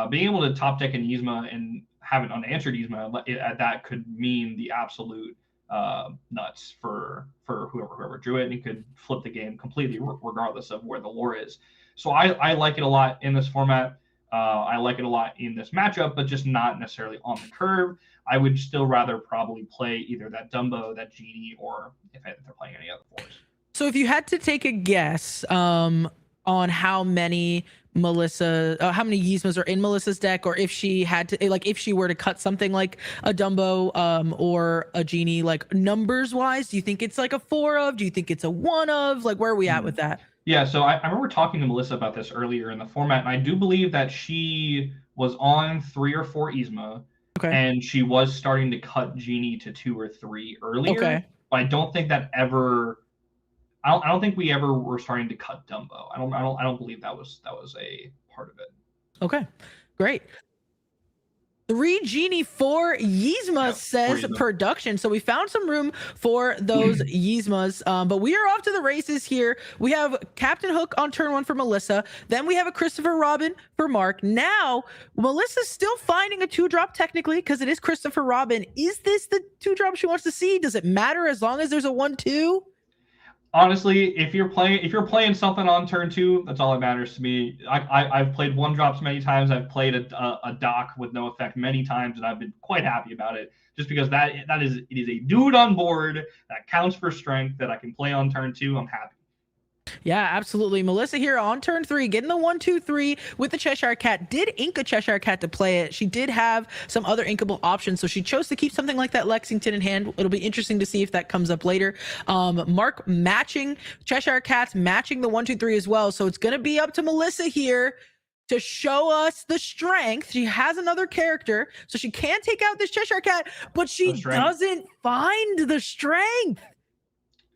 being able to top deck an Yzma and have an unanswered Yzma, that could mean the absolute nuts for whoever drew it, and he could flip the game completely regardless of where the lore is. So I like it a lot in this format. I like it a lot in this matchup, but just not necessarily on the curve. I would still rather probably play either that Dumbo, that Genie, or if they're playing any other forms. So if you had to take a guess on how many Yzmas are in Melissa's deck, or if she had to, like, if she were to cut something like a Dumbo or a Genie, like numbers wise, do you think it's like a 4 of? Do you think it's a 1 of? Like, where are we at with that? Yeah, so I remember talking to Melissa about this earlier in the format, and I do believe that she was on 3 or 4 Yzma, and she was starting to cut Genie to 2 or 3 earlier. Okay. But I don't think that ever. I don't think we ever were starting to cut Dumbo. I don't believe that was a part of it. Okay, great. 3 Genie, 4 Yzma, says production. So we found some room for those Yzmas, but we are off to the races here. We have Captain Hook on turn 1 for Melissa. Then we have a Christopher Robin for Mark. Now, Melissa's still finding a 2-drop technically because it is Christopher Robin. Is this the 2-drop she wants to see? Does it matter as long as there's a 1-2? Honestly, if you're playing something on turn 2, that's all that matters to me. I've played 1-drops many times. I've played a dock with no effect many times, and I've been quite happy about it. Just because it is a dude on board that counts for strength that I can play on turn 2. I'm happy. Yeah, absolutely. Melissa here on turn 3, getting the 1-2-3 with the Cheshire Cat. Did ink a Cheshire Cat to play it. She did have some other inkable options, so she chose to keep something like that Lexington in hand. It'll be interesting to see if that comes up later. Mark matching Cheshire Cats, matching the 1-2-3 as well. So it's going to be up to Melissa here to show us the strength. She has another character, so she can take out this Cheshire Cat, but she doesn't find the strength.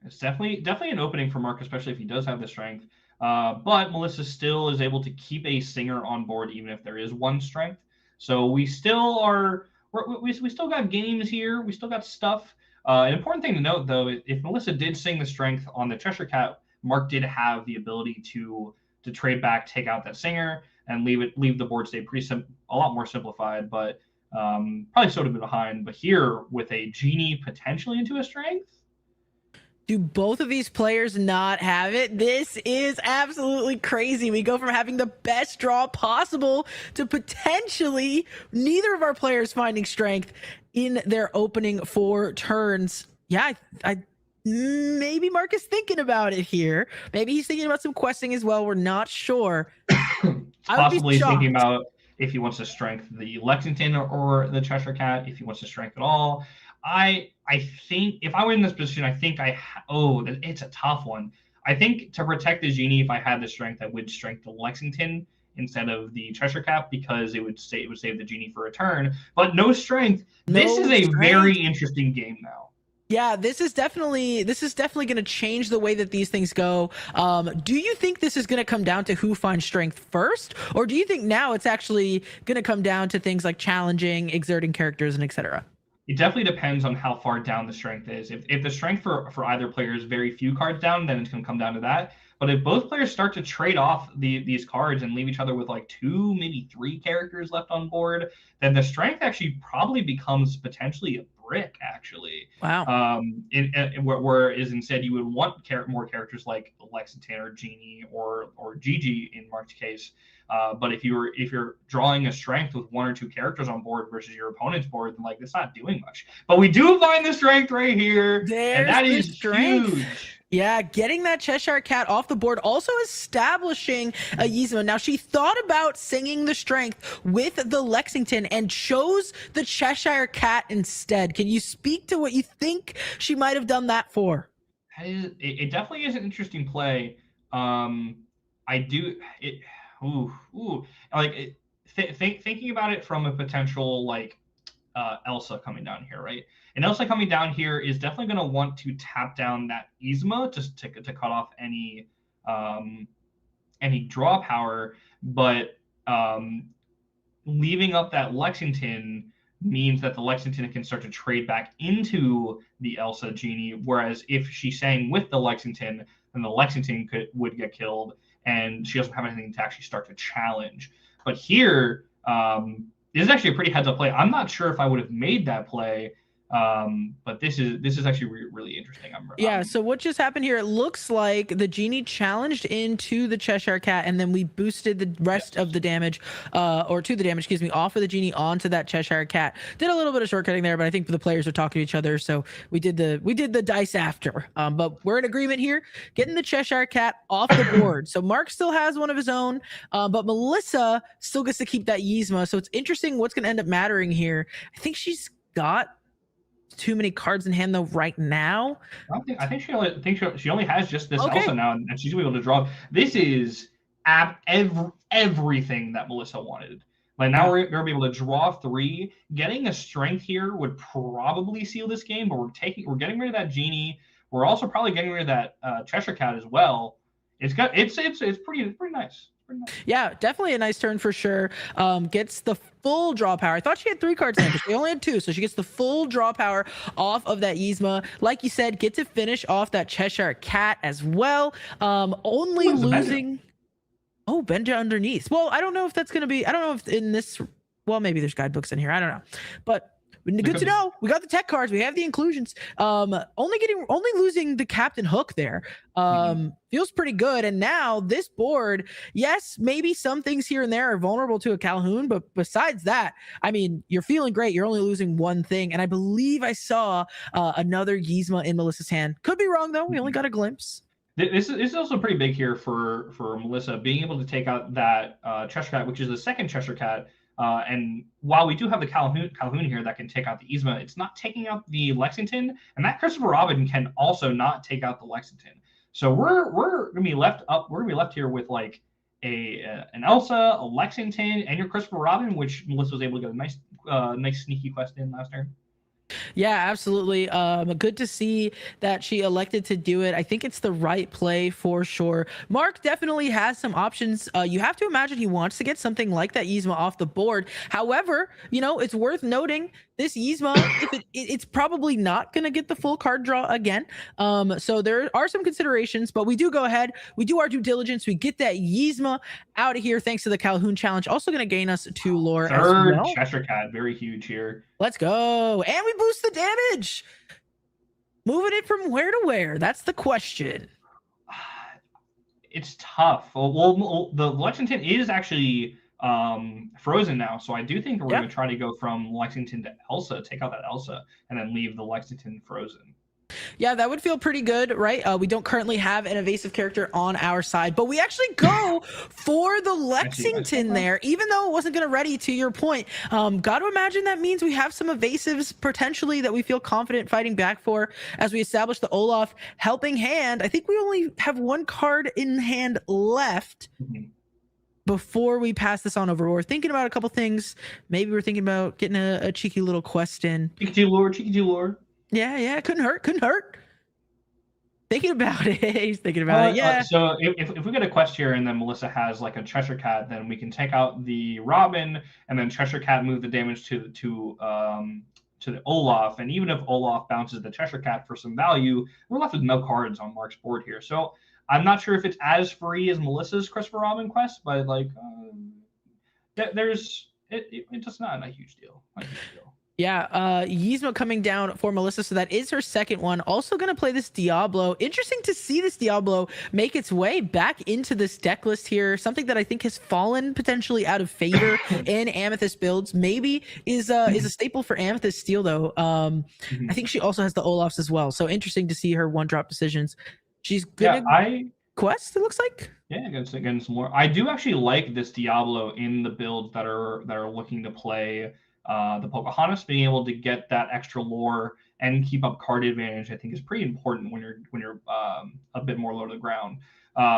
It's definitely an opening for Mark, especially if he does have the strength. But Melissa still is able to keep a singer on board, even if there is 1 strength. So we still got games here. We still got stuff. An important thing to note, though, if Melissa did sing the strength on the Cheshire Cat, Mark did have the ability to trade back, take out that singer, and leave the board state a lot more simplified. But probably sort of been behind. But here with a genie potentially into a strength. Do both of these players not have it? This is absolutely crazy. We go from having the best draw possible to potentially neither of our players finding strength in their opening 4 turns. Yeah, I maybe Mark is thinking about it here. Maybe he's thinking about some questing as well. We're not sure. Possibly thinking about if he wants to strength the Lexington or the Cheshire Cat, if he wants to strength at all. I think if I were in this position, I think it's a tough one. I think to protect the genie, if I had the strength, I would strength the Lexington instead of the Cheshire Cat because it would save the genie for a turn. But no strength. This is a very interesting game now. Yeah, this is definitely going to change the way that these things go. Do you think this is going to come down to who finds strength first, or do you think now it's actually going to come down to things like challenging, exerting characters, and etc.? It definitely depends on how far down the strength is. If the strength for either player is very few cards down, then it's going to come down to that. But if both players start to trade off these cards and leave each other with like 2, maybe 3 characters left on board, then the strength actually probably becomes potentially a brick, actually. Wow. Whereas instead you would want more characters like Lexington or Genie or Gigi in Mark's case. But if you're drawing a strength with 1 or 2 characters on board versus your opponent's board, then like it's not doing much. But we do find the strength right here, and that is huge. Yeah, getting that Cheshire Cat off the board, also establishing a Yzma. Now, she thought about singing the strength with the Lexington and chose the Cheshire Cat instead. Can you speak to what you think she might have done that for? It definitely is an interesting play. Thinking about it from a potential like Elsa coming down here, right? And Elsa coming down here is definitely going to want to tap down that Yzma to cut off any draw power, but leaving up that Lexington means that the Lexington can start to trade back into the Elsa Genie, whereas if she sang with the Lexington, then the Lexington would get killed, and she doesn't have anything to actually start to challenge. But here, this is actually a pretty heads-up play. I'm not sure if I would have made that play, but this is actually really interesting. So what just happened here? It looks like the Genie challenged into the Cheshire Cat, and then we boosted the rest of the damage, off of the Genie onto that Cheshire Cat. Did a little bit of shortcutting there, but I think the players are talking to each other, so we did the dice after. But we're in agreement here, getting the Cheshire Cat off the board. So Mark still has one of his own, but Melissa still gets to keep that Yzma. So it's interesting what's going to end up mattering here. I think she's got too many cards in hand though right now. I think she only has just this Elsa now, and she's able to draw. This is everything that Melissa wanted. Like now we're gonna be able to draw 3. Getting a strength here would probably seal this game, but we're getting rid of that Genie. We're also probably getting rid of that Cheshire Cat as well. It's pretty nice. Yeah, definitely a nice turn for sure. Gets the full draw power. I thought she had 3 cards in, but she only had 2, so she gets the full draw power off of that Yzma. Like you said, get to finish off that Cheshire Cat as well. Only losing. Oh, Benja underneath. Well, I don't know if that's going to be. I don't know if in this. Well, maybe there's guidebooks in here. I don't know, but Good to know. We got the tech cards. We have the inclusions. Only losing the Captain Hook there. Feels pretty good. And now this board, yes, maybe some things here and there are vulnerable to a Calhoun, but besides that, I mean, you're feeling great. You're only losing one thing. And I believe I saw another Yzma in Melissa's hand. Could be wrong though. We only got a glimpse. This is also pretty big here for Melissa, being able to take out that Cheshire Cat, which is the second Cheshire Cat. And while we do have the Calhoun here that can take out the Yzma, it's not taking out the Lexington, and that Christopher Robin can also not take out the Lexington. So we're gonna be left up. We're gonna be left here with like an Elsa, a Lexington, and your Christopher Robin, which Melissa was able to get a nice sneaky quest in last turn. Yeah, absolutely. Good to see that she elected to do it. I think it's the right play for sure. Mark definitely has some options. You have to imagine he wants to get something like that Yzma off the board. However, you know, it's worth noting this Yzma, it's probably not going to get the full card draw again. So there are some considerations, but we do go ahead. We do our due diligence. We get that Yzma out of here thanks to the Calhoun challenge. Also going to gain us 2 lore as well. Cheshire Cat, very huge here. Let's go. And we boost the damage. Moving it from where to where? That's the question. It's tough. Well, the Lexington is actually frozen now, so I do think we're going to try to go from Lexington to Elsa, take out that Elsa, and then leave the Lexington frozen. Yeah, that would feel pretty good, right? We don't currently have an evasive character on our side, but we actually go for the Lexington there, even though it wasn't going to ready, to your point. Got to imagine that means we have some evasives potentially that we feel confident fighting back for as we establish the Olaf helping hand. I think we only have 1 card in hand left. Before we pass this on over, we're thinking about a couple things. Maybe we're thinking about getting a cheeky little quest in. Cheeky lore. Yeah, couldn't hurt. Thinking about it. He's thinking about it. Yeah. So if we get a quest here and then Melissa has like a Cheshire Cat, then we can take out the Robin and then Cheshire Cat move the damage to the Olaf. And even if Olaf bounces the Cheshire Cat for some value, we're left with no cards on Mark's board here. So I'm not sure if it's as free as Melissa's Christopher Robin quest, but like it's just not a huge deal. Yeah, Yzma coming down for Melissa, so that is her second one. Also going to play this Diablo. Interesting to see this Diablo make its way back into this deck list here. Something that I think has fallen potentially out of favor in Amethyst builds. Maybe is a staple for Amethyst Steel though. I think she also has the Olafs as well. So interesting to see her 1-drop decisions. She's gonna quest, it looks like. Yeah, getting some more. I do actually like this Diablo in the builds that are looking to play the Pocahontas. Being able to get that extra lore and keep up card advantage, I think, is pretty important when you're a bit more low to the ground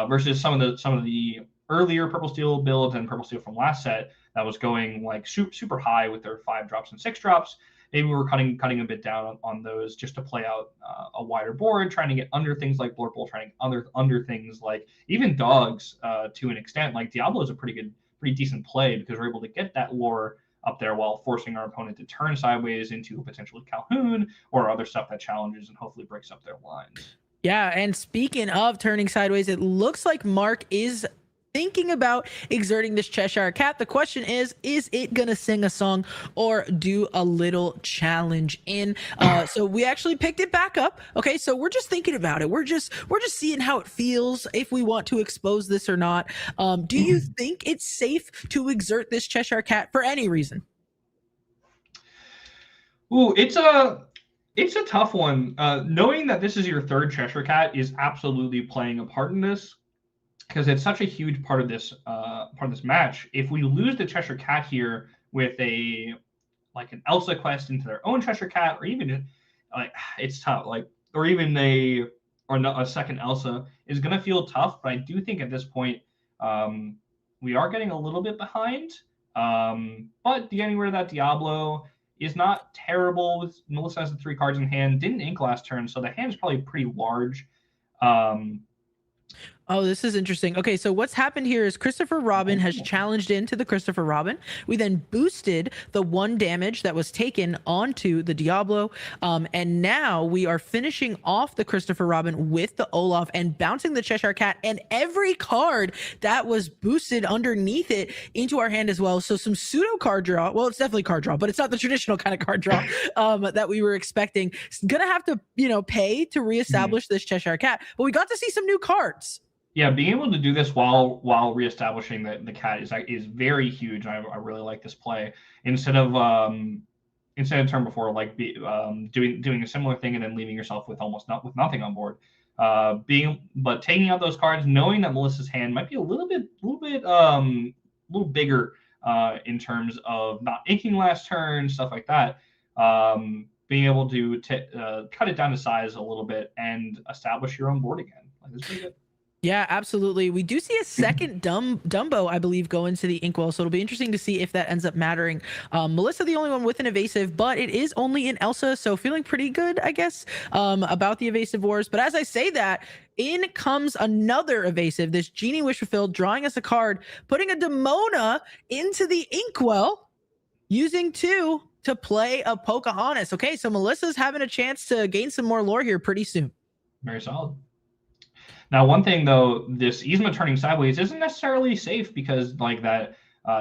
versus some of the earlier Purple Steel builds and Purple Steel from last set that was going like super high with their 5-drops and 6-drops. Maybe we're cutting a bit down on those just to play out a wider board, trying to get under things like Blorple, trying to get under things like even dogs to an extent. Like Diablo is a pretty decent play because we're able to get that lore up there while forcing our opponent to turn sideways into a potential Calhoun or other stuff that challenges and hopefully breaks up their lines. Yeah, and speaking of turning sideways, it looks like Mark is thinking about exerting this Cheshire Cat. The question is it gonna sing a song or do a little challenge in? So we actually picked it back up. Okay, so we're just thinking about it. We're just seeing how it feels, if we want to expose this or not. Do you think it's safe to exert this Cheshire Cat for any reason? Ooh, it's a tough one. Knowing that this is your 3rd Cheshire Cat is absolutely playing a part in this, because it's such a huge part of this match. If we lose the Cheshire Cat here with an Elsa quest into their own Cheshire Cat, or even it's tough. Or even a second Elsa is gonna feel tough. But I do think at this point we are getting a little bit behind. But getting rid of that Diablo is not terrible. Melissa has the 3 cards in hand. Didn't ink last turn, so the hand is probably pretty large. Oh, this is interesting. Okay, so what's happened here is Christopher Robin has challenged into the Christopher Robin. We then boosted the 1 damage that was taken onto the Diablo. And now we are finishing off the Christopher Robin with the Olaf and bouncing the Cheshire Cat and every card that was boosted underneath it into our hand as well. So some pseudo card draw. Well, it's definitely card draw, but it's not the traditional kind of card draw that we were expecting. It's gonna have to, pay to reestablish this Cheshire Cat, but we got to see some new cards. Yeah, being able to do this while reestablishing the cat is very huge. I really like this play instead of turn before doing a similar thing and then leaving yourself with nothing on board. But taking out those cards, knowing that Melissa's hand might be a little bigger in terms of not inking last turn, stuff like that. Being able to cut it down to size a little bit and establish your own board again. This is pretty good. Yeah, absolutely. We do see a second Dumbo, I believe, go into the Inkwell, so it'll be interesting to see if that ends up mattering. Melissa, the only one with an evasive, but it is only in Elsa, so feeling pretty good, I guess, about the evasive wars. But as I say that, in comes another evasive, this Genie Wish Fulfilled, drawing us a card, putting a Demona into the Inkwell, using 2 to play a Pocahontas. Okay, so Melissa's having a chance to gain some more lore here pretty soon. Very solid. Now, one thing, though, this Yzma turning sideways isn't necessarily safe because, like, that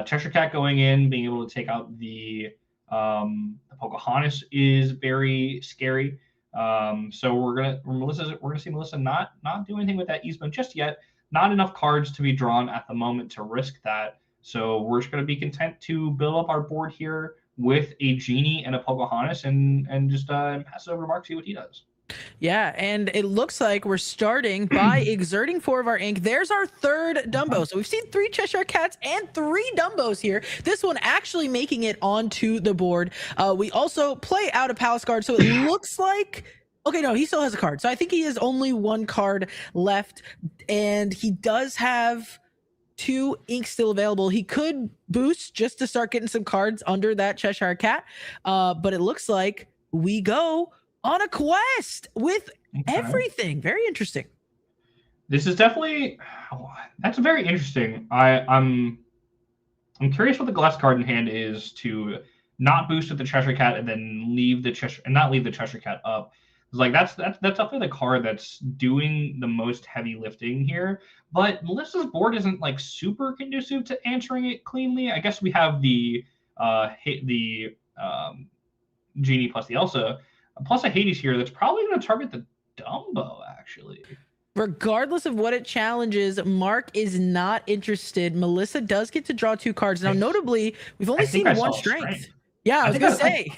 Cheshire Cat going in, being able to take out the Pocahontas is very scary. So we're gonna see Melissa not do anything with that Yzma just yet. Not enough cards to be drawn at the moment to risk that. So we're just gonna be content to build up our board here with a Genie and a Pocahontas and just pass it over to Mark, see what he does. Yeah, and it looks like we're starting by exerting 4 of our ink. There's our third Dumbo. So we've seen 3 Cheshire Cats and 3 Dumbos here. This one actually making it onto the board. We also play out a Palace Guard, so it looks like... Okay, no, he still has a card. So I think he has only 1 card left, and he does have 2 ink still available. He could boost just to start getting some cards under that Cheshire Cat, but it looks like we go on a quest with everything. Very interesting. This is definitely that's very interesting. I'm curious what the glass card in hand is to not boost with the Cheshire Cat and then leave the Cheshire Cat up. It's like that's definitely the card that's doing the most heavy lifting here. But Melissa's board isn't like super conducive to answering it cleanly. I guess we have the Genie plus the Elsa. Plus a Hades here that's probably going to target the Dumbo, actually. Regardless of what it challenges, Mark is not interested. Melissa does get to draw 2 cards. Now, notably, we've only seen 1 strength. Yeah, I was going to say.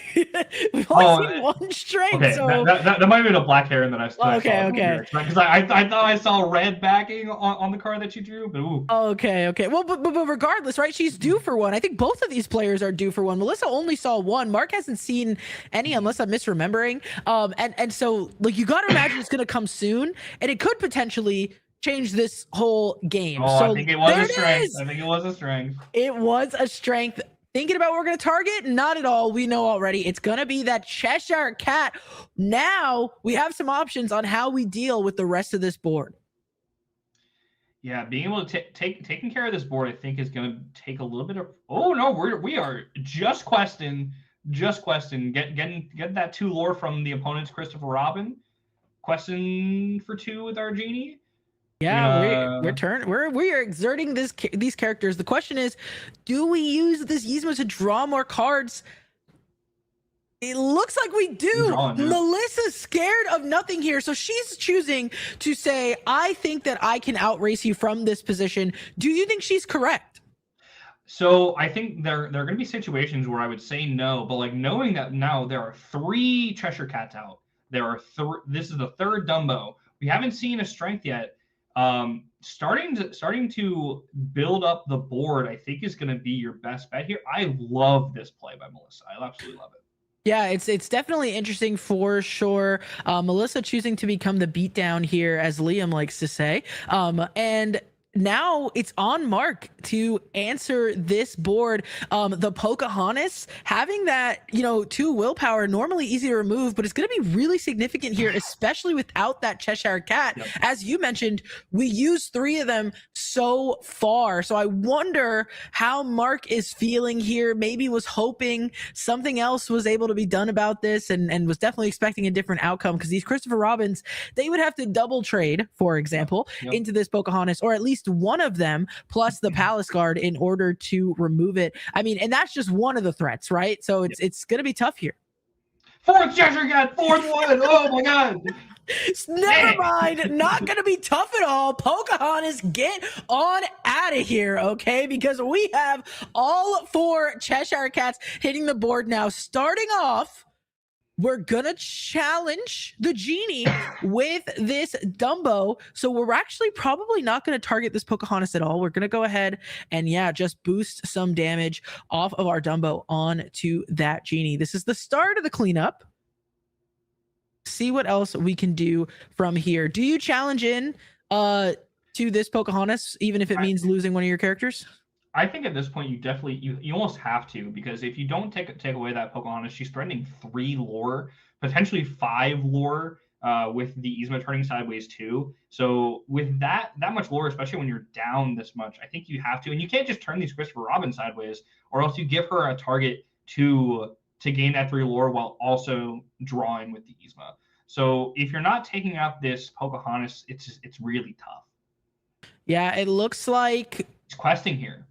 We've only seen 1 strength. Okay, so... that might have been a black heron that I saw. Okay. Because I thought I saw red backing on the card that you drew, but ooh. Okay. Well, but regardless, right? She's due for 1. I think both of these players are due for 1. Melissa only saw 1. Mark hasn't seen any, unless I'm misremembering. And so, like, you got to imagine it's going to come soon, and it could potentially change this whole game. Oh, so I think it was a strength. It was a strength. Thinking about what we're going to target? Not at all. We know already. It's going to be that Cheshire Cat. Now we have some options on how we deal with the rest of this board. Yeah, being able to taking care of this board, I think, is going to take a little bit of... Oh, no, we are just questing. Get that 2 lore from the opponent's Christopher Robin. Question for 2 with our Genie. Yeah, we are exerting these characters. The question is, do we use this Yzma to draw more cards? It looks like we do. Melissa's scared of nothing here, so she's choosing to say, I think that I can outrace you from this position. Do you think she's correct? So I think there are going to be situations where I would say no, but like knowing that now there are 3 Cheshire Cats out. This is the 3rd Dumbo. We haven't seen a strength yet. Starting to build up the board, I think, is going to be your best bet here. I love this play by Melissa. I absolutely love it. Yeah, it's definitely interesting for sure. Melissa choosing to become the beatdown here, as Liam likes to say. And now it's on Mark to answer this board. The Pocahontas having that, 2 willpower, normally easy to remove, but it's going to be really significant here, especially without that Cheshire Cat. Yep. As you mentioned, we used 3 of them so far. So I wonder how Mark is feeling here. Maybe was hoping something else was able to be done about this, and was definitely expecting a different outcome, because these Christopher Robins, they would have to double trade, for example, into this Pocahontas, or at least one of them plus the Palace Guard in order to remove it. I mean, and that's just one of the threats, right? So it's going to be tough here. 4th Cheshire Cat, 4th one. Oh my God. Never mind. Not going to be tough at all. Pocahontas, get on out of here, okay? Because we have all 4 Cheshire Cats hitting the board now. Starting off, we're gonna challenge the genie with this Dumbo. So we're actually probably not gonna target this Pocahontas at all. We're gonna go ahead and just boost some damage off of our Dumbo onto that genie. This is the start of the cleanup. See what else we can do from here. Do you challenge in to this Pocahontas, even if it means losing one of your characters? I think at this point you definitely you almost have to, because if you don't take away that Pocahontas, she's threatening 3 lore, potentially 5 lore, with the Yzma turning sideways too. So with that much lore, especially when you're down this much, I think you have to, and you can't just turn these Christopher Robin sideways, or else you give her a target to gain that 3 lore while also drawing with the Yzma. So if you're not taking out this Pocahontas, it's really tough. Yeah, it looks like it's questing here.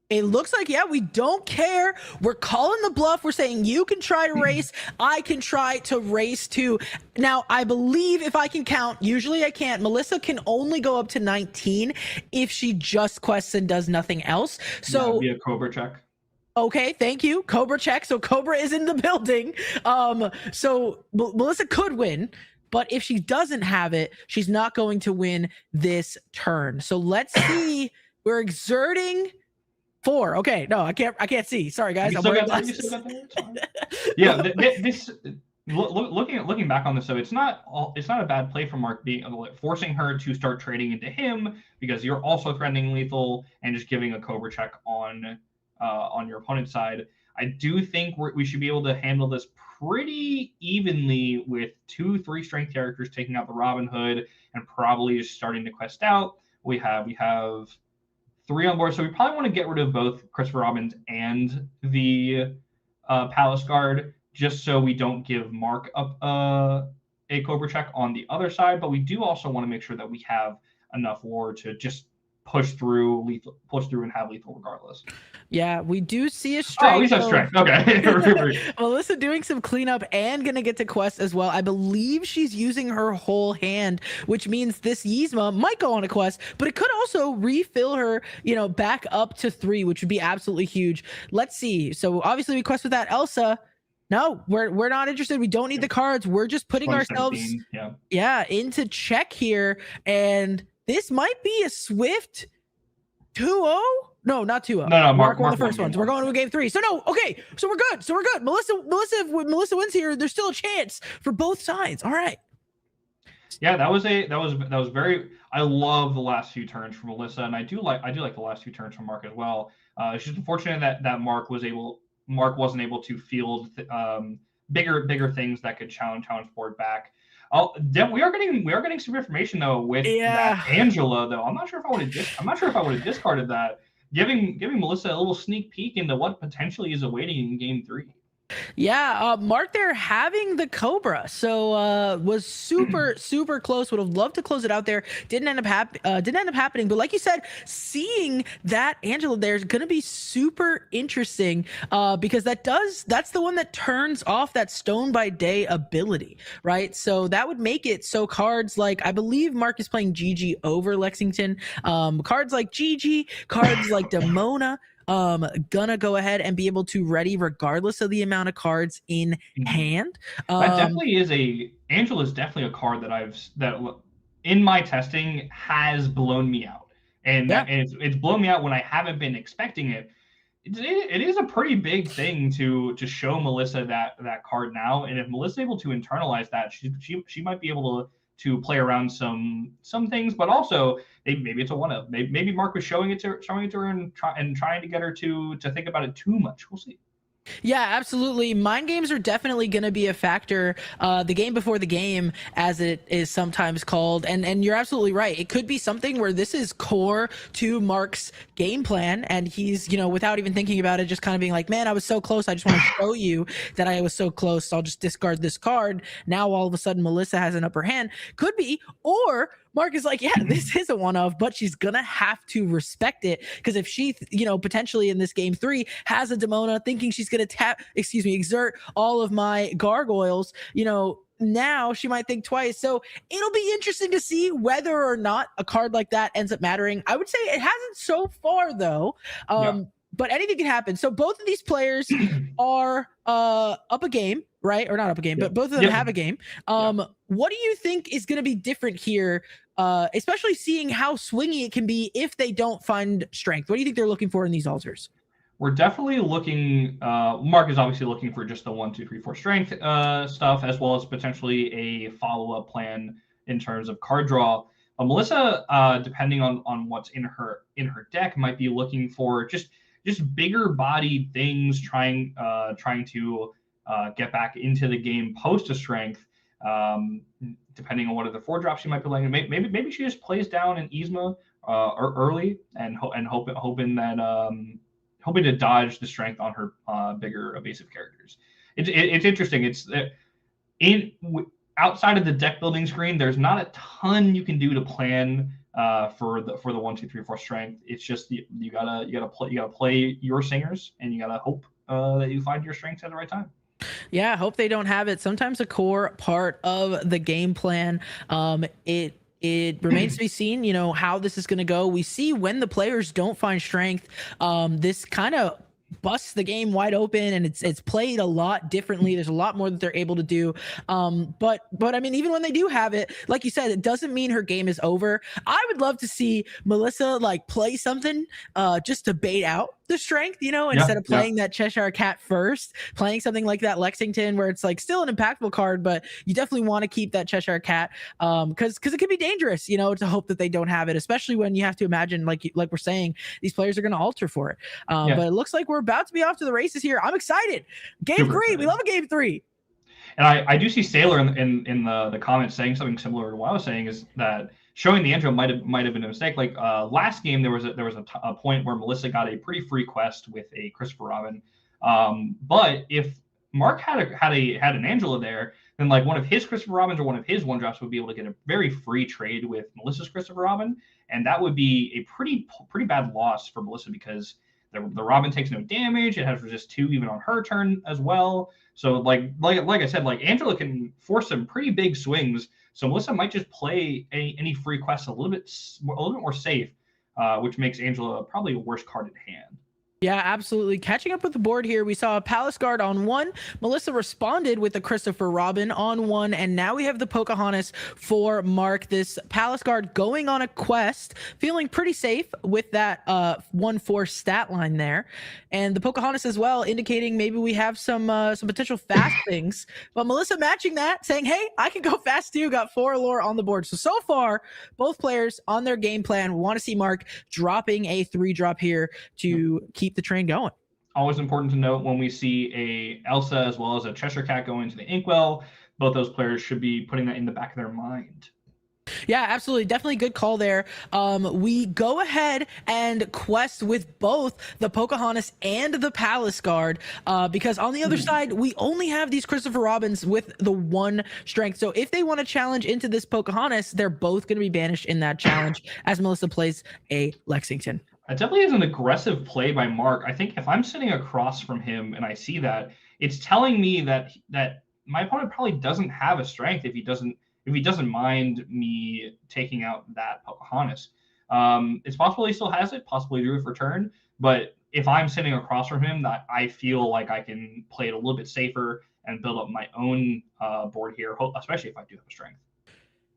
It looks like, we don't care. We're calling the bluff. We're saying you can try to race. I can try to race too. Now, I believe if I can count, usually I can't. Melissa can only go up to 19 if she just quests and does nothing else. So be a Cobra check. Okay, thank you. Cobra check. So Cobra is in the building. So Melissa could win, but if she doesn't have it, she's not going to win this turn. So let's see. We're exerting 4. Okay, no, I can't see. Sorry, guys. I'm wearing glasses. Yeah, this looking back on this, so it's not a bad play from Mark forcing her to start trading into him, because you're also threatening lethal, and just giving a Cobra check on your opponent's side. I do think we should be able to handle this pretty evenly with 2 3-strength characters taking out the Robin Hood and probably just starting to quest out. We have 3 on board, so we probably want to get rid of both Christopher Robins and the Palace Guard, just so we don't give Mark up a Cobra check on the other side. But we do also want to make sure that we have enough lore to just push through and have lethal regardless. Yeah, we do see a strength. Oh, we have strength. Okay. Melissa doing some cleanup and gonna get to quest as well. I believe she's using her whole hand, which means this Yzma might go on a quest, but it could also refill her, back up to 3, which would be absolutely huge. Let's see. So obviously we quest with that. Elsa, no, we're not interested. We don't need the cards. We're just putting ourselves into check here, and this might be a swift 2-0. No, not 2-0. No, Mark won the first one. So we're going to game 3. So no, okay. So we're good. Melissa, when Melissa wins here, there's still a chance for both sides. All right. Yeah, that was very. I love the last few turns from Melissa, and I do like the last few turns from Mark as well. It's just unfortunate that Mark wasn't able to field bigger things that could challenge board back. We are getting some information though with that Angela though. I'm not sure if I would have discarded that. Giving Melissa a little sneak peek into what potentially is awaiting in game 3. Yeah, Mark there having the Cobra, so was super close. Would have loved to close it out there. Didn't end up happening. But like you said, seeing that Angela there is going to be super interesting, because that's the one that turns off that Stone by Day ability, right? So that would make it so cards like, I believe Mark is playing GG over Lexington. Cards like GG, cards like Demona. Gonna go ahead and be able to ready regardless of the amount of cards in hand. That definitely is Angela is definitely a card that in my testing has blown me out, and it's blown me out when I haven't been expecting it. It is a pretty big thing to show Melissa that card now, and if Melissa's able to internalize that, she might be able to play around some things, but also maybe it's a one of. Maybe Mark was showing it to her and trying to get her to think about it too much. We'll see. Yeah, absolutely. Mind games are definitely going to be a factor. The game before the game, as it is sometimes called. And you're absolutely right. It could be something where this is core to Mark's game plan. And he's, without even thinking about it, just kind of being like, man, I was so close. I just want to show you that I was so close. So I'll just discard this card. Now, all of a sudden, Melissa has an upper hand. Could be. Or Mark is like, yeah, this is a one of, but she's going to have to respect it. Because if she, potentially in this game 3 has a Demona thinking she's going to exert all of my gargoyles, now she might think twice. So it'll be interesting to see whether or not a card like that ends up mattering. I would say it hasn't so far, though. But anything can happen. So both of these players are up a game, right? Or not up a game, but both of them have a game. What do you think is going to be different here, especially seeing how swingy it can be if they don't find strength? What do you think they're looking for in these altars? We're definitely looking, Mark is obviously looking for just the 1, 2, 3, 4 strength stuff, as well as potentially a follow-up plan in terms of card draw. Melissa, depending on what's in her deck, might be looking for just bigger bodied things, trying to get back into the game post a strength, depending on what other 4-drops she might be playing. Maybe she just plays down an Yzma early and hoping to dodge the strength on her bigger evasive characters. It's interesting. It's outside of the deck building screen, there's not a ton you can do to plan for the 1, 2, 3, 4 strength. It's just you gotta play your singers, and you gotta hope that you find your strengths at the right time. Yeah, hope they don't have it. Sometimes a core part of the game plan. It remains to be seen, how this is going to go. We see when the players don't find strength, this kind of busts the game wide open, and it's played a lot differently. There's a lot more that they're able to do. But I mean, even when they do have it, like you said, it doesn't mean her game is over. I would love to see Melissa play something just to bait out the strength, instead of playing that Cheshire Cat first, playing something like that Lexington, where it's still an impactful card, but you definitely want to keep that Cheshire Cat because it can be dangerous, to hope that they don't have it, especially when you have to imagine, like we're saying, these players are going to alter for it. But it looks like we're about to be off to the races here. I'm excited. Game 3. We love a game 3. And I do see Sailor in the comments saying something similar to what I was saying, is that showing the intro might have been a mistake. Last game, there was a point where Melissa got a pretty free quest with a Christopher Robin. But if Mark had an Angela there, then one of his Christopher Robins or one of his 1-drops would be able to get a very free trade with Melissa's Christopher Robin, and that would be a pretty bad loss for Melissa, because the Robin takes no damage. It has resist 2 even on her turn as well. So like I said, Angela can force some pretty big swings. So Melissa might just play any free quests a little bit more safe, which makes Angela probably a worse card in hand. Yeah, absolutely. Catching up with the board here, we saw a Palace Guard on 1. Melissa responded with the Christopher Robin on 1, and now we have the Pocahontas for Mark. This Palace Guard going on a quest, feeling pretty safe with that 1/4 stat line there, and the Pocahontas as well, indicating maybe we have some potential fast things. But Melissa matching that, saying, "Hey, I can go fast too." Got 4 lore on the board. So far, both players on their game plan. We want to see Mark dropping a 3-drop here to keep the train going. Always important to note when we see a Elsa as well as a Cheshire Cat go into the Inkwell, both those players should be putting that in the back of their mind. Yeah, absolutely. Definitely good call there. We go ahead and quest with both the Pocahontas and the Palace Guard because on the other side, we only have these Christopher Robins with the 1 strength. So if they want to challenge into this Pocahontas, they're both going to be banished in that challenge as Melissa plays a Lexington. It definitely is an aggressive play by Mark. I think if I'm sitting across from him and I see that, it's telling me that my opponent probably doesn't have a strength if he doesn't mind me taking out that Pocahontas. It's possible he still has it, possibly do it for turn, but if I'm sitting across from him, that I feel like I can play it a little bit safer and build up my own board here, especially if I do have a strength.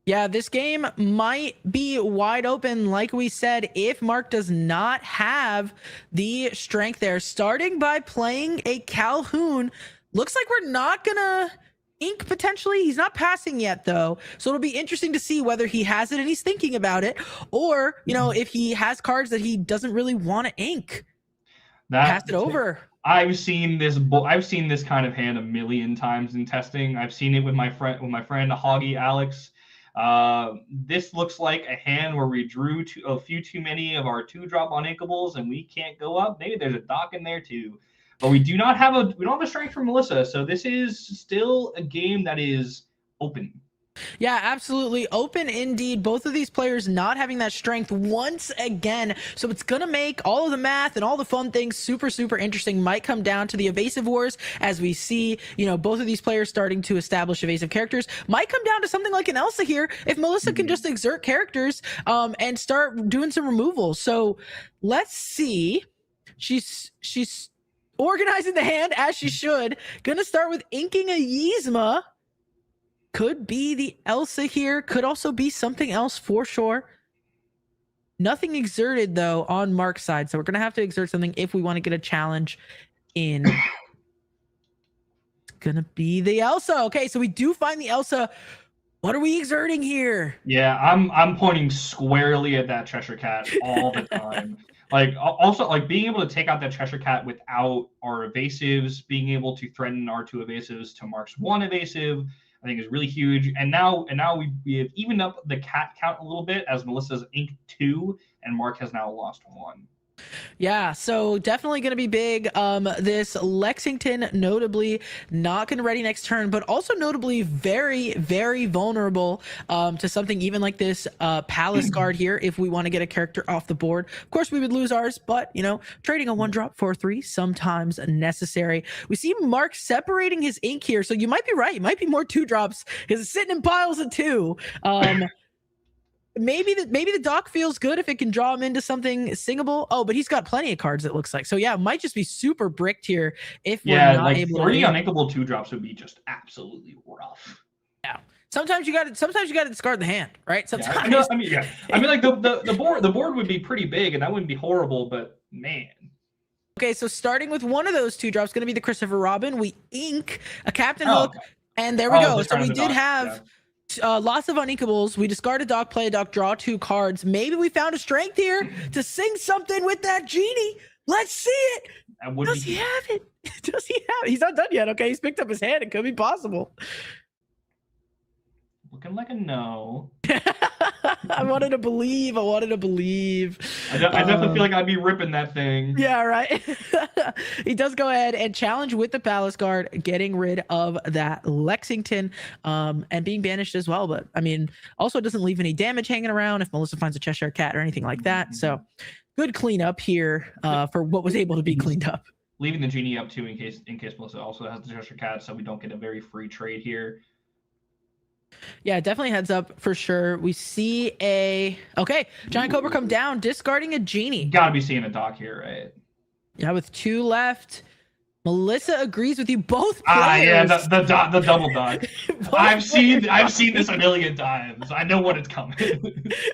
Yeah, this game might be wide open, like we said, if Mark does not have the strength there. Starting by playing a Calhoun, looks like we're not gonna ink potentially. He's not passing yet though, so it'll be interesting to see whether he has it and he's thinking about it, or if he has cards that he doesn't really want to ink, pass it over. I've seen this kind of hand a million times in testing. I've seen it with my friend Hoggy Alex. This looks like a hand where we drew a few too many of our 2-drop uninkables and we can't go up. Maybe there's a dock in there too. But we don't have a strength for Melissa, so this is still a game that is open. Yeah, absolutely open indeed. Both of these players not having that strength once again, so it's gonna make all of the math and all the fun things super, super interesting. Might come down to the evasive wars as we see, both of these players starting to establish evasive characters. Might come down to something like an Elsa here if Melissa can just exert characters and start doing some removals. So let's see. She's organizing the hand as she should. Gonna start with inking a Yzma. Could be the Elsa here. Could also be something else for sure. Nothing exerted though on Mark's side, so we're gonna have to exert something if we want to get a challenge in. It's gonna be the Elsa. Okay, so we do find the Elsa. What are we exerting here? Yeah, I'm pointing squarely at that Cheshire Cat all the time. Also, being able to take out that Cheshire Cat without our evasives, being able to threaten our 2 evasives to Mark's 1 evasive, I think is really huge. And now we have evened up the cat count a little bit as Melissa's inked 2 and Mark has now lost 1. Yeah, so definitely going to be big. This Lexington notably not going to ready next turn, but also notably very, very vulnerable to something even like this Palace Guard here if we want to get a character off the board. Of course, we would lose ours, but, trading a 1-drop for 3 sometimes necessary. We see Mark separating his ink here, so you might be right. It might be more 2-drops because it's sitting in piles of 2. Maybe the dock feels good if it can draw him into something singable. Oh, but he's got plenty of cards, it looks like. So yeah, it might just be super bricked here if we're not able 3 uninkable 2-drops would be just absolutely rough. Yeah. Sometimes you got to discard the hand, right? Sometimes. Yeah, the board would be pretty big and that wouldn't be horrible, but man. Okay, so starting with one of those 2-drops going to be the Christopher Robin. We ink a Captain Hook, and there we go. So we did have lots of uninkables. We discard a dock, play a dock, draw 2 cards. Maybe we found a strength here to sing something with that genie. Let's see it. Does he have it? Does he have it? He's not done yet. Okay, he's picked up his hand. It could be possible. Looking like a no. I wanted to believe. I definitely feel like I'd be ripping that thing. Yeah, right. He does go ahead and challenge with the Palace Guard, getting rid of that Lexington and being banished as well. But I mean, also doesn't leave any damage hanging around if Melissa finds a Cheshire Cat or anything like that. So good cleanup here for what was able to be cleaned up. Leaving the genie up too in case Melissa also has the Cheshire Cat, so we don't get a very free trade here. Yeah, definitely heads up for sure. We see Giant Cobra come down, discarding a genie. Gotta be seeing a dock here, right? Yeah, with 2 left. Melissa agrees with you. Both players. Yeah, the double dock. I've seen this a million times. I know what it's coming.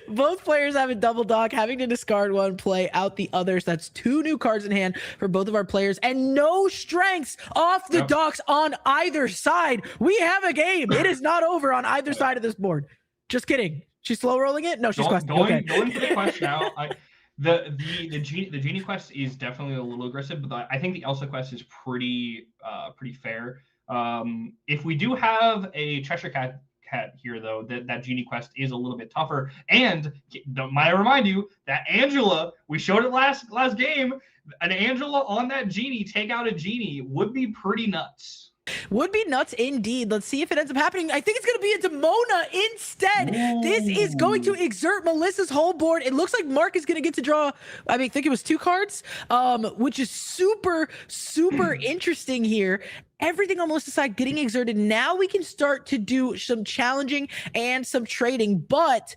Both players have a double dock, having to discard 1, play out the others. That's 2 new cards in hand for both of our players, and no strengths off the docks on either side. We have a game. It is not over on either side of this board. Just kidding. She's slow rolling it. No, she's going for the quest now. The genie quest is definitely a little aggressive, but I think the Elsa quest is pretty fair. If we do have a Cheshire Cat here, though, that genie quest is a little bit tougher. And might I remind you that Angela, we showed it last game, an Angela on that genie, take out a genie would be pretty nuts. Would be nuts indeed. Let's see if it ends up happening. I think it's going to be a Demona instead. Ooh. This is going to exert Melissa's whole board. It looks like Mark is going to get to draw, I think it was 2 cards, which is super, super interesting here. Everything on Melissa's side getting exerted. Now we can start to do some challenging and some trading, but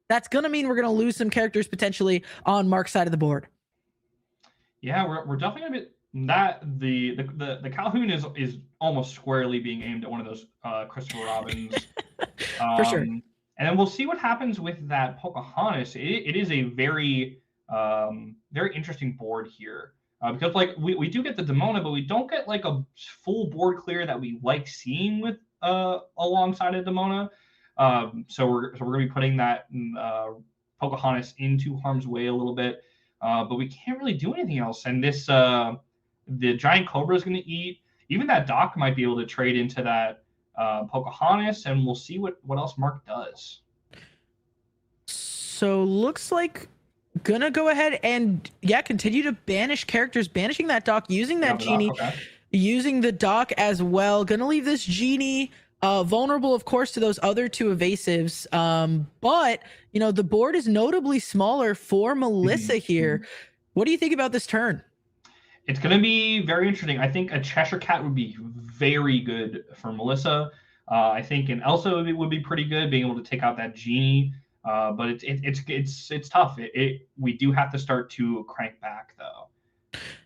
that's going to mean we're going to lose some characters potentially on Mark's side of the board. Yeah, we're definitely going to be... That the Calhoun is almost squarely being aimed at one of those Christopher Robins. For sure. And then we'll see what happens with that Pocahontas. It is a very very interesting board here because we do get the Demona, but we don't get like a full board clear that we like seeing with alongside of Demona. So we're gonna be putting that Pocahontas into harm's way a little bit, but we can't really do anything else. And this the giant cobra is gonna eat. Even that Doc might be able to trade into that Pocahontas, and we'll see what else Mark does. So looks like gonna go ahead and continue to banish characters, banishing that Doc, using that Genie, using the Doc as well. Gonna leave this Genie vulnerable, of course, to those other two evasives. But the board is notably smaller for Melissa here. What do you think about this turn? It's going to be very interesting. I think a Cheshire Cat would be very good for Melissa. I think an Elsa would be pretty good, being able to take out that Genie. But it's tough. We do have to start to crank back, though.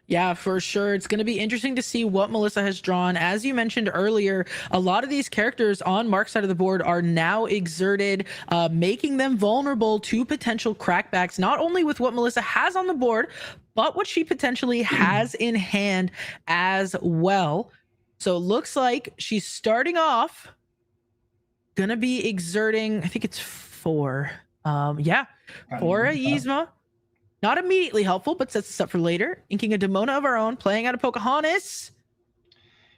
Yeah, for sure. It's going to be interesting to see what Melissa has drawn. As you mentioned earlier, a lot of these characters on Mark's side of the board are now exerted, making them vulnerable to potential crackbacks, not only with what Melissa has on the board, but what she potentially has in hand as well. So it looks like she's starting off, going to be exerting, I think it's 4. 4 Yzma. Not immediately helpful, but sets us up for later. Inking a Demona of our own, playing out of Pocahontas.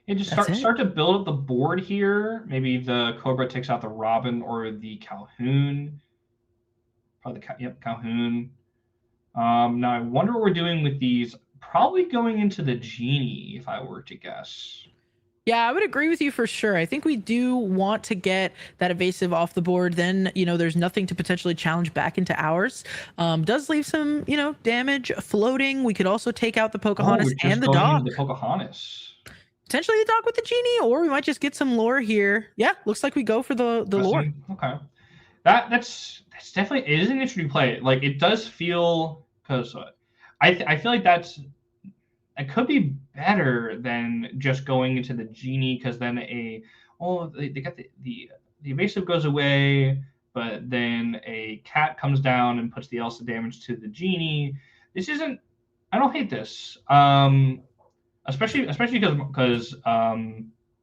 And just start to build up the board here. Maybe the Cobra takes out the Robin or the Calhoun. Probably Calhoun. Now I wonder what we're doing with these. Probably going into the Genie, if I were to guess. Yeah, I would agree with you for sure. I think we do want to get that evasive off the board. Then, there's nothing to potentially challenge back into ours. Does leave some, damage floating. We could also take out the Pocahontas and the Doc. The Pocahontas. Potentially the Doc with the Genie, or we might just get some lore here. Yeah, looks like we go for the lore. Okay. That's definitely, it is an interesting play. Like, it does feel, because I feel like it could be better than just going into the Genie, because then they got the evasive goes away, but then a cat comes down and puts the Elsa damage to the Genie. This isn't. I don't hate this, especially because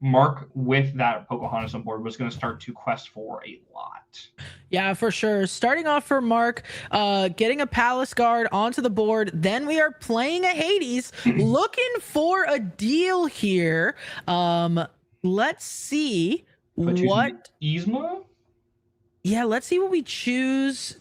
Mark with that Pocahontas on board was going to start to quest for a lot. Yeah, for sure. Starting off for Mark, getting a Palace Guard onto the board. Then we are playing a Hades, looking for a deal here. Let's see what Yzma. Yeah, let's see what we choose.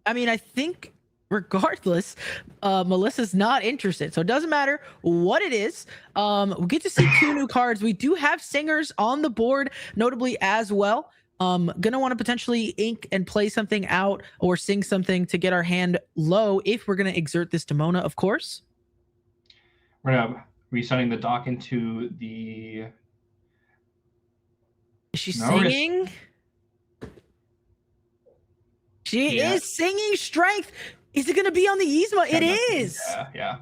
I think regardless, Melissa's not interested, so it doesn't matter what it is. We get to see 2 new cards. We do have singers on the board, notably as well. Gonna want to potentially ink and play something out or sing something to get our hand low if we're gonna exert this Demona, of course. We're gonna be sending the Doc into the. Is she singing? She is singing Strength. Is it going to be on the Yzma? It is. Yeah.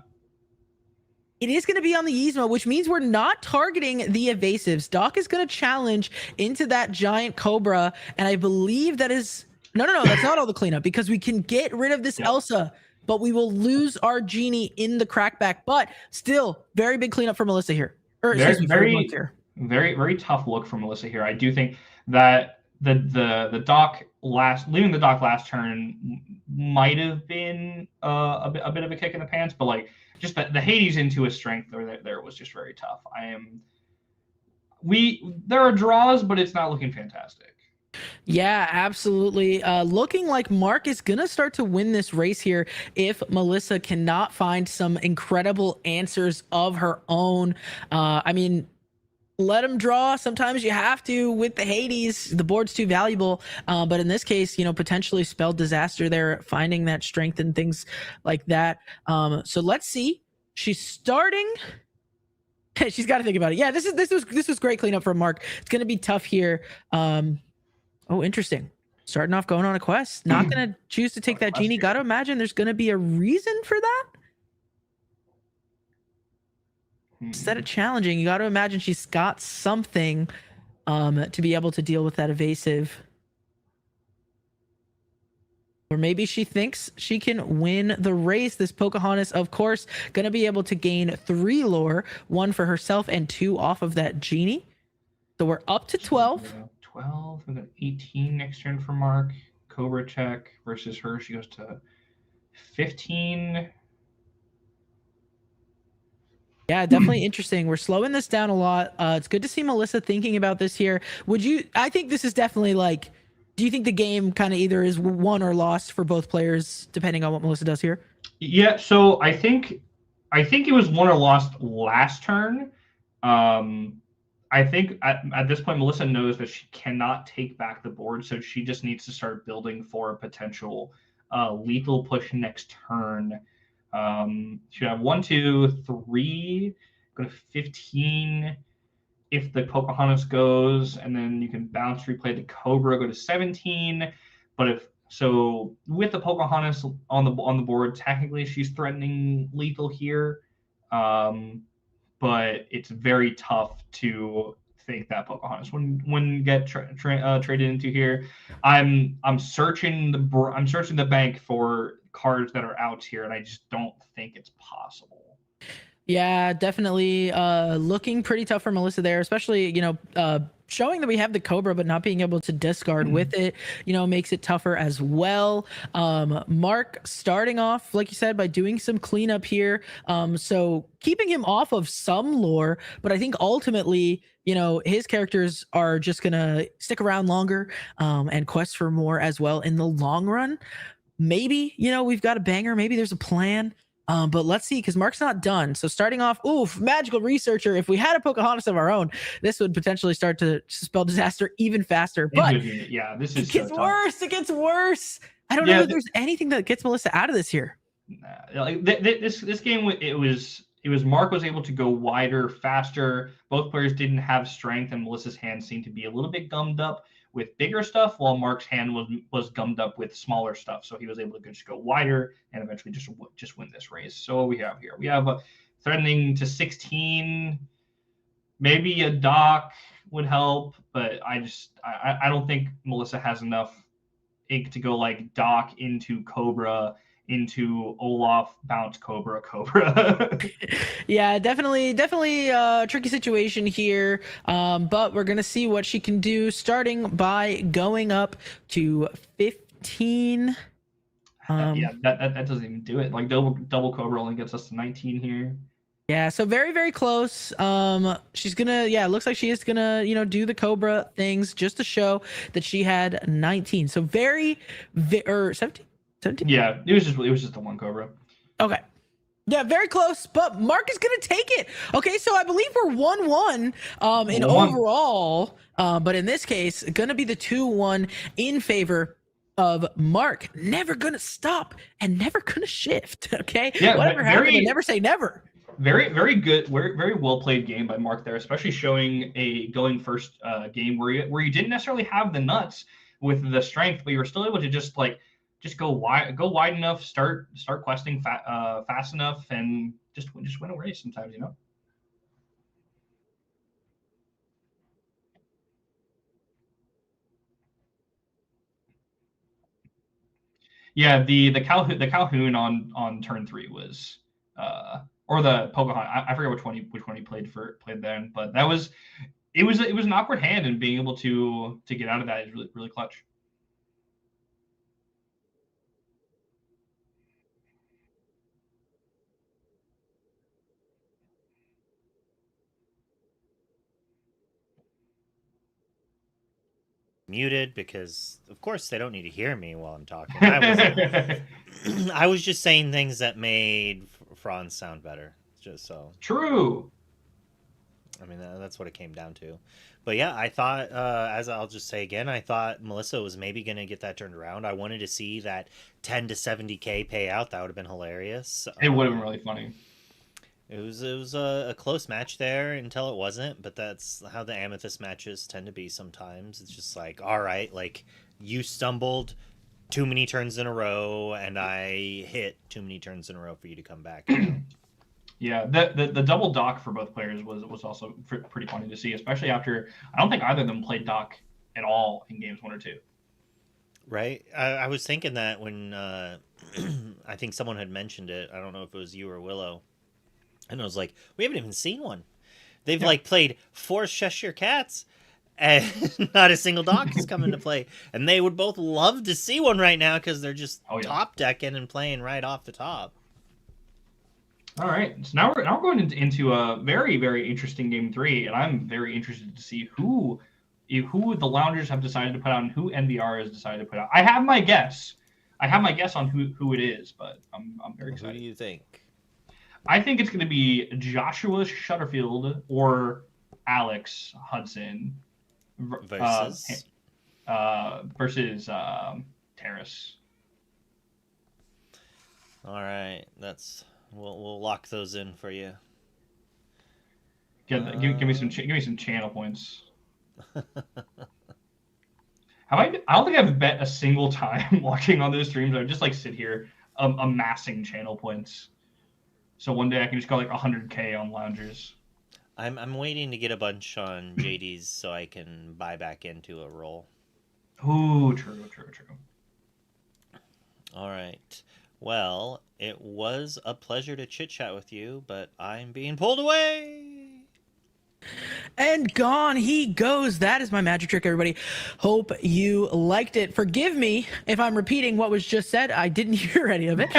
It is going to be on the Yzma, which means we're not targeting the evasives. Doc is going to challenge into that giant Cobra, and I believe that is... No, that's not all the cleanup, because we can get rid of this Elsa, but we will lose our Genie in the crackback. But still, very big cleanup for Melissa here. Very tough look for Melissa here. I do think that the Doc leaving the Doc last turn might have been a bit of a kick in the pants, but like just the Hades into a Strength there was just very tough. There are draws, but it's not looking fantastic. Yeah, absolutely. Looking like Mark is gonna start to win this race here if Melissa cannot find some incredible answers of her own. Let him draw. Sometimes you have to with the Hades. The board's too valuable. But in this case, potentially spell disaster there, finding that strength and things like that. So let's see. She's starting. She's got to think about it. Yeah, this was great cleanup from Mark. It's gonna be tough here. Interesting. Starting off going on a quest. Not gonna choose to take that Genie. Got to imagine there's gonna be a reason for that. Instead of challenging, you got to imagine she's got something to be able to deal with that evasive. Or maybe she thinks she can win the race. This Pocahontas, of course, going to be able to gain 3 lore, 1 for herself and 2 off of that Genie. So we're up to 12. 12. We got 18 next turn for Mark. Cobra check versus her. She goes to 15. Yeah, definitely interesting. We're slowing this down a lot. It's good to see Melissa thinking about this here. I think this is definitely like, do you think the game kind of either is won or lost for both players, depending on what Melissa does here? Yeah, so I think it was won or lost last turn. I think at this point, Melissa knows that she cannot take back the board, so she just needs to start building for a potential lethal push next turn. Should have 1, 2, 3, go to 15 if the Pocahontas goes, and then you can bounce, replay the Cobra, go to 17. But with the Pocahontas on the board, technically she's threatening lethal here, but it's very tough to think that Pocahontas wouldn't get traded into here. I'm searching the bank for cards that are out here, and I just don't think it's possible. Yeah, definitely looking pretty tough for Melissa there, especially, showing that we have the Cobra, but not being able to discard with it, makes it tougher as well. Mark starting off, like you said, by doing some cleanup here. So keeping him off of some lore, but I think ultimately, his characters are just going to stick around longer and quest for more as well in the long run. Maybe, we've got a banger. Maybe there's a plan. But let's see, because Mark's not done. So starting off, magical researcher. If we had a Pocahontas of our own, this would potentially start to spell disaster even faster. But yeah, this is it gets worse. It gets worse. I don't know if there's anything that gets Melissa out of this here. This game, it was Mark was able to go wider, faster. Both players didn't have strength, and Melissa's hand seemed to be a little bit gummed up with bigger stuff, while Mark's hand was gummed up with smaller stuff. So he was able to just go wider and eventually just win this race. So what we have here, we have threatening to 16. Maybe a dock would help, but I don't think Melissa has enough ink to go like dock into Cobra, into Olaf, bounce Cobra. Yeah, definitely a tricky situation here. But we're gonna see what she can do, starting by going up to 15. That doesn't even do it. Like double Cobra only gets us to 19 here. Yeah, so very, very close. She's gonna, looks like she is gonna, do the Cobra things just to show that she had 19. So or 17. 17? Yeah, it was just the one Cobra. Okay. Yeah, very close, but Mark is gonna take it. Okay, so I believe we're 1-1 in overall, but in this case, gonna be the 2-1 in favor of Mark. Never gonna stop and never gonna shift. Okay, yeah, whatever happened, never say never. Very, very good, very well played game by Mark there, especially showing a going first game where you didn't necessarily have the nuts with the strength, but you were still able to just go wide enough, start questing fast enough, and just win a race sometimes, Yeah, the Calhoun on turn 3 was or the Pocahontas. I forget which one he played then, but that was it was an awkward hand, and being able to get out of that is really, really clutch. Muted because of course they don't need to hear me while I'm talking. I was just saying things that made Franz sound better, just so true. I mean, that's what it came down to. But yeah, I thought, as I'll just say again, I thought Melissa was maybe going to get that turned around. I wanted to see that 10 to 70K payout. That would have been hilarious. It would have been really funny. It was a close match there until it wasn't, but that's how the Amethyst matches tend to be sometimes. It's just like, all right, like you stumbled too many turns in a row, and I hit too many turns in a row for you to come back. Yeah, the double dock for both players was also pretty funny to see, especially after I don't think either of them played dock at all in games 1 or 2. Right. I was thinking that when I think someone had mentioned it. I don't know if it was you or Willow. And I was like, we haven't even seen one. They've played 4 Cheshire Cats. and not a single dog has come into play. And they would both love to see one right now because they're just top decking and playing right off the top. All right, so now we're going into a very, very interesting game 3, and I'm very interested to see who the Loungers have decided to put out and who NVR has decided to put out. I have my guess. On who it is, but I'm very excited. Who do you think? I think it's going to be Joshua Shutterfield or Alex Hudson versus Terrace. All right, we'll lock those in for you. Give me some channel points. I don't think I've bet a single time watching on those streams. I just like sit here amassing channel points. So one day I can just go like 100K on Loungers. I'm waiting to get a bunch on JD's so I can buy back into a roll. Ooh, true. All right. Well, it was a pleasure to chit-chat with you, but I'm being pulled away. And gone he goes. That is my magic trick, everybody. Hope you liked it. Forgive me if I'm repeating what was just said. I didn't hear any of it.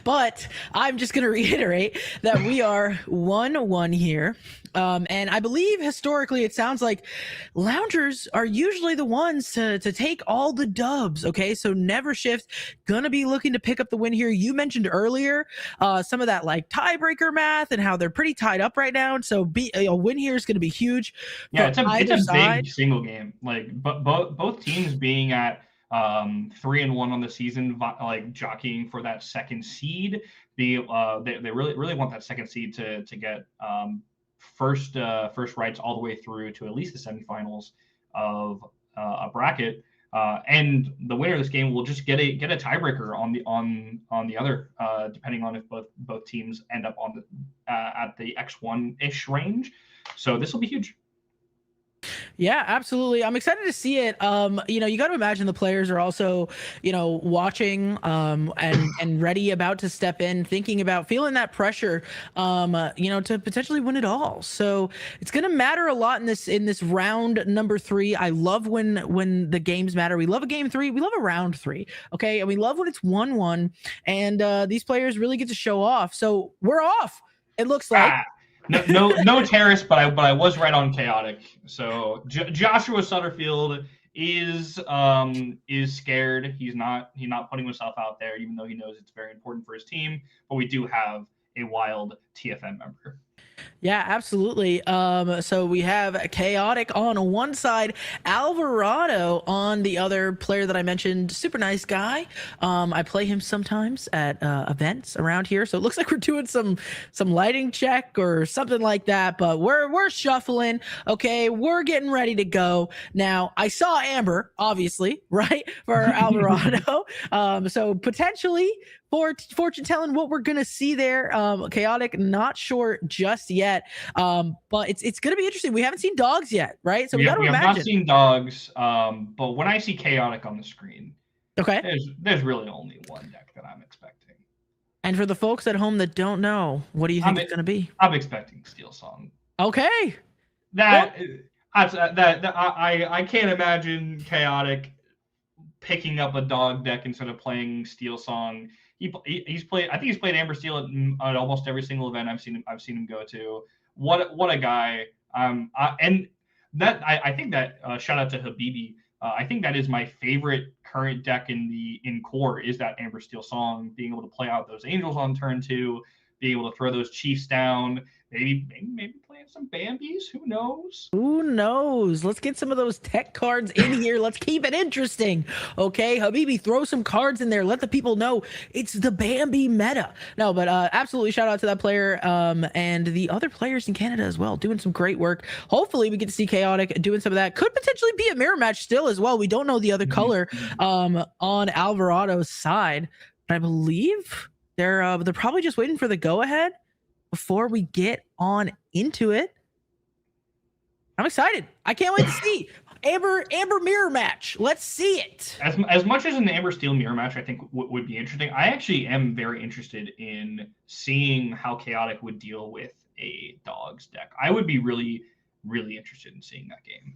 But I'm just going to reiterate that we are 1-1 here. And I believe historically it sounds like Loungers are usually the ones to take all the dubs. Okay, so NVRshift gonna be looking to pick up the win here. You mentioned earlier some of that like tiebreaker math and how they're pretty tied up right now. So a win here is gonna be huge. Yeah, it's a big single game. Like both teams being at 3-1 on the season, like jockeying for that second seed. They really want that second seed to get first rights all the way through to at least the semifinals of a bracket, and the winner of this game will just get a tiebreaker on the other, depending on if both teams end up on the at the X1-ish range. So this will be huge. Yeah, absolutely. I'm excited to see it. You got to imagine the players are also, watching and ready, about to step in, thinking about feeling that pressure, to potentially win it all. So it's going to matter a lot in this round number 3. I love when the games matter. We love a game 3. We love a round 3. Okay. And we love when it's 1-1 and these players really get to show off. So we're off. It looks like. No Terrace, but I was right on Chaotic. So Joshua Sutterfield is scared. He's not putting himself out there, even though he knows it's very important for his team. But we do have a wild TFM member. Yeah, absolutely. So we have Chaotic on one side, Alvarado on the other. Player that I mentioned, super nice guy. I play him sometimes at events around here, so it looks like we're doing some lighting check or something like that. But we're shuffling. Okay, we're getting ready to go. Now I saw Amber, obviously, right, for Alvarado. So potentially fortune telling what we're gonna see there. Chaotic, not sure just yet, but it's gonna be interesting. We haven't seen dogs yet, right? So we have not seen dogs, but when I see Chaotic on the screen, okay, there's really only one deck that I'm expecting. And for the folks at home that don't know, what do you think it's gonna be? I'm expecting Steel Song. Okay, I can't imagine Chaotic picking up a dog deck instead of playing Steel Song. He's played. I think he's played Amber Steel at almost every single event I've seen him go to. What a guy. I think that shout out to Habibi. I think that is my favorite current deck in core is that Amber Steel Song. Being able to play out those Angels on turn 2, being able to throw those Chiefs down. Maybe playing some Bambis. Who knows? Who knows? Let's get some of those tech cards in here. Let's keep it interesting. Okay, Habibi, throw some cards in there. Let the people know it's the Bambi meta. No, but absolutely shout out to that player and the other players in Canada as well, doing some great work. Hopefully we get to see Chaotic doing some of that. Could potentially be a mirror match still as well. We don't know the other color on Alvarado's side, but I believe they're probably just waiting for the go ahead before we get on into it. I'm excited. I can't wait to see Amber mirror match. Let's see it. As much as an Amber Steel mirror match I think would be interesting, I actually am very interested in seeing how Chaotic would deal with a dogs deck. I would be really, really interested in seeing that game.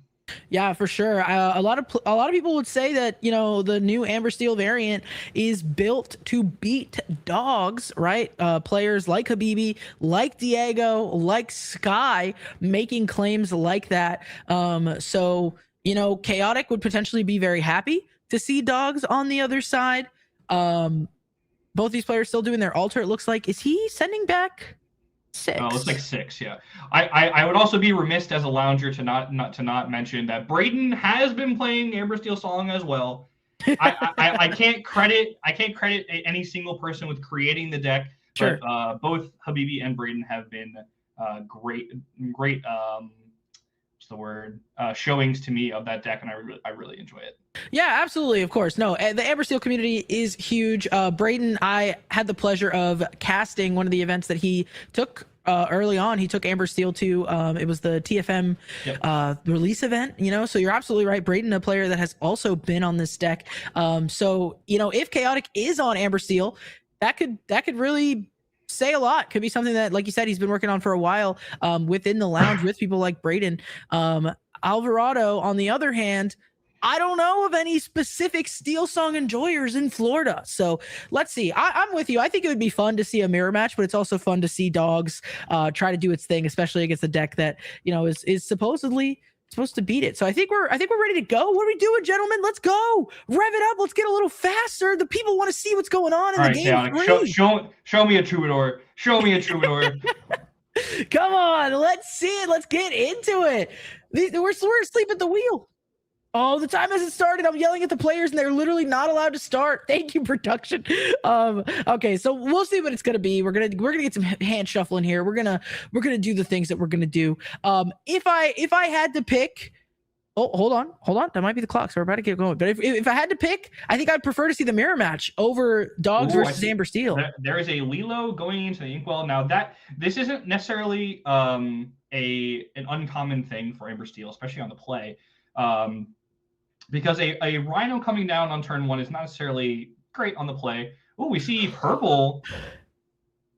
Yeah, for sure. A lot of people would say that the new Amber Steel variant is built to beat dogs, right? Players like Habibi, like Diego, like Sky, making claims like that. So Chaotic would potentially be very happy to see dogs on the other side. Both these players still doing their alter. It looks like. Is he sending back 6? It's like 6, yeah. I would also be remiss as a lounger to not mention that Braden has been playing Amber Steel Song as well. I can't credit any single person with creating the deck, sure. But both Habibi and Braden have been great what's the word, showings to me of that deck, and I really enjoy it. Yeah, absolutely. Of course. No, the Amber Steel community is huge. Braden, I had the pleasure of casting one of the events that he took early on. He took Amber Steel to, it was the TFM release event, so you're absolutely right. Braden, a player that has also been on this deck. So, if Chaotic is on Amber Steel, that could really say a lot. Could be something that, like you said, he's been working on for a while within the lounge with people like Braden. Alvarado, on the other hand, I don't know of any specific Steel Song enjoyers in Florida. So let's see. I'm with you. I think it would be fun to see a mirror match, but it's also fun to see dogs try to do its thing, especially against a deck that, is supposedly supposed to beat it. So I think we're ready to go. What are we doing, gentlemen? Let's go. Rev it up. Let's get a little faster. The people want to see what's going on in the game. Show me a troubadour. Show me a troubadour. Come on. Let's see it. Let's get into it. We're asleep at the wheel. Oh, the time hasn't started. I'm yelling at the players, and they're literally not allowed to start. Thank you, production. Okay, so we'll see what it's gonna be. We're gonna get some hand shuffling here. We're gonna do the things that we're gonna do. If I had to pick, hold on, that might be the clock. So we're about to get going. But if I had to pick, I think I'd prefer to see the mirror match over dogs versus Amber Steel. There is a Lilo going into the Inkwell. Now this isn't necessarily an uncommon thing for Amber Steel, especially on the play. Because a Rhino coming down on turn 1 is not necessarily great on the play. Oh, we see purple.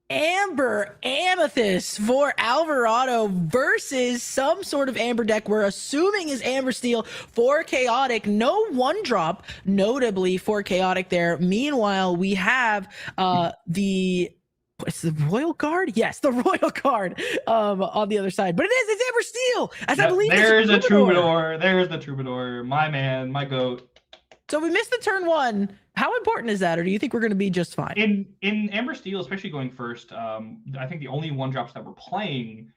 Amber Amethyst for Alvarado versus some sort of Amber deck we're assuming is Amber Steel for Chaotic. No 1-drop, notably for Chaotic there. Meanwhile, we have it's the Royal Guard? Yes, the Royal Guard on the other side. But it's Amber Steel, as I believe there's a troubadour. There's the troubadour. My man, my goat. So we missed the turn 1. How important is that, or do you think we're going to be just fine? In Amber Steel, especially going first, I think the only 1-drops that we're playing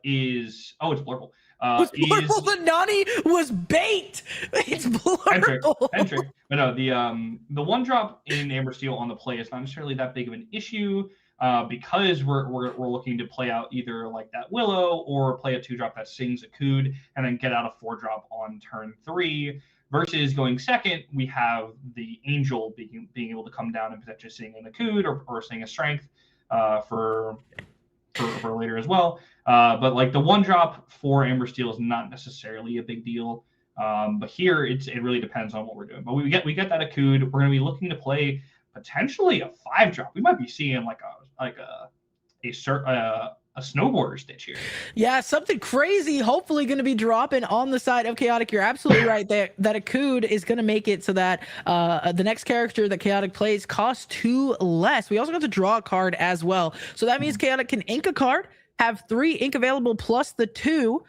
is... Oh, it's Blurple. Blurple, the Nani was bait. It's Blurple. Hendrick. But no, the 1-drop in Amber Steel on the play is not necessarily that big of an issue. Because we're looking to play out either like that Willow or play a 2-drop that sings a Cood and then get out a 4-drop on turn 3. Versus going second, we have the Angel being able to come down and potentially sing in a Cood or sing a Strength for later as well. But like the 1-drop for Amber Steel is not necessarily a big deal. But here it really depends on what we're doing. But we get that a Cood. We're going to be looking to play potentially a 5-drop. We might be seeing like a snowboarder stitch here. Yeah, something crazy hopefully going to be dropping on the side of Chaotic. You're absolutely right that a Cood is going to make it so that the next character that Chaotic plays costs 2 less. We also got to draw a card as well. So that means Chaotic can ink a card, have 3 ink available plus the 2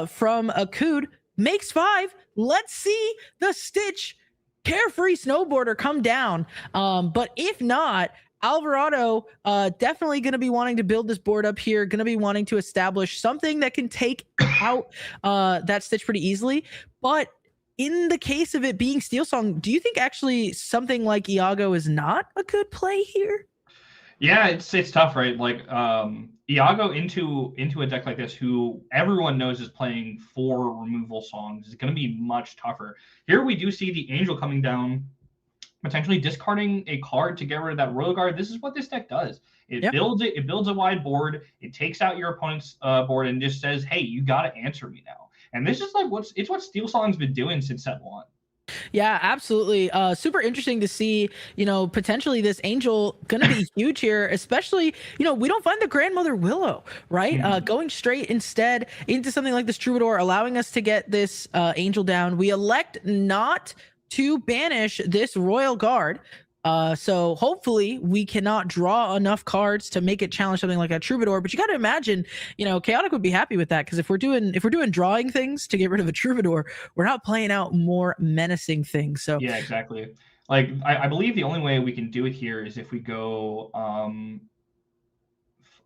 from a Cood, makes 5. Let's see the Stitch Carefree Snowboarder come down. But if not, Alvarado definitely going to be wanting to build this board up here, going to be wanting to establish something that can take out that Stitch pretty easily. But in the case of it being Steel Song, do you think actually something like Iago is not a good play here? Yeah, it's tough, right? Like Iago into a deck like this, who everyone knows is playing 4 removal songs, is going to be much tougher. Here we do see the Angel coming down, potentially discarding a card to get rid of that Royal Guard. This is what this deck does. It builds a wide board. It takes out your opponent's board and just says, "Hey, you got to answer me now." And this is like what Steel Song's been doing since set 1. Yeah, absolutely. Super interesting to see, potentially this angel gonna be huge here, especially, we don't find the grandmother Willow, right? Going straight instead into something like this troubadour, allowing us to get this angel down. We elect not to banish this royal guard. So hopefully we cannot draw enough cards to make it challenge something like a troubadour. But you got to imagine, Chaotic would be happy with that, because if we're doing drawing things to get rid of a troubadour, we're not playing out more menacing things. So yeah, exactly. Like I believe the only way we can do it here is if we go,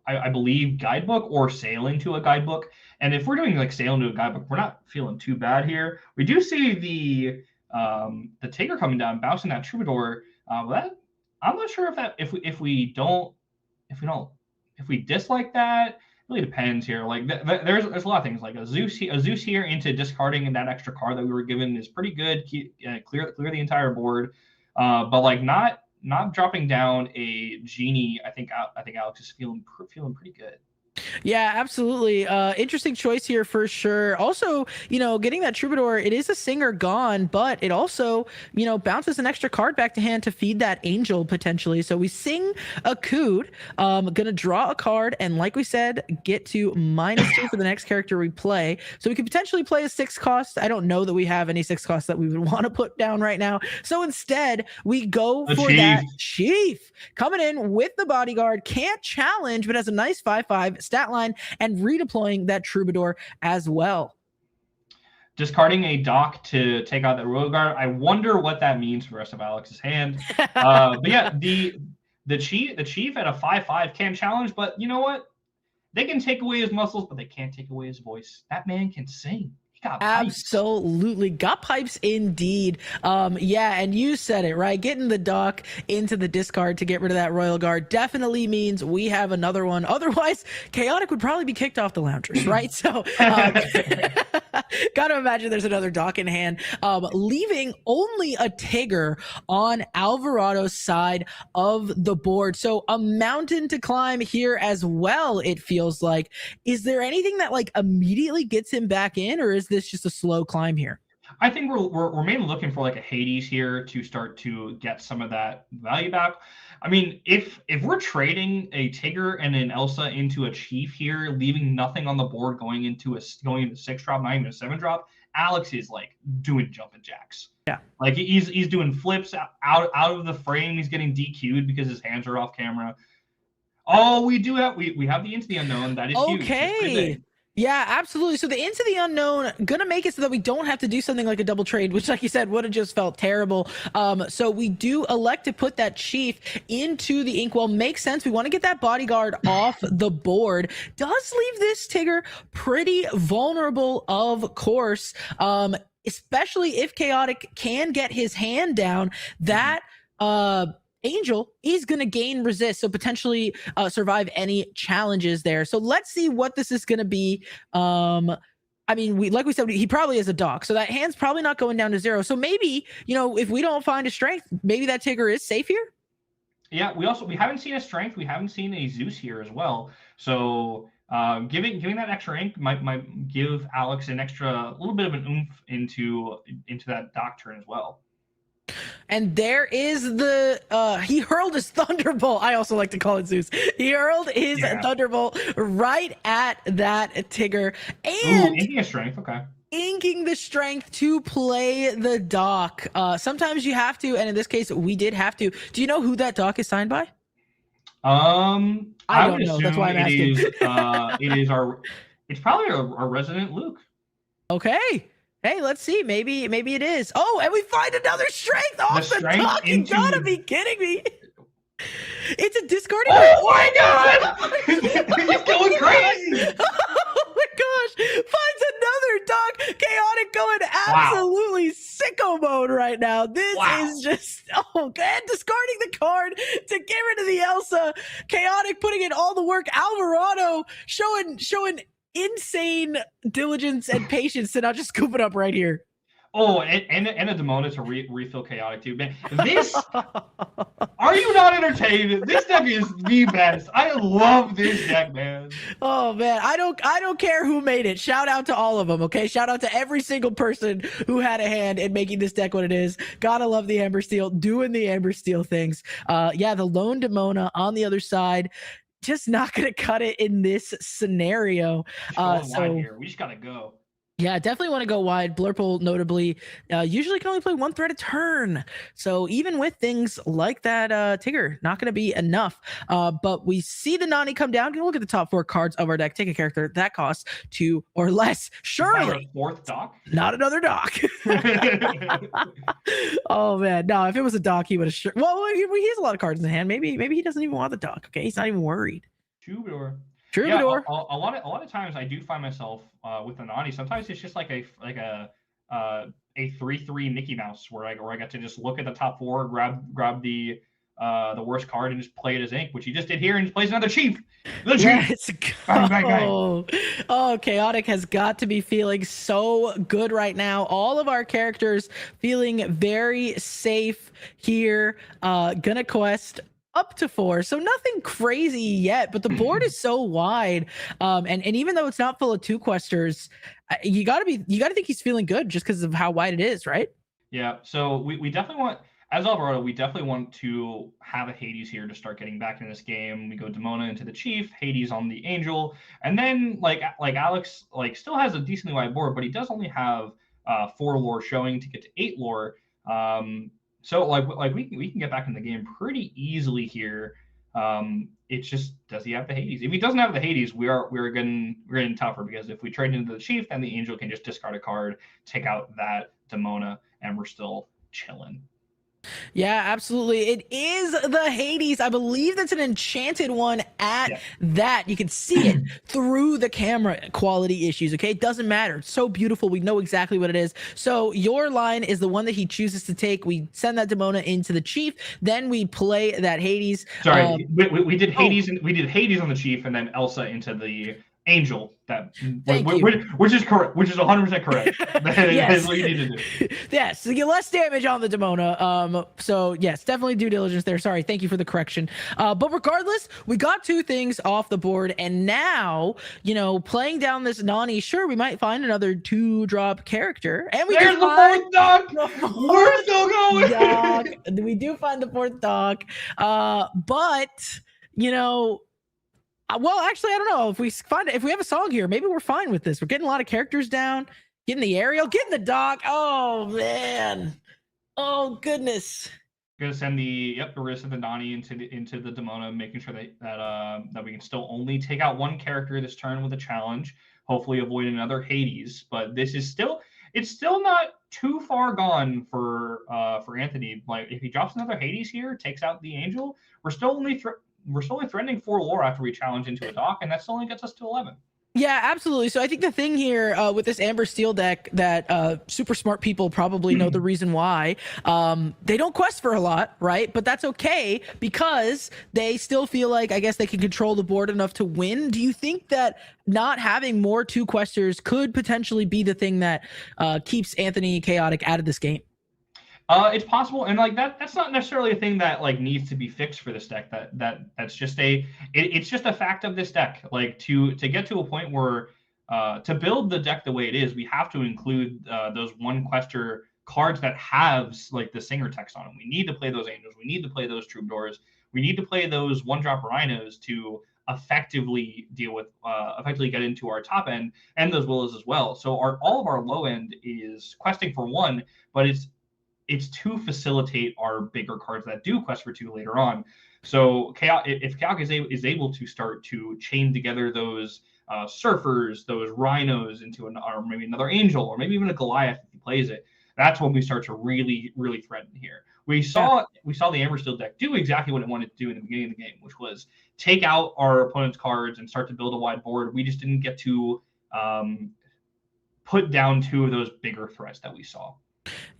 I believe guidebook or sail into a guidebook. And if we're doing like sail into a guidebook, we're not feeling too bad here. We do see the Tigger coming down, bouncing that troubadour. That I'm not sure if we dislike that. It really depends here. Like there's a lot of things, like a Zeus here into discarding, and that extra card that we were given is pretty good. Clear the entire board, but like not dropping down a genie. I think Alex is feeling pretty good. Yeah, absolutely. Interesting choice here for sure. Also, getting that troubadour, it is a singer gone, but it also, bounces an extra card back to hand to feed that angel potentially. So we sing a cood, gonna draw a card, and like we said, get to -2 for the next character we play. So we could potentially play a 6 cost. I don't know that we have any 6 costs that we would want to put down right now. So instead, we go for that chief coming in with the bodyguard. Can't challenge, but has a nice 5/5 stat line, and redeploying that troubadour as well. Discarding a dock to take out that royal guard. I wonder what that means for the rest of Alex's hand. But yeah, the chief at a 5/5 can challenge, but you know what? They can take away his muscles, but they can't take away his voice. That man can sing. Absolutely got pipes indeed. Yeah, and you said it right. Getting the dock into the discard to get rid of that royal guard definitely means we have another one. Otherwise, Chaotic would probably be kicked off the loungers, right? So gotta imagine there's another dock in hand, leaving only a Tigger on Alvarado's side of the board. So a mountain to climb here as well, it feels like. Is there anything that like immediately gets him back in, or is this just a slow climb here? I think we're mainly looking for like a Hades here to start to get some of that value back. I mean, if we're trading a Tigger and an Elsa into a Chief here, leaving nothing on the board going into 6-drop, not even a 7-drop, Alex is like doing jumping jacks. Yeah, like he's doing flips out of the frame. He's getting DQ'd because his hands are off camera. Oh, we have the Into the Unknown. That is huge. Okay. Yeah, absolutely. So the Into the Unknown gonna make it so that we don't have to do something like a double trade, which, like you said, would have just felt terrible. So we do elect to put that chief into the Inkwell. Makes sense. We want to get that bodyguard off the board. Does leave this Tigger pretty vulnerable, of course. Especially if Chaotic can get his hand down. That Angel is going to gain resist, so potentially survive any challenges there. So let's see what this is going to be. I mean, like we said, he probably is a dock, so that hand's probably not going down to 0. So maybe, if we don't find a strength, maybe that Tigger is safe here. Yeah, we haven't seen a strength. We haven't seen a Zeus here as well. So giving that extra ink might give Alex a little bit of an oomph into that dock turn as well. And there is he hurled his Thunderbolt. I also like to call it Zeus. He hurled his Thunderbolt right at that Tigger. And inking a strength, okay. Inking the strength to play the dock. Sometimes you have to, and in this case, we did have to. Do you know who that dock is signed by? I don't know. That's why I'm asking. It's probably our resident Luke. Okay. Hey, let's see. Maybe it is. Oh, and we find another strength off the dock. You gotta be kidding me. It's a discarding. Oh my god! He's going crazy. Oh my gosh! Finds another dock. Chaotic going absolutely sicko mode right now. This is just discarding the card to get rid of the Elsa. Chaotic putting in all the work. Alvarado showing insane diligence and patience to not just scoop it up right here. Oh, and a Demona to refill Chaotic too. Man, this are you not entertained? This deck is the best. I love this deck, man. Oh man, I don't care who made it. Shout out to all of them, okay? Shout out to every single person who had a hand in making this deck what it is. Gotta love the Amber Steel, doing the Amber Steel things. Yeah, the lone Demona on the other side, just not gonna cut it in this scenario. So here. We just gotta go. Yeah, definitely want to go wide. Blurple, notably, usually can only play one threat a turn. So even with things like that, Tigger, not going to be enough. But we see the Nani come down. Can look at the top 4 cards of our deck. Take a character that costs 2 or less. Surely. Fourth dock? Not another dock. Oh, man. No, if it was a dock, he would have sure. Well, he has a lot of cards in the hand. Maybe he doesn't even want the dock. Okay, he's not even worried. Troubadour. Troubadour. Yeah, a lot of times I do find myself with the Nani. Sometimes it's just like a 3/3 Mickey Mouse where I get to just look at the top 4, grab the worst card and just play it as ink, which he just did here, and he plays another Chief. The Chief. Oh, Chaotic has got to be feeling so good right now. All of our characters feeling very safe here. Gonna quest up to 4, so nothing crazy yet, but the board is so wide, and even though it's not full of 2 questers, you gotta think he's feeling good just because of how wide it is, right? Yeah, so we definitely want, as Alvarado, we definitely want to have a Hades here to start getting back in this game. We go Demona into the Chief, Hades on the Angel, and then like Alex still has a decently wide board, but he does only have 4 lore showing to get to 8 lore. So we can get back in the game pretty easily here. It's just, does he have the Hades? If he doesn't have the Hades, we're getting tougher, because if we trade into the Chief, then the Angel can just discard a card, take out that Demona, and we're still chilling. Yeah, absolutely. It is the Hades. I believe that's an enchanted one at that. You can see it through the camera quality issues. Okay, it doesn't matter. It's so beautiful. We know exactly what it is. So your line is the one that he chooses to take. We send that Demona into the Chief. Then we play that Hades. Sorry, we did Hades. We did Hades on the Chief, and then Elsa into the Angel, which is correct, which is 100% correct. That's what you need to do. Yes, so get less damage on the Demona. So yes, definitely due diligence there. Sorry, thank you for the correction. But regardless, we got 2 things off the board, and now, playing down this Nani, sure, we might find another 2-drop character, and there's the 4th dock. We're still going. We do find the 4th dock, but well, actually, I don't know if we have a song here. Maybe we're fine with this. We're getting a lot of characters down, getting the Ariel, getting the dock. Oh man, oh goodness. We're gonna send the Nani into the Demona, making sure that we can still only take out 1 character this turn with a challenge. Hopefully, avoid another Hades. But this is still not too far gone for Anthony. Like, if he drops another Hades here, takes out the Angel, we're still only threatening 4 lore after we challenge into a dock, and that still only gets us to 11. Yeah, absolutely. So I think the thing here with this Amber Steel deck that super smart people probably know the reason why, they don't quest for a lot, right? But that's okay, because they still feel like, I guess, they can control the board enough to win. Do you think that not having more 2 questers could potentially be the thing that keeps Anthony Chaotic out of this game? It's possible, and that's not necessarily a thing that needs to be fixed for this deck. That's just it's just a fact of this deck. Like, to get to a point where to build the deck the way it is, we have to include those 1 quester cards that have the Singer text on them. We need to play those Angels. We need to play those Troubadours. We need to play those 1-drop Rhinos to effectively get into our top end, and those Willows as well. So all of our low end is questing for 1, but it's to facilitate our bigger cards that do quest for 2 later on. So if Chaotic is able to start to chain together those Surfers, those Rhinos into or maybe another Angel, or maybe even a Goliath if he plays it, that's when we start to really, really threaten here. We saw the Amber Steel deck do exactly what it wanted to do in the beginning of the game, which was take out our opponent's cards and start to build a wide board. We just didn't get to put down 2 of those bigger threats that we saw.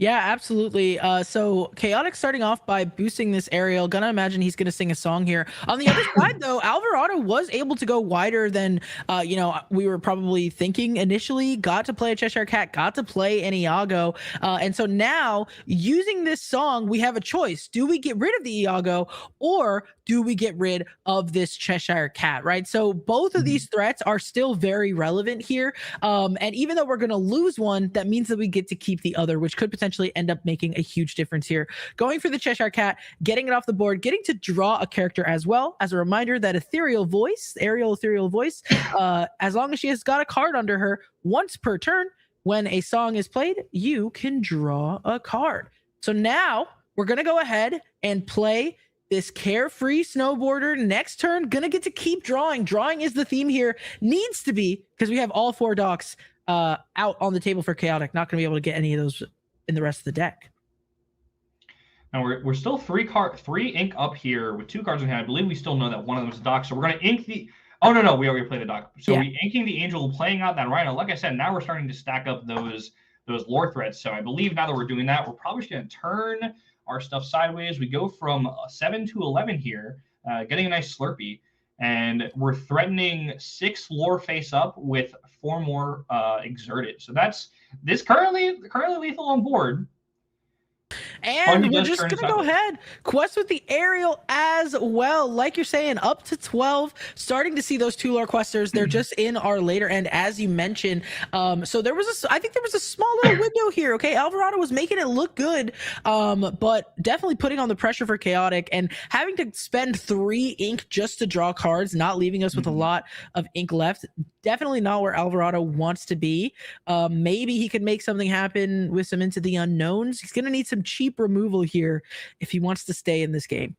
Yeah, absolutely. So Chaotic starting off by boosting this aerial. Gonna imagine he's gonna sing a song here. On the other side, though, Alvarado was able to go wider than we were probably thinking initially. Got to play a Cheshire Cat, got to play an Iago, and so now using this song, we have a choice: do we get rid of the Iago, or do we get rid of this Cheshire Cat? Right. So both of these threats are still very relevant here, and even though we're gonna lose one, that means that we get to keep the other, which could potentially end up making a huge difference here. Going for the Cheshire Cat, getting it off the board, getting to draw a character as well. As a reminder, that aerial ethereal voice, as long as she has got a card under her, once per turn, when a song is played, you can draw a card. So now we're going to go ahead and play this Carefree Snowboarder. Next turn, gonna get to keep drawing. Drawing is the theme here. Needs to be, because we have all 4 docks out on the table for Chaotic. Not gonna be able to get any of those in the rest of the deck. Now we're still 3 ink up here with 2 cards in hand. I believe we still know that one of them is a dock. So we're gonna ink the. Oh no, we already played the dock. So we inking the Angel, playing out that Rhino. Like I said, now we're starting to stack up those lore threads. So I believe now that we're doing that, we're probably just gonna turn our stuff sideways. We go from 7 to 11 here, getting a nice Slurpee, and we're threatening 6 lore face up with 4 more exerted. So that's this currently lethal on board. And we're just gonna go ahead, quest with the aerial as well. Like you're saying, up to 12, starting to see those 2 lore questers. They're just in our later end, as you mentioned. So I think there was a small little window here. Okay, Alvarado was making it look good, but definitely putting on the pressure for Chaotic, and having to spend 3 ink just to draw cards, not leaving us with a lot of ink left. Definitely not where Alvarado wants to be. Maybe he could make something happen with some Into the Unknowns. He's gonna need some cheap removal here if he wants to stay in this game.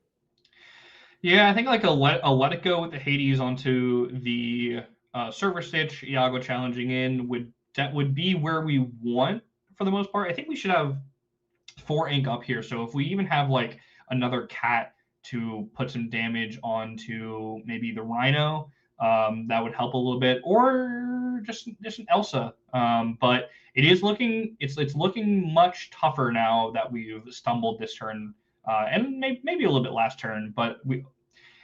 Yeah, I think like a let it go with the Hades onto the Server Stitch, Iago challenging in would be where we want for the most part. I think we should have 4 ink up here. So if we even have like another cat to put some damage onto maybe the Rhino, that would help a little bit, or just an Elsa. But it is looking looking much tougher now that we've stumbled this turn, and maybe a little bit last turn. But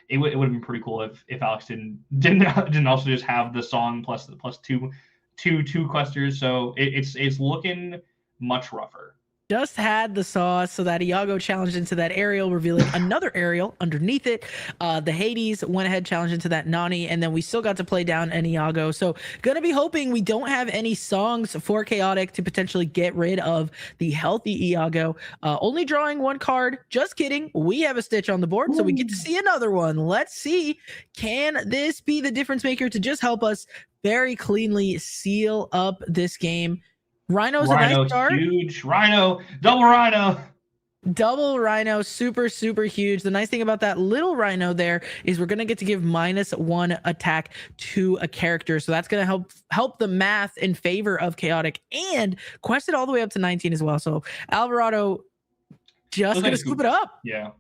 it would have been pretty cool if Alex didn't also just have the song plus two questers. So it's looking much rougher. Just had the sauce, so that Iago challenged into that aerial, revealing another aerial underneath it. The Hades went ahead, challenged into that Nani, and then we still got to play down an Iago. So gonna be hoping we don't have any songs for Chaotic to potentially get rid of the healthy Iago. Only drawing 1 card. Just kidding. We have a Stitch on the board, so we get to see another one. Let's see. Can this be the difference maker to just help us very cleanly seal up this game? Rhino's a nice start. Huge Rhino, double Rhino, super huge. The nice thing about that little Rhino there is we're gonna get to give -1 attack to a character, so that's gonna help the math in favor of Chaotic, and quested all the way up to 19 as well. So Alvarado just gonna scoop it up. Yeah,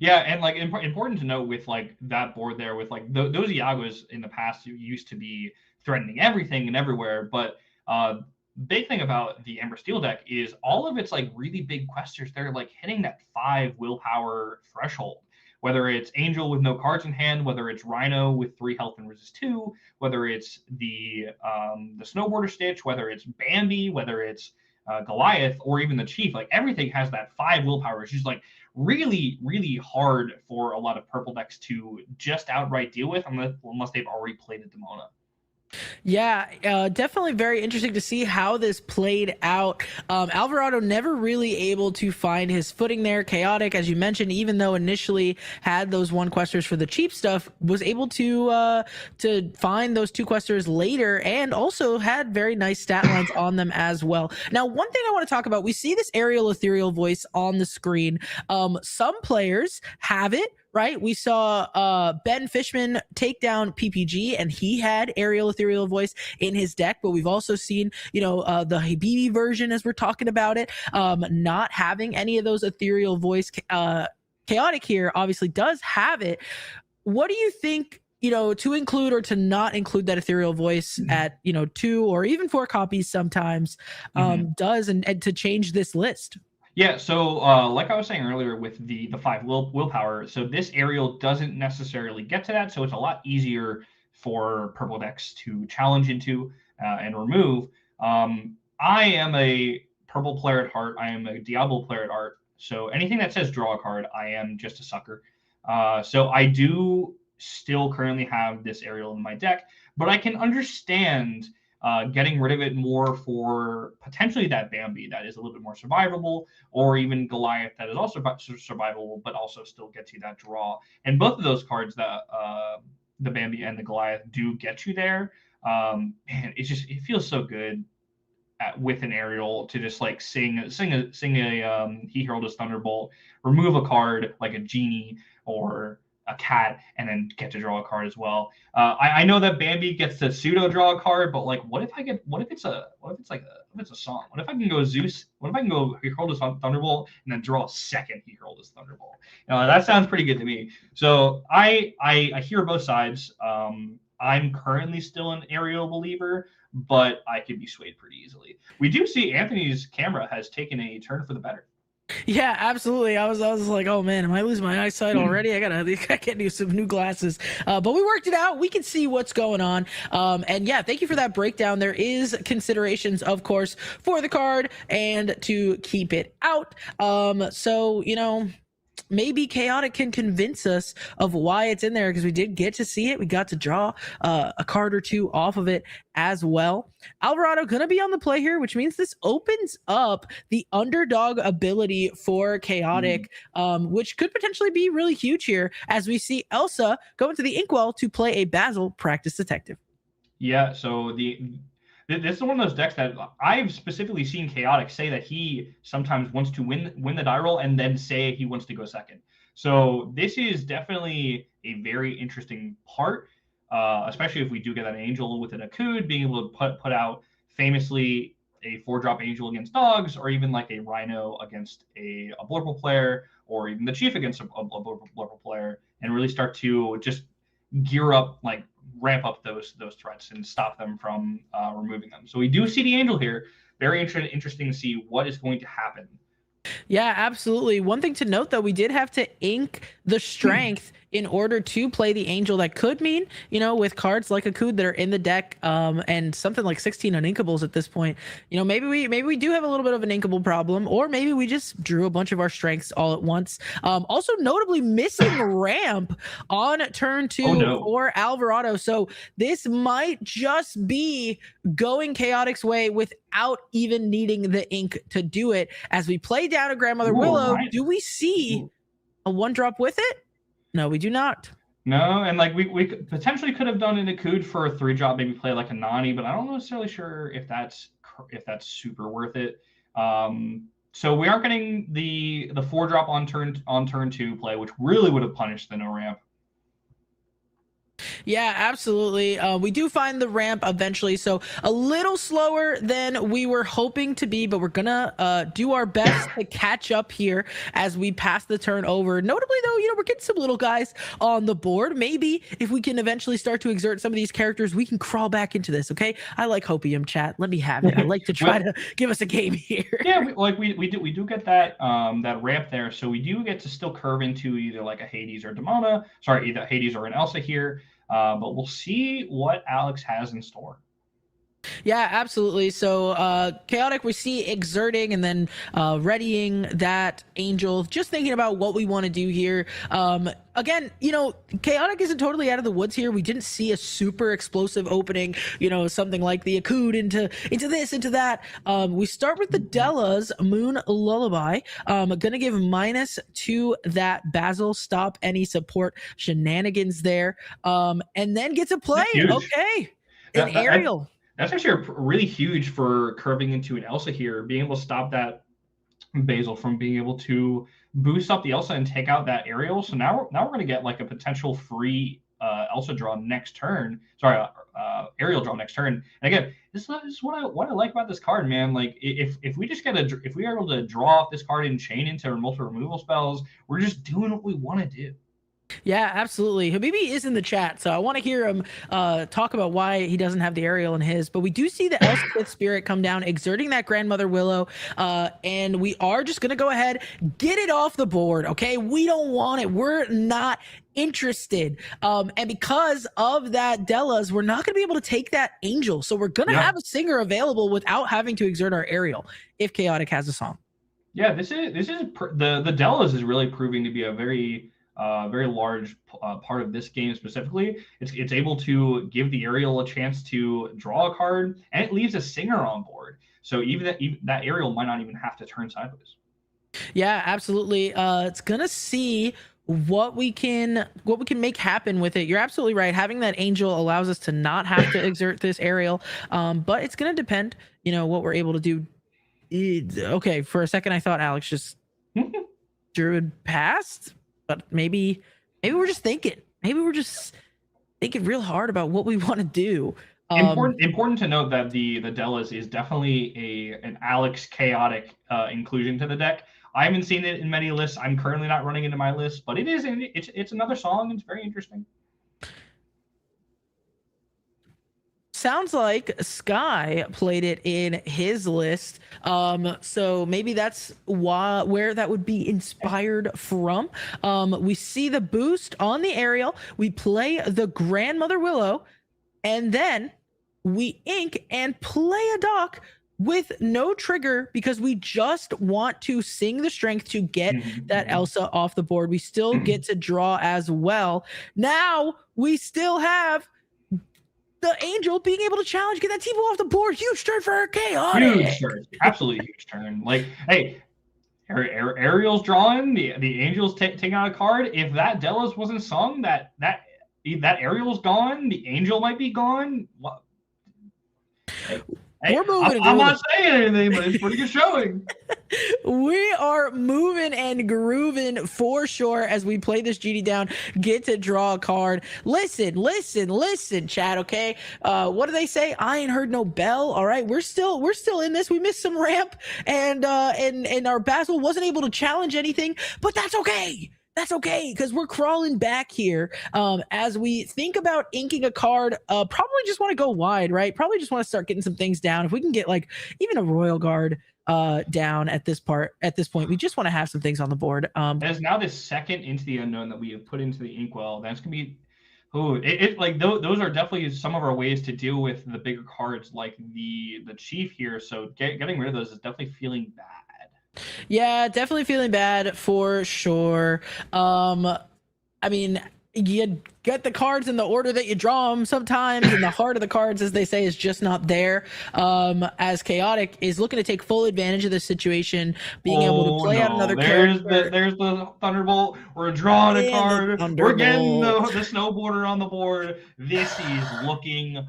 and like important to note with like that board there with like those Iagos in the past used to be threatening everything and everywhere, but big thing about the Ember Steel deck is all of its like really big questers, they're like hitting that 5 willpower threshold, whether it's Angel with no cards in hand, whether it's Rhino with 3 health and resist 2, whether it's the Snowboarder Stitch, whether it's Bambi, whether it's Goliath, or even the Chief. Like everything has that 5 willpower. It's just like really hard for a lot of purple decks to just outright deal with unless they've already played a Demona. Yeah, definitely very interesting to see how this played out. Alvarado never really able to find his footing there. Chaotic, as you mentioned, even though initially had those 1 questers for the cheap stuff, was able to find those 2 questers later, and also had very nice stat lines on them as well. Now, one thing I want to talk about, we see this aerial ethereal voice on the screen. Some players have it. Right, we saw Ben Fishman take down PPG, and he had aerial ethereal voice in his deck. But we've also seen, the Habibi version, as we're talking about it, not having any of those ethereal voice. Chaotic here obviously does have it. What do you think to include or to not include that ethereal voice at 2 or even 4 copies sometimes does, and to change this list. Yeah, so like I was saying earlier with the 5 willpower, so this aerial doesn't necessarily get to that, so it's a lot easier for purple decks to challenge into and remove. I am a purple player at heart. I am a Diablo player at heart. So anything that says draw a card, I am just a sucker. So I do still currently have this aerial in my deck, but I can understand getting rid of it more for potentially that Bambi that is a little bit more survivable, or even Goliath that is also survivable, but also still gets you that draw. And both of those cards, the Bambi and the Goliath, do get you there. Man, it feels so good with an aerial to just like sing a He Heralded His Thunderbolt, remove a card like a genie or a cat, and then get to draw a card as well. I know that Bambi gets to pseudo draw a card, but like, what if it's a song? What if I can go Zeus? What if I can go He Heralded His Thunderbolt and then draw a second He Heralded His Thunderbolt? That sounds pretty good to me. So I hear both sides. I'm currently still an aerial believer, but I could be swayed pretty easily. We do see Anthony's camera has taken a turn for the better. Yeah, absolutely. I was like, oh man, am I losing my eyesight already? I can't do some new glasses. But we worked it out. We can see what's going on. And yeah, thank you for that breakdown. There is considerations, of course, for the card and to keep it out. So maybe Chaotic can convince us of why it's in there, because we did get to see it. We got to draw a card or two off of it as well. Alvarado gonna be on the play here, which means this opens up the underdog ability for Chaotic, which could potentially be really huge here, as we see Elsa go into the Inkwell to play a Basil Practice Detective. Yeah, so this is one of those decks that I've specifically seen Chaotic say that he sometimes wants to win the die roll and then say he wants to go second. So this is definitely a very interesting part, especially if we do get an angel with an Akud, being able to put out famously a 4-drop angel against dogs, or even like a Rhino against a Blurple player, or even the Chief against a Blurple player, and really start to just gear up, like ramp up those threats and stop them from removing them. So we do see the angel here. Very interesting to see what is going to happen. Yeah, absolutely. One thing to note, though, we did have to ink the strength in order to play the angel. That could mean, with cards like Akud that are in the deck, and something like 16 uninkables at this point, maybe we do have a little bit of an inkable problem, or maybe we just drew a bunch of our strengths all at once. Also notably missing ramp on turn 2 for Alvarado. So this might just be going Chaotic's way without even needing the ink to do it. As we play down a Grandmother Willow, do we see a 1-drop with it? No, we do not. No, and like we potentially could have done an Akud for a 3-drop, maybe play like a Nani, but I don't necessarily sure if that's super worth it. So we aren't getting the 4-drop on turn 2 play, which really would have punished the no ramp. Yeah, absolutely. We do find the ramp eventually, so a little slower than we were hoping to be, but we're gonna do our best to catch up here as we pass the turn over. Notably, though, we're getting some little guys on the board. Maybe if we can eventually start to exert some of these characters, we can crawl back into this. Okay, I like Hopium, chat. Let me have it. I like to try to give us a game here. Yeah, we do get that ramp there, so we do get to still curve into either like a Hades or Demona. Sorry, either Hades or an Elsa here. But we'll see what Alex has in store. Yeah, absolutely. So Chaotic, we see exerting and then readying that angel, just thinking about what we want to do here. Again, Chaotic isn't totally out of the woods here. We didn't see a super explosive opening, something like the Akud into this, into that. We start with the Della's Moon Lullaby. Gonna give minus to that Basil, stop any support shenanigans there. And then get to play. Okay. An aerial. That's actually really huge for curving into an Elsa here, being able to stop that Basil from being able to boost up the Elsa and take out that aerial. So now we're going to get like a potential free Elsa draw next turn. Sorry, aerial draw next turn. And again, this is what I like about this card, man. Like if we just if we are able to draw off this card and chain into multiple removal spells, we're just doing what we want to do. Yeah, absolutely. Habibi is in the chat, so I want to hear him talk about why he doesn't have the aerial in his. But we do see the Elsa Fifth Spirit come down, exerting that Grandmother Willow, and we are just gonna go ahead, get it off the board. Okay, we don't want it. We're not interested. And because of that Della's, we're not gonna be able to take that Angel. So we're gonna have a singer available without having to exert our aerial if Chaotic has a song. Yeah, this is the Della's is really proving to be a very large part of this game specifically. It's able to give the aerial a chance to draw a card, and it leaves a singer on board. So even that aerial might not even have to turn sideways. Yeah, absolutely. It's gonna see what we can make happen with it. You're absolutely right. Having that Angel allows us to not have to exert this aerial, but it's gonna depend, what we're able to do. Okay, for a second I thought Alex just Druid passed, but maybe we're just thinking. Maybe we're just thinking real hard about what we want to do. Important to note that the Della's is definitely an Alex Chaotic inclusion to the deck. I haven't seen it in many lists. I'm currently not running into my list, but it's another song. It's very interesting. Sounds like Sky played it in his list. So maybe that's where that would be inspired from. We see the boost on the aerial. We play the Grandmother Willow, and then we ink and play a dock with no trigger because we just want to sing the strength to get that Elsa off the board. We still get to draw as well. Now we still have the Angel being able to challenge, get that T-Ball off the board. Huge turn for Chaotic. Huge turn. Absolutely huge turn. Like, hey, Ariel's drawing, the Angel's taking out a card. If that Della's wasn't sung, that Ariel's gone, the Angel might be gone. What? Hey, We're moving. I'm not saying anything, but it's pretty good showing. We are moving and grooving for sure as we play this GD down, get to draw a card. Listen, chat, okay? What do they say? I ain't heard no bell. All right, we're still in this. We missed some ramp, and our Basil wasn't able to challenge anything, but that's okay. That's okay, because we're crawling back here as we think about inking a card. Probably just want to go wide, right? Probably just want to start getting some things down. If we can get like even a Royal Guard down at this point, we just want to have some things on the board. There's now this second Into the Unknown that we have put into the Inkwell. That's gonna be those are definitely some of our ways to deal with the bigger cards like the Chief here. So getting rid of those is definitely feeling bad. Yeah, definitely feeling bad for sure. I mean, you get the cards in the order that you draw them sometimes, and the heart of the cards, as they say, is just not there. As Chaotic is looking to take full advantage of this situation, being able to play out another character. There's the Thunderbolt. We're drawing a card. We're getting the Snowboarder on the board. This is looking rough.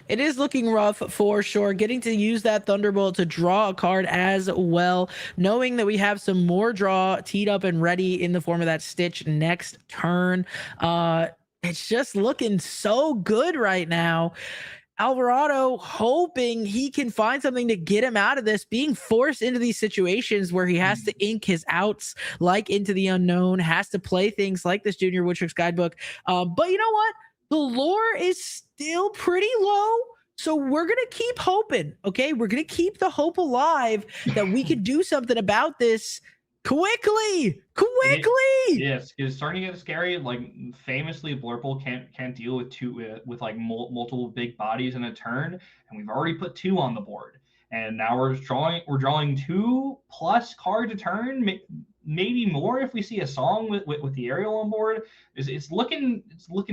It is looking rough for sure. Getting to use that Thunderbolt to draw a card as well, knowing that we have some more draw teed up and ready in the form of that Stitch next turn. It's just looking so good right now. Alvarado hoping he can find something to get him out of this, being forced into these situations where he has to ink his outs like Into the Unknown, has to play things like this Junior Woodchuck's Guidebook. But you know what? The lore is still pretty low, so we're going to keep hoping, okay? We're going to keep the hope alive that we could do something about this quickly. Yes, it's starting to get scary. Like, famously, Blurple can't deal with like multiple big bodies in a turn, and we've already put 2 on the board. And now we're drawing 2+ cards a turn, maybe more if we see a song with the aerial on board. It's looking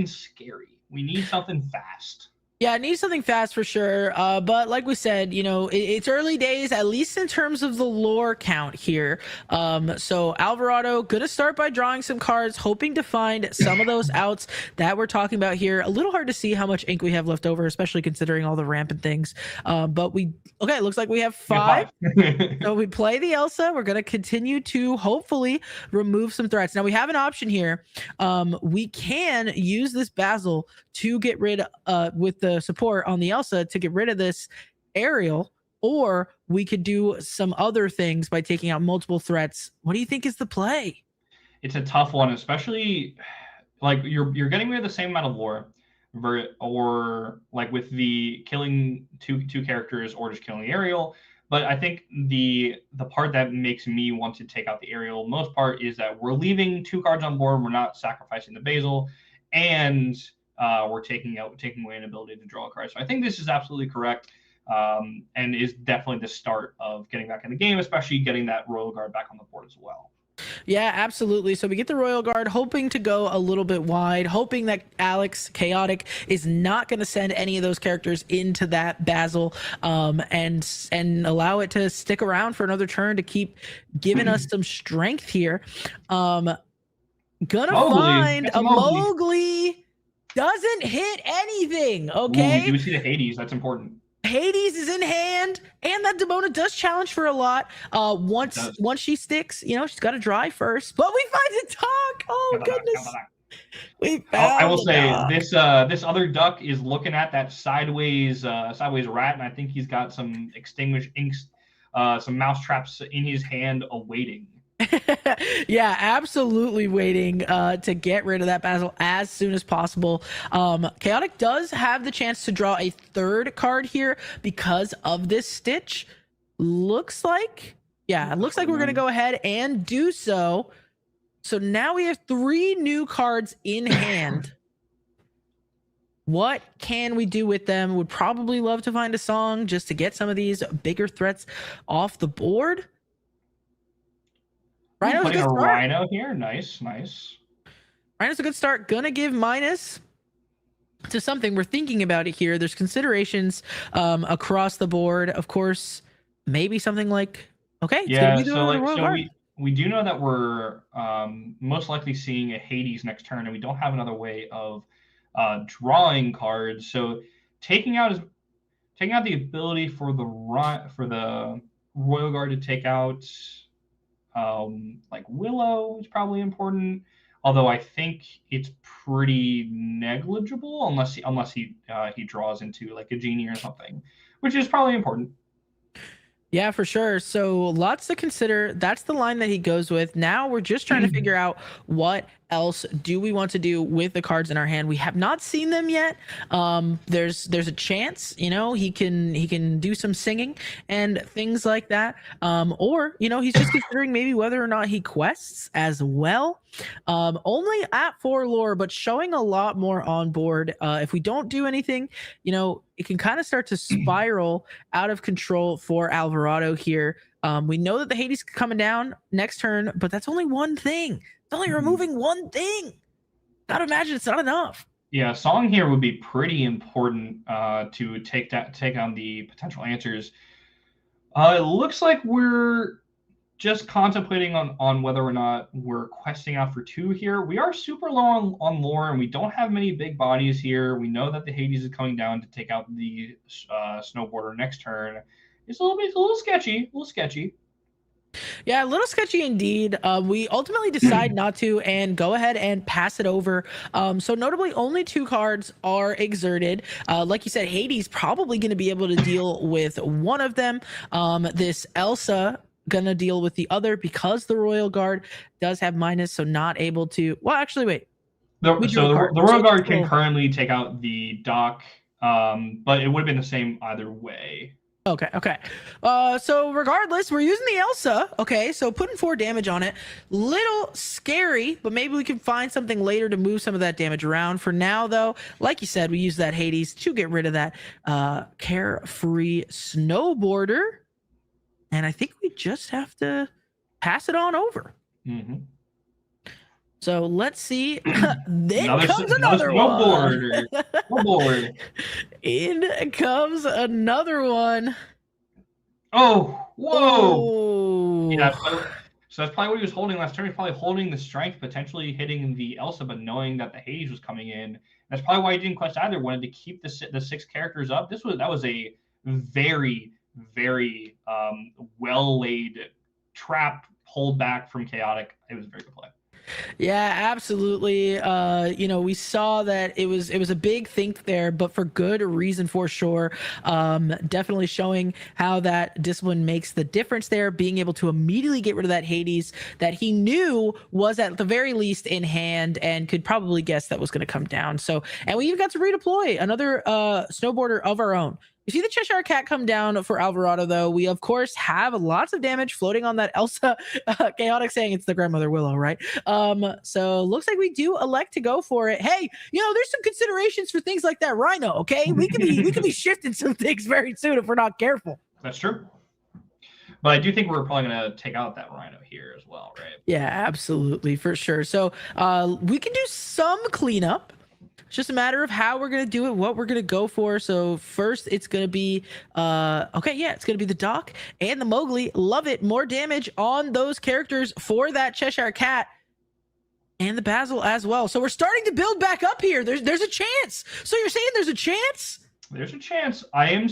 scary. We need something fast. Yeah, it needs something fast for sure. But like we said, it's early days, at least in terms of the lore count here. So Alvarado gonna start by drawing some cards, hoping to find some of those outs that we're talking about here. A little hard to see how much ink we have left over, especially considering all the ramp and things. But it looks like we have 5. So we play the Elsa. We're gonna continue to hopefully remove some threats. Now we have an option here. We can use this Basil to get rid with the support on the Elsa to get rid of this aerial, or we could do some other things by taking out multiple threats. What do you think is the play? it's a tough one, especially like you're getting rid of the same amount of lore, or like with the killing two characters or just killing the aerial. But I think the part that makes me want to take out the aerial most part is that we're leaving 2 cards on board. We're not sacrificing the Basil, and we're taking away an ability to draw a card. So I think this is absolutely correct, and is definitely the start of getting back in the game, especially getting that Royal Guard back on the board as well. Yeah, absolutely. So we get the Royal Guard, hoping to go a little bit wide, hoping that Alex Chaotic is not going to send any of those characters into that Basil, and allow it to stick around for another turn to keep giving us some strength here. Gonna find a Mowgli. Doesn't hit anything. Okay. Ooh, we do see the Hades. That's important. Hades is in hand, and that Demona does challenge for a lot. Once she sticks, she's got to dry first. But we find a duck. Oh goodness! We found I will say this other duck is looking at that sideways rat, and I think he's got some extinguished inks, some mouse traps in his hand awaiting. Yeah, absolutely waiting to get rid of that Basil as soon as possible. Chaotic does have the chance to draw a 3rd card here because of this Stitch. Looks like we're going to go ahead and do so. So now we have 3 new cards in hand. What can we do with them? Would probably love to find a song just to get some of these bigger threats off the board. Rhino's putting a Rhino here. Nice. Rhino's a good start. Gonna give minus to something. We're thinking about it here. There's considerations across the board. Of course, maybe something like, okay, it's gonna be the Royal Guard. We do know that we're most likely seeing a Hades next turn, and we don't have another way of drawing cards. So taking out the ability for the Royal Guard to take out like Willow is probably important, although I think it's pretty negligible unless he draws into like a genie or something, which is probably important. Yeah, for sure. So lots to consider. That's the line that he goes with. Now we're just trying to figure out what else do we want to do with the cards in our hand. We have not seen them yet. There's a chance, he can do some singing and things like that. Or he's just considering maybe whether or not he quests as well. Only at 4 lore, but showing a lot more on board. If we don't do anything, it can kind of start to spiral out of control for Alvarado here. We know that the Hades is coming down next turn, but that's only one thing. It's only removing one thing. Gotta imagine it's not enough. Yeah, song here would be pretty important to take on the potential answers. It looks like we're just contemplating on whether or not we're questing out for 2 here. We are super low on lore, and we don't have many big bodies here. We know that the Hades is coming down to take out the snowboarder next turn. It's a little sketchy. Yeah, a little sketchy indeed. We ultimately decide not to and go ahead and pass it over. So notably, only 2 cards are exerted. Like you said, Hades probably going to be able to deal with one of them. This Elsa gonna deal with the other because the Royal Guard does have minus, so not able to. Well, actually, wait. The Royal Guard can currently take out the dock, but it would have been the same either way. Okay. So regardless, we're using the Elsa. Okay, so putting 4 damage on it. Little scary, but maybe we can find something later to move some of that damage around. For now, though, like you said, we use that Hades to get rid of that carefree snowboarder. And I think we just have to pass it on over. Mm-hmm. So let's see. Then comes another one. In comes another one. Oh, whoa. Oh. Yeah, so that's probably what he was holding last turn. He's probably holding the strength, potentially hitting the Elsa, but knowing that the Hades was coming in. That's probably why he didn't quest either. Wanted to keep the 6 characters up. That was a very, very well laid trap pulled back from Chaotic. It was a very good play. Yeah, absolutely. We saw that it was a big think there, but for good reason for sure. Definitely showing how that discipline makes the difference there, being able to immediately get rid of that Hades that he knew was at the very least in hand and could probably guess that was going to come down. So, and we even got to redeploy another snowboarder of our own. You see the Cheshire Cat come down for Alvarado, though. We, of course, have lots of damage floating on that Elsa. Chaotic saying it's the grandmother Willow, right? So looks like we do elect to go for it. Hey, there's some considerations for things like that Rhino, okay? We could be shifting some things very soon if we're not careful. That's true. But I do think we're probably going to take out that Rhino here as well, right? Yeah, absolutely, for sure. So we can do some cleanup. It's just a matter of how we're going to do it, what we're going to go for. So first it's going to be, it's going to be the Doc and the Mowgli. Love it. More damage on those characters for that Cheshire Cat and the Basil as well. So we're starting to build back up here. There's a chance. So you're saying there's a chance? There's a chance. I am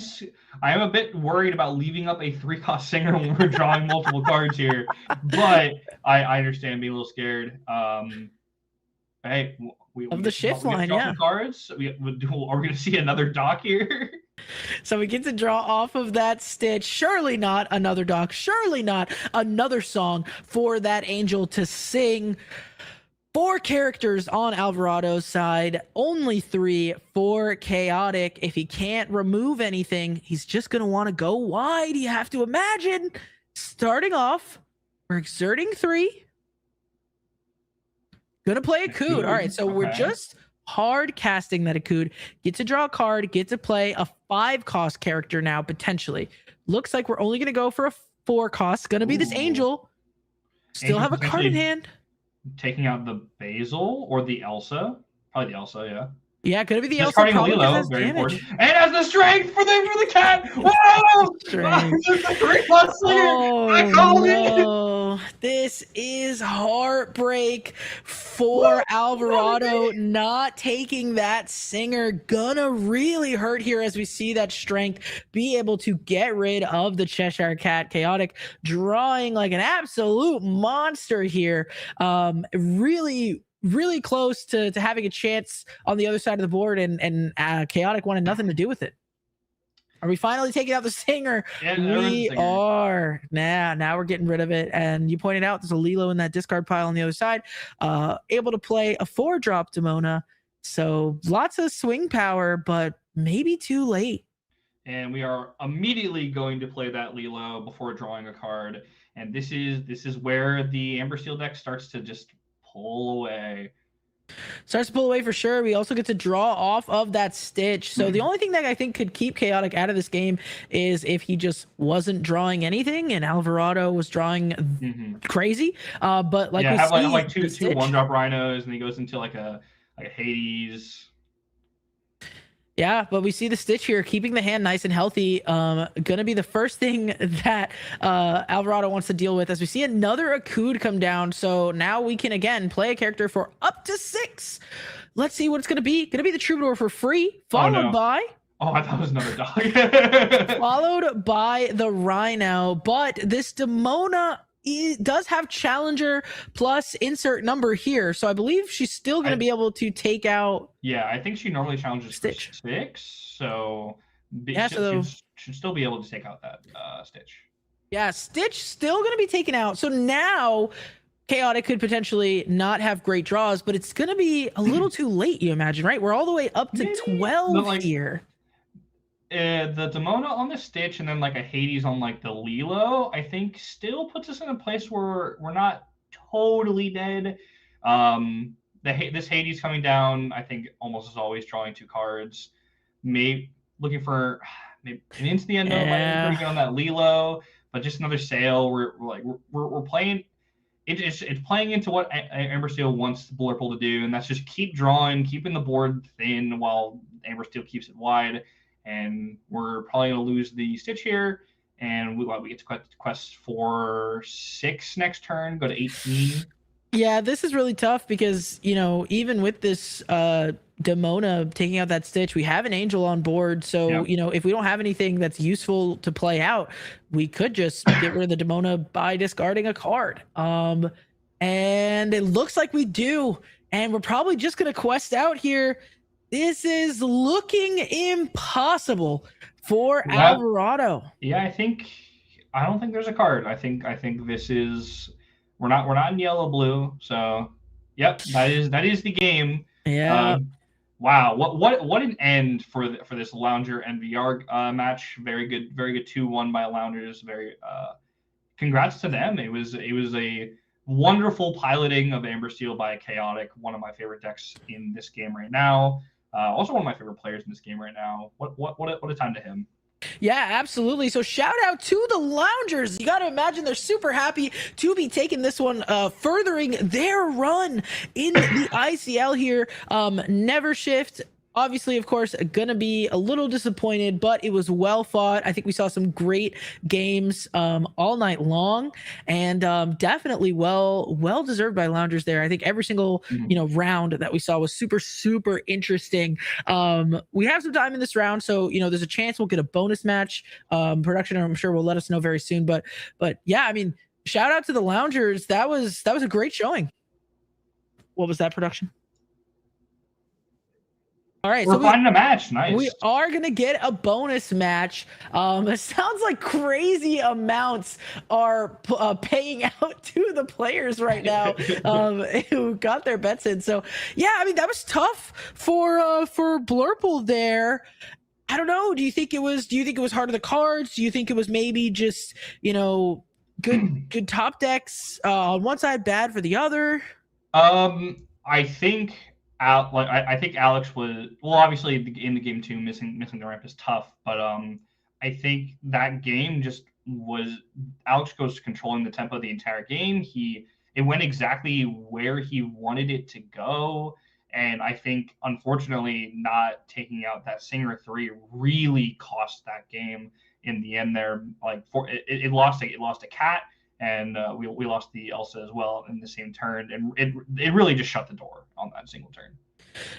a bit worried about leaving up a 3-cost singer when we're drawing multiple cards here, but I understand being a little scared. Hey, of the shift line, yeah. Cards. Are we going to see another Doc here? So we get to draw off of that Stitch. Surely not another Doc. Surely not another song for that Angel to sing. 4 characters on Alvarado's side, only 3 for Chaotic. If he can't remove anything, he's just going to want to go wide. You have to imagine starting off, we're exerting 3. Gonna play a Cood. All right, so we're just hard casting that a Cood. Get to draw a card, get to play a 5-cost character now, potentially. Looks like we're only gonna go for a 4-cost. Gonna be this Angel. Still have a card in hand. Taking out the Basil or the Elsa. Probably the Elsa, yeah. Yeah, could it be the Elsa? Discarding Lilo, very important. And has the strength for the cat! Whoa! Strength. No. This is heartbreak for Alvarado not taking that singer. Gonna really hurt here as we see that strength be able to get rid of the Cheshire Cat. Chaotic drawing like an absolute monster here. Really close to having a chance on the other side of the board, and Chaotic wanted nothing to do with it. Are we finally taking out the singer? Yeah, we are. Now we're getting rid of it. And you pointed out there's a Lilo in that discard pile on the other side. Able to play a 4-drop Demona. So lots of swing power, but maybe too late. And we are immediately going to play that Lilo before drawing a card. And this is where the Amber Steel deck starts to just pull away. Starts to pull away for sure. We also get to draw off of that Stitch. So the only thing that I think could keep Chaotic out of this game is if he just wasn't drawing anything and Alvarado was drawing crazy. But like have two 1-drop Rhinos, and he goes into like a Hades. Yeah, but we see the Stitch here, keeping the hand nice and healthy. Gonna be the first thing that Alvarado wants to deal with as we see another Akud come down. So now we can again play a character for up to 6. Let's see what it's gonna be. Gonna be the Troubadour for free, followed by... Oh, I thought it was another dog. followed by the Rhino. But this Demona does have Challenger plus insert number here, so I believe she's still going to be able to take out. Yeah, I think she normally challenges Stitch. 6, so should still be able to take out that Stitch. Yeah, Stitch still going to be taken out. So now Chaotic could potentially not have great draws, but it's going to be a little too late. You imagine, right? We're all the way up to 12 here. The Demona on the Stitch and then like a Hades on like the Lilo, I think still puts us in a place where we're not totally dead. This Hades coming down, I think almost is always drawing 2 cards. Maybe looking for maybe an Into the Unknown might be on that Lilo, but just another sale. We're playing. It's playing into what Amber Steel wants Blurple to do, and that's just keep drawing, keeping the board thin while Amber Steel keeps it wide. And we're probably going to lose the Stitch here. And we get to quest for 6 next turn, go to 18. Yeah, this is really tough because, even with this Demona taking out that Stitch, we have an Angel on board. So, if we don't have anything that's useful to play out, we could just get rid of the Demona by discarding a card. And it looks like we do. And we're probably just going to quest out here. This is looking impossible for Alvarado. Yeah, I don't think there's a card. I think this is we're not in yellow blue. So, yep, that is the game. Yeah. Wow, what an end for this Lounger NVR match. Very good 2-1 by Loungers. Very congrats to them. It was a wonderful piloting of Amber Steel by Chaotic, one of my favorite decks in this game right now. Also one of my favorite players in this game right now. What a time to him. Yeah, absolutely. So shout out to the Loungers. You got to imagine they're super happy to be taking this one, furthering their run in the ICL here. NVRshift, obviously, of course, gonna be a little disappointed, but it was well fought. I think we saw some great games all night long, and definitely well deserved by Loungers there. I think every single round that we saw was super interesting. We have some time in this round, so there's a chance we'll get a bonus match. Production, I'm sure, will let us know very soon. But yeah, I mean, shout out to the Loungers. That was a great showing. What was that, production? All right, we're finding a match. Nice. We are gonna get a bonus match. It sounds like crazy amounts are paying out to the players right now who got their bets in. So yeah, I mean, that was tough for Blurple there. I don't know. Do you think it was hard of the cards? Do you think it was maybe just good top decks on one side, bad for the other? I think. I think Alex was obviously in the game too. Missing the ramp is tough, but I think that game just was Alex goes controlling the tempo of the entire game. It went exactly where he wanted it to go, and I think unfortunately not taking out that Singer 3 really cost that game in the end. There, it lost a cat. And we lost the Elsa as well in the same turn, and it really just shut the door on that single turn.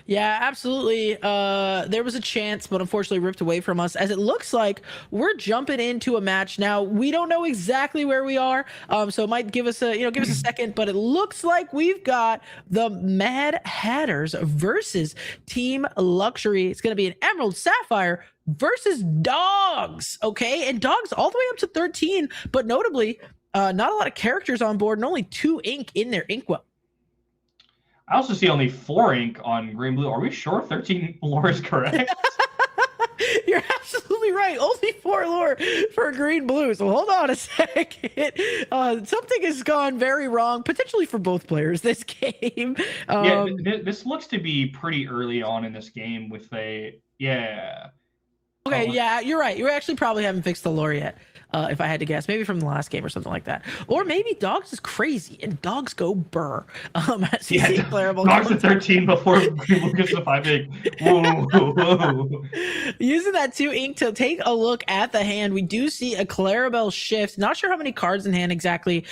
Yeah, absolutely. There was a chance, but unfortunately ripped away from us. As it looks like we're jumping into a match now. We don't know exactly where we are, so it might give us a second. But it looks like we've got the Mad Hatters versus Team Luxury. It's going to be an Emerald Sapphire versus Dogs. Okay, and Dogs all the way up to 13, but notably. Not a lot of characters on board and only 2 ink in their Inkwell. I also see only 4 ink on green blue. Are we sure 13 lore is correct? You're absolutely right. Only 4 lore for green blue. So hold on a second. Something has gone very wrong, potentially for both players this game. This looks to be pretty early on in this game with a Okay, yeah, you're right. You actually probably haven't fixed the lore yet. If I had to guess, maybe from the last game or something like that, or maybe Dogs is crazy and Dogs go burr. Dogs are 13 before Green gets the 5 ink. Whoa. Using that 2 ink to take a look at the hand, we do see a Clarabelle Shift. Not sure how many cards in hand exactly.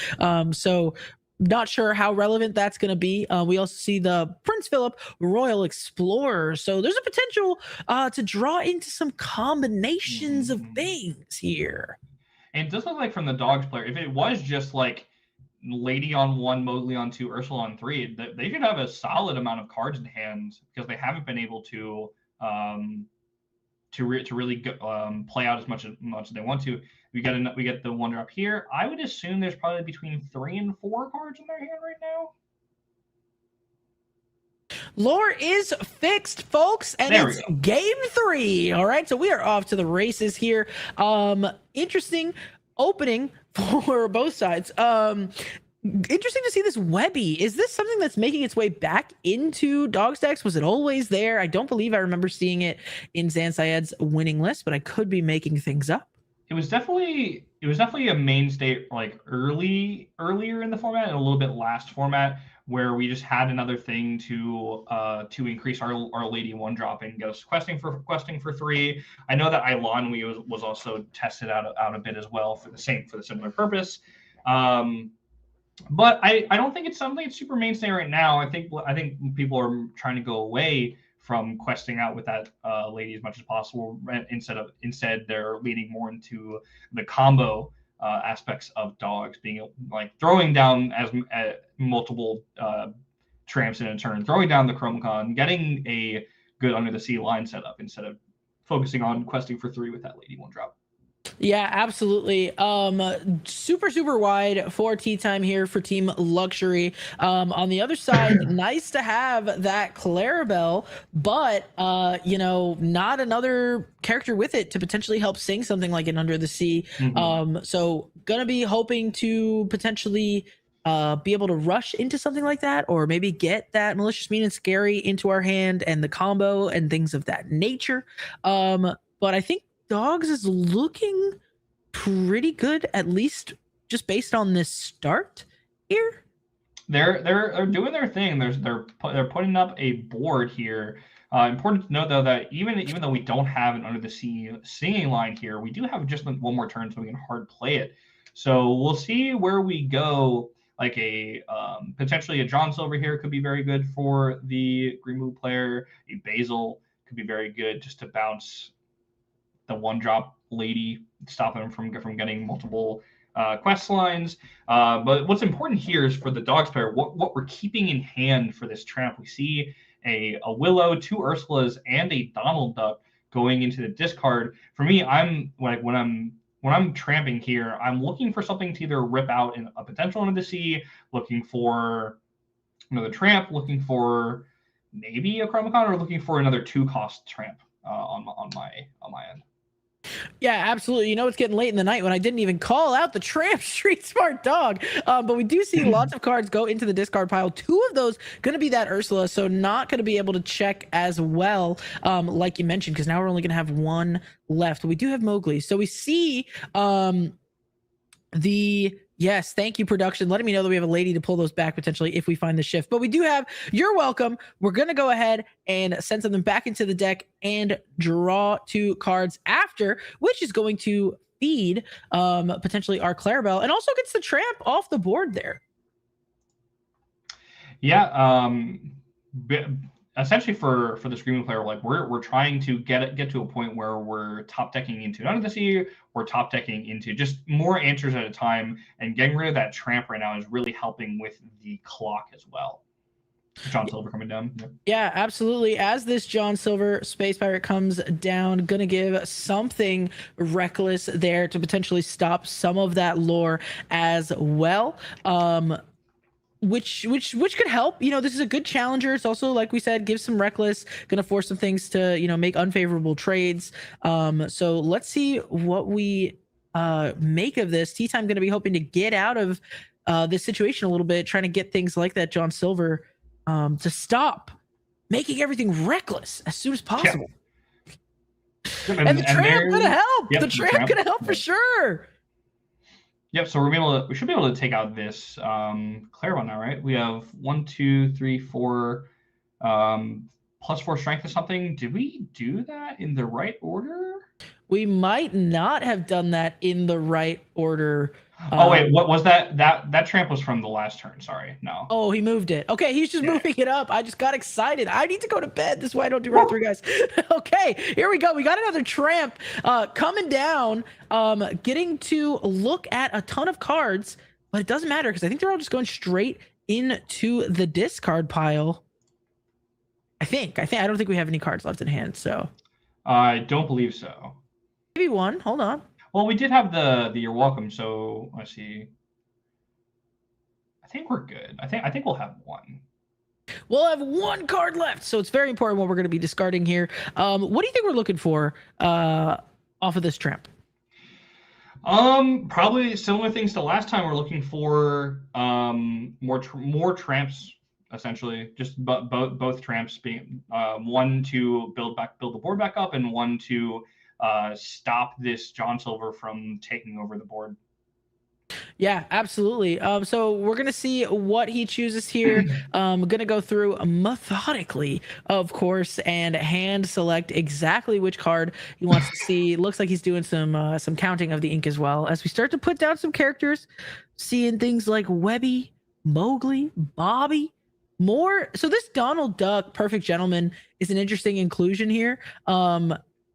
So. Not sure how relevant that's going to be. We also see the Prince Philip Royal Explorer. So there's a potential to draw into some combinations of things here. And it does look like from the Dogs player, if it was just like Lady on 1, Mowgli on 2, Ursula on 3, they should have a solid amount of cards in hand because they haven't been able to really play out as much as they want to. We get the 1 drop here. I would assume there's probably between 3 and 4 cards in their hand right now. Lore is fixed, folks, and it's game 3. All right, so we are off to the races here. Interesting opening for both sides. Interesting to see this Webby. Is this something that's making its way back into Dogs decks? Was it always there? I don't believe I remember seeing it in Zan Syed's winning list, but I could be making things up. It was definitely a mainstay like earlier in the format and a little bit last format where we just had another thing to increase our Lady 1 drop and get us questing for 3. I know that Ilan was also tested out a bit as well for the similar purpose. But I don't think it's something that's super mainstay right now. I think people are trying to go away from questing out with that lady as much as possible. Instead they're leading more into the combo aspects of dogs, being like throwing down as multiple tramps in a turn, throwing down the Chromacon, getting a good under the sea line setup instead of focusing on questing for 3 with that Lady 1-drop. Yeah, absolutely. Super wide for tea time here for Team Luxury. On the other side, nice to have that Clarabelle, but not another character with it to potentially help sing something like an Under the Sea. So gonna be hoping to potentially be able to rush into something like that, or maybe get that Malicious, Mean, and Scary into our hand and the combo and things of that nature. But I think Dogs is looking pretty good, at least just based on this start here. They're doing their thing. They're putting up a board here. Important to note though that even though we don't have an Under the Sea singing line here, we do have just one more turn so we can hard play it. So we'll see where we go. Like a potentially a John Silver here could be very good for the Green Blue player. A Basil could be very good just to bounce the 1-drop lady, stop them from getting multiple quest lines. But what's important here is for the Dogs player, what we're keeping in hand for this tramp. We see a Willow, 2 Ursulas, and a Donald Duck going into the discard. For me, I'm like when I'm tramping here, I'm looking for something to either rip out in a potential Under the Sea, looking for another tramp, looking for maybe a Chromacon, or looking for another 2-cost tramp on my end. Yeah, absolutely. It's getting late in the night when I didn't even call out the Tramp Street Smart Dog. But we do see lots of cards go into the discard pile. 2 of those going to be that Ursula, so not going to be able to check as well, like you mentioned, because now we're only going to have 1 left. We do have Mowgli. So we see yes, thank you, production, letting me know that we have a lady to pull those back potentially if we find the shift. But we do have, you're welcome. We're going to go ahead and send something back into the deck and draw 2 cards after, which is going to feed potentially our Clarabelle, and also gets the tramp off the board there. Yeah, essentially for the Screaming player, like we're trying to get to a point where we're top decking into Under the Sea, we're top decking into just more answers at a time, and getting rid of that tramp right now is really helping with the clock as well. John Silver coming down. Yeah, absolutely. As this John Silver Space Pirate comes down, gonna give something reckless there to potentially stop some of that lore as well. Which could help. This is a good challenger. It's also, like we said, gives some reckless, gonna force some things to make unfavorable trades. So let's see what we make of this. Tea Time gonna be hoping to get out of this situation a little bit, trying to get things like that John Silver to stop making everything reckless as soon as possible. Yeah. And the tramp gonna help. Yep, the tramp gonna help for sure. Yep, so we should be able to take out this Clarabelle now, right? We have 1, 2, 3, 4 +4 strength or something. Did we do that in the right order? We might not have done that in the right order. Oh wait, what was that? That tramp was from the last turn. Sorry, no. Oh, he moved it. Okay, he's just moving it up. I just got excited. I need to go to bed. This is why I don't do round 3, guys. Okay, here we go. We got another tramp coming down, getting to look at a ton of cards, but it doesn't matter because I think they're all just going straight into the discard pile. I don't think we have any cards left in hand. So I don't believe so. Maybe 1. Hold on. Well, we did have the You're Welcome, so let's see. I think we're good. I think we'll have 1. We'll have 1 card left, so it's very important what we're going to be discarding here. What do you think we're looking for off of this tramp? Probably similar things to last time. We're looking for more tramps, essentially. Just both tramps being 1 to build the board back up, and 1 to stop this John Silver from taking over the board. Yeah, absolutely. So we're gonna see what he chooses here. I'm gonna go through methodically, of course, and hand select exactly which card he wants to see. Looks like he's doing some counting of the ink as well as we start to put down some characters, seeing things like Webby, Mowgli, Bobby, more. So this Donald Duck, Perfect Gentleman, is an interesting inclusion here.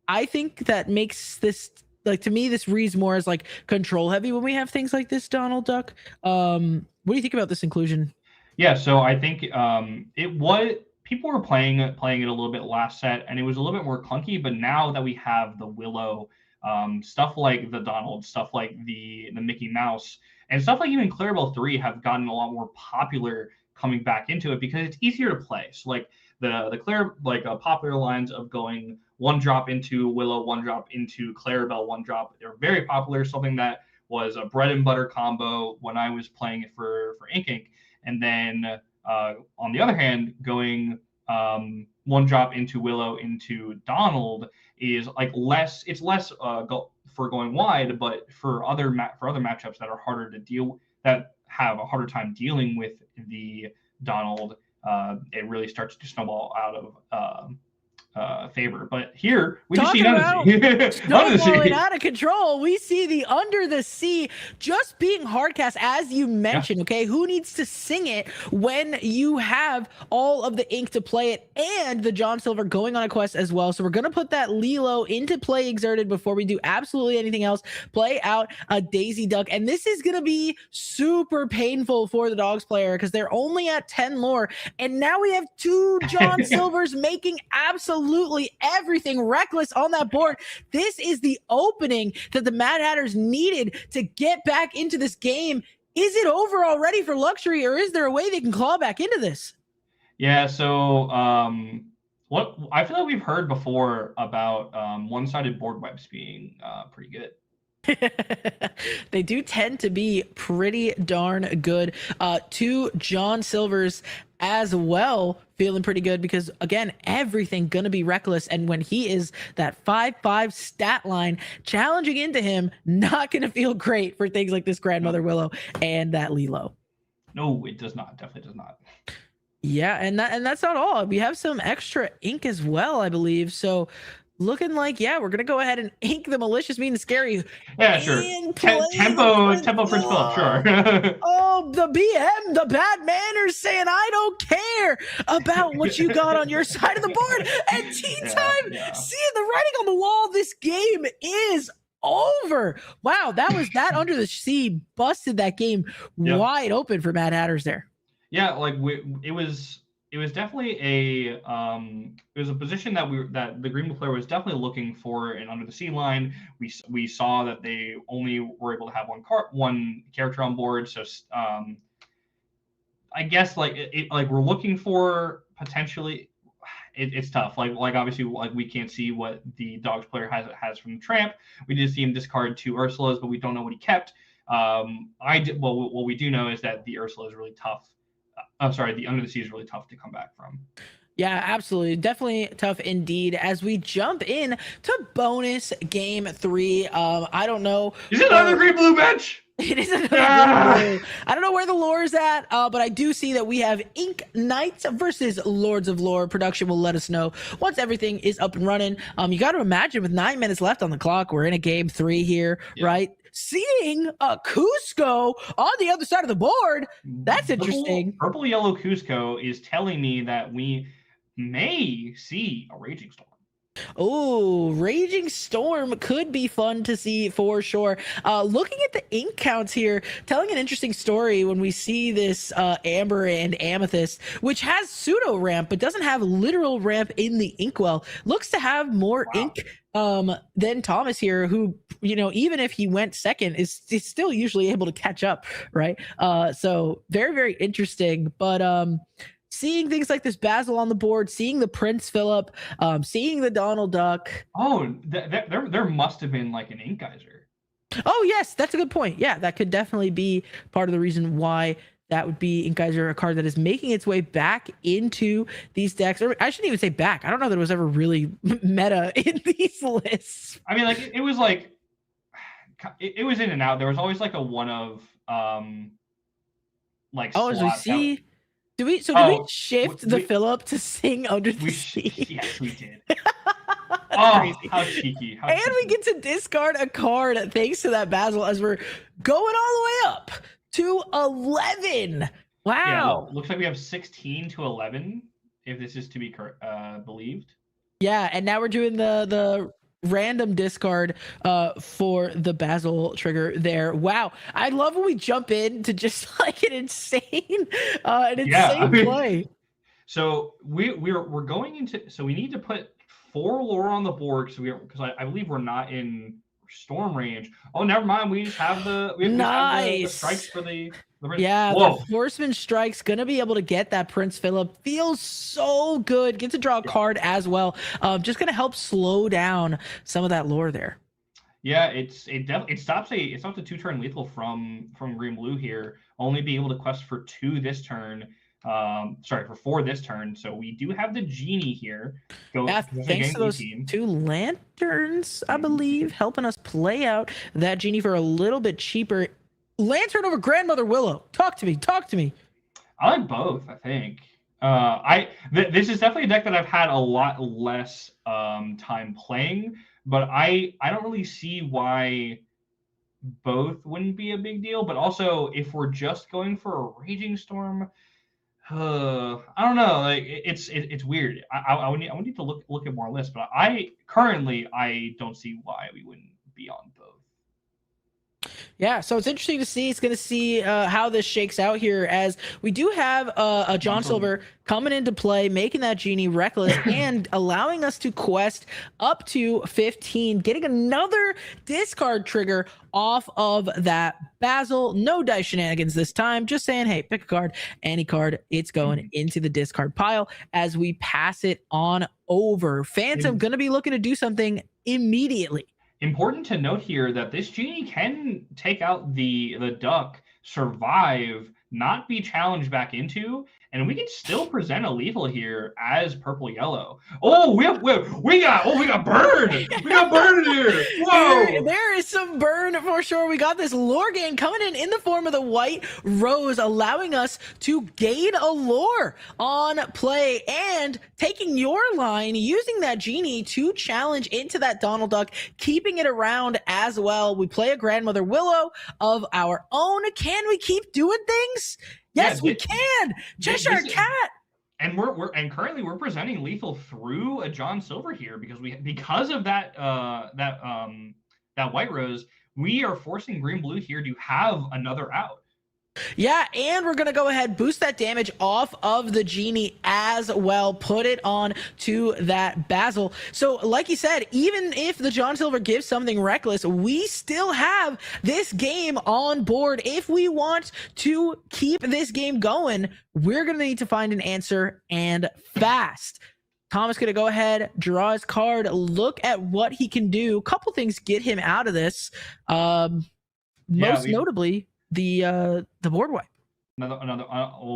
I think that makes this like to me this reads more as like control heavy when we have things like this, Donald Duck. What do you think about this inclusion? Yeah, so I think it was people were playing it a little bit last set, and it was a little bit more clunky. But now that we have the Willow, stuff like the Donald, stuff like the Mickey Mouse, and stuff like even Clarabelle 3 have gotten a lot more popular coming back into it because it's easier to play. So like the popular lines of going one drop into Willow, one drop into Clarabelle, one drop, they're very popular. Something that was a bread and butter combo when I was playing it for Ink. And then on the other hand, going one drop into Willow into Donald is like less. It's less for going wide, but for other matchups that are harder to deal, that have a harder time dealing with the Donald, it really starts to snowball out of favor. But here we just see Under the Sea. Snowballing out of control. We see the Under the Sea just being hardcast, as you mentioned. Yeah. Okay, who needs to sing it when you have all of the ink to play it and the John Silver going on a quest as well? So we're gonna put that Lilo into play exerted before we do absolutely anything else. Play out a Daisy Duck, and this is gonna be super painful for the Dogs player because they're only at 10 lore, and now we have 2 John Silvers making absolutely everything reckless on that board. This is the opening that the Mad Hatters needed to get back into this game. Is it over already for Luxury, or is there a way they can claw back into this? Yeah, so what I feel like we've heard before about one-sided board webs being pretty good. They do tend to be pretty darn good. 2 John Silvers as well, feeling pretty good because again, everything gonna be reckless, and when he is that 5/5 stat line challenging into him, not gonna feel great for things like this Grandmother Willow and that Lilo. No, it does not. Definitely does not. Yeah, and that's not all. We have some extra ink as well, I believe. So looking like, yeah, we're gonna go ahead and ink the Malicious Mean and Scary. Yeah, sure. Tempo Prince Philip, sure. Oh, the BM, the bad manners, saying I don't care about what you got on your side of the board. And tea time, seeing the writing on the wall, this game is over. Wow, that Under the Sea busted that game wide open for Mad Hatters there. Yeah, like it was definitely a position that the Green Blue player was definitely looking for an Under the Sea line. We saw that they only were able to have one character on board, so I guess like we're looking for potentially. It's tough. Like obviously we can't see what the Dogs player has from the Tramp. We just see him discard 2 Ursulas, but we don't know what he kept. What we do know is that the Ursula is really tough. The Under the Sea is really tough to come back from. Yeah, absolutely. Definitely tough indeed. As we jump in to bonus game 3, I don't know. Is it another Green Blue bench? It is another Green Blue. I don't know where the lore is at, but I do see that we have Ink Knights versus Lords of Lore. Production will let us know once everything is up and running. You got to imagine with 9 minutes left on the clock, we're in a game 3 here, right? Seeing a Cusco on the other side of the board, that's interesting. Purple yellow Cusco is telling me that we may see a Raging Storm. Oh, Raging Storm could be fun to see for sure. Looking at the ink counts here, telling an interesting story when we see this Amber and Amethyst, which has pseudo ramp but doesn't have literal ramp in the Inkwell, looks to have more ink than Thomas here, who, you know, even if he went second, is still usually able to catch up, right? So very, very interesting. But seeing things like this Basil on the board, seeing the Prince Philip, seeing the Donald Duck. Oh, there must have been like an Ink Geyser. Oh yes, that's a good point. Yeah, that could definitely be part of the reason why that would be Ink Geyser, a card that is making its way back into these decks. Or I shouldn't even say back. I don't know that it was ever really meta in these lists. I mean, like it was like it was in and out. There was always like a one of like. Oh, as we see. Do we shift the Philip to sing Under the Sea? Yes, we did. Oh, crazy. How cheeky. We get to discard a card thanks to that Basil as we're going all the way up to 11. Wow. Yeah, looks like we have 16 to 11, if this is to be believed. Yeah, and now we're doing the random discard for the Basil trigger there. Wow, I love when we jump in to just like an insane play. So we're going into, so we need to put 4 lore on the board because I believe we're not in storm range. Oh, never mind. We just have the the strikes for the yeah. Whoa. The Horseman Strike's gonna be able to get that Prince Philip. Feels so good. Get to draw a card as well. Just gonna help slow down some of that lore there. Yeah, it stops a 2-turn lethal from green blue here. Only be able to quest for 2 this turn. For 4 this turn. So we do have the genie here. Thanks to those 2 lanterns, I believe, helping us play out that genie for a little bit cheaper. Lantern over Grandmother Willow. Talk to me. I like both, I think. This is definitely a deck that I've had a lot less time playing, but I don't really see why both wouldn't be a big deal. But also, if we're just going for a Raging Storm, I don't know. Like it's weird. I would need to look at more lists, but I don't see why we wouldn't be on both. Yeah, so it's interesting to see. It's going to see how this shakes out here, as we do have a John Silver coming into play, making that genie reckless and allowing us to quest up to 15, getting another discard trigger off of that Basil. No dice shenanigans this time. Just saying, hey, pick a card, any card. It's going into the discard pile as we pass it on over. Phantom going to be looking to do something immediately. Important to note here that this genie can take out the duck, survive, not be challenged back into, and we can still present a lethal here as purple yellow. Oh, we got burn. We got burn in here. Whoa. There is some burn for sure. We got this lore gain coming in the form of the white rose, allowing us to gain a lore on play and taking your line, using that genie to challenge into that Donald Duck, keeping it around as well. We play a Grandmother Willow of our own. Can we keep doing things? Yes, we can. Cheshire Cat. And currently we're presenting lethal through a John Silver here because of that white rose. We are forcing green blue here to have another out. Yeah, and we're going to go ahead, boost that damage off of the genie as well, put it on to that Basil. So like you said, even if the John Silver gives something reckless, we still have this game on board. If we want to keep this game going, we're going to need to find an answer, and fast. Thomas going to go ahead, draw his card, look at what he can do. A couple things get him out of this. Most notably, the board wipe. Another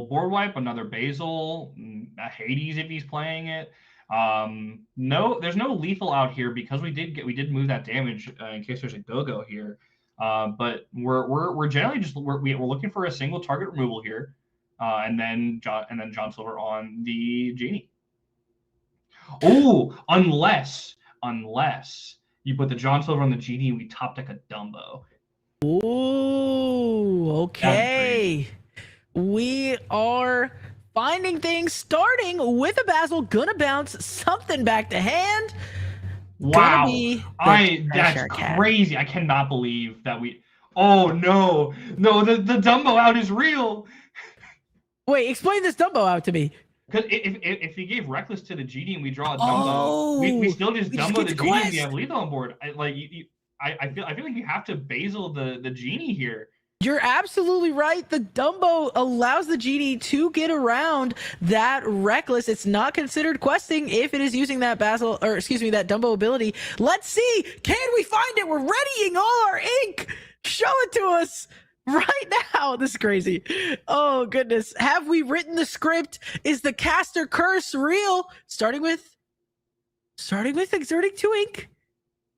board wipe, another Basil, a Hades if he's playing it. No, there's no lethal out here because we did move that damage in case there's a go-go here. But we're generally just we're looking for a single target removal here, and then John Silver on the genie. Oh, unless you put the John Silver on the genie, we top deck a Dumbo. Ooh, okay. We are finding things, starting with a Basil, gonna bounce something back to hand. Wow, that's crazy. I cannot believe that we. Oh no, the Dumbo out is real. Wait, explain this Dumbo out to me. Because if he gave reckless to the genie and we draw a Dumbo, we still just Dumbo the genie and we have lethal on board. I feel like you have to Basil the genie here. You're absolutely right. The Dumbo allows the genie to get around that reckless. It's not considered questing if it is using that that Dumbo ability. Let's see. Can we find it? We're readying all our ink. Show it to us right now. This is crazy. Oh goodness. Have we written the script? Is the caster curse real? Starting with exerting 2 ink.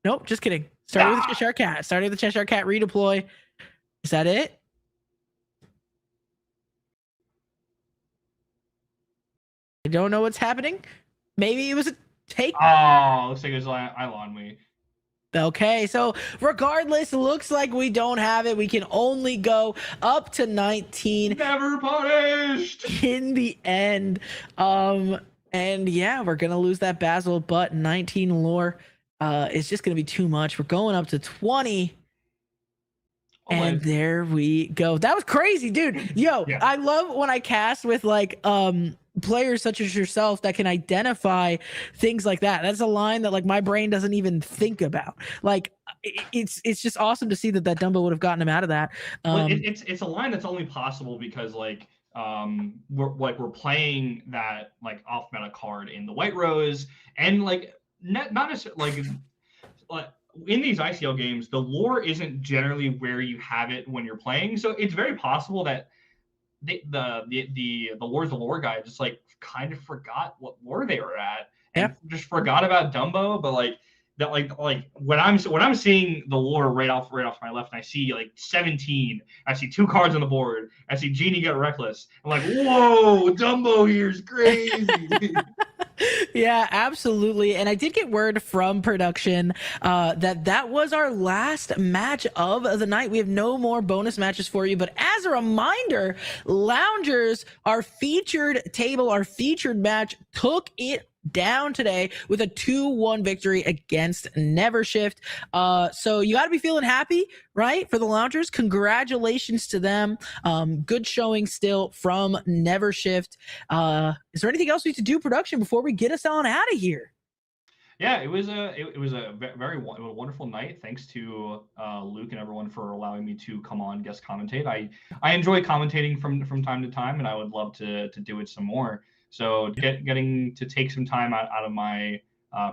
Nope, just kidding. Starting with the Cheshire Cat. Starting with the Cheshire Cat redeploy. Is that it? I don't know what's happening. Maybe it was a take. Oh, looks like it was on me. Okay, so regardless, looks like we don't have it. We can only go up to 19. Never punished in the end. And yeah, we're gonna lose that Basil, but 19 lore it's just going to be too much. We're going up to 20. And there we go. That was crazy, dude. Yo, yeah. I love when I cast with like players such as yourself that can identify things like that. That's a line that like my brain doesn't even think about. Like it's just awesome to see that Dumbo would have gotten him out of that. Well, it's a line that's only possible because like we're playing that like off meta card in the White Rose, and like not necessarily like in these ICL games, the lore isn't generally where you have it when you're playing. So it's very possible that the Lord's the lore guy just like kind of forgot what lore they were at and just forgot about Dumbo. But like that, like when I'm seeing the lore right off my left, and I see like 17, I see 2 cards on the board, I see Genie get reckless. I'm like, whoa, Dumbo here's crazy. Yeah, absolutely. And I did get word from production that was our last match of the night. We have no more bonus matches for you. But as a reminder, Loungers, our featured table, our featured match, took it down today with a 2-1 victory against NVRshift. So you got to be feeling happy, right? For the Loungers, congratulations to them. Good showing still from NVRshift. Is there anything else we need to do, production, before we get us on out of here? Yeah, it was a wonderful night. Thanks to Luke and everyone for allowing me to come on guest commentate. I enjoy commentating from time to time, and I would love to do it some more. So getting to take some time out of my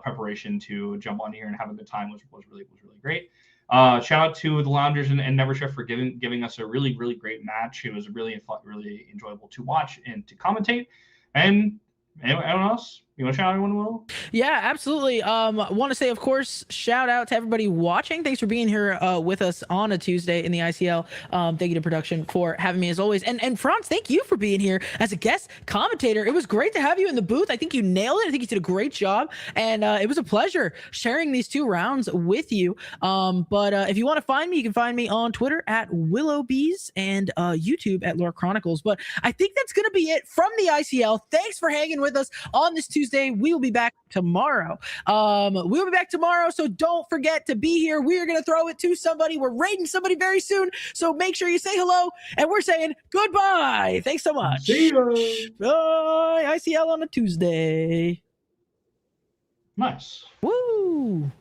preparation to jump on here and have a good time was really great. Shout out to the Loungers and NVRshift for giving us a really great match. It was really enjoyable to watch and to commentate. And anyone else? You want to shout out anyone, Will? Yeah, absolutely. Want to say, of course, shout out to everybody watching. Thanks for being here with us on a Tuesday in the ICL. Thank you to production for having me as always. And Franz, thank you for being here as a guest commentator. It was great to have you in the booth. I think you nailed it. I think you did a great job. And it was a pleasure sharing these 2 rounds with you. But if you want to find me, you can find me on Twitter at WillowBees and YouTube at Lore Chronicles. But I think that's going to be it from the ICL. Thanks for hanging with us on this Tuesday. We will be back tomorrow. So don't forget to be here. We are going to throw it to somebody. We're raiding somebody very soon. So make sure you say hello. And we're saying goodbye. Thanks so much. See ya. Bye. ICL on a Tuesday. Nice. Woo.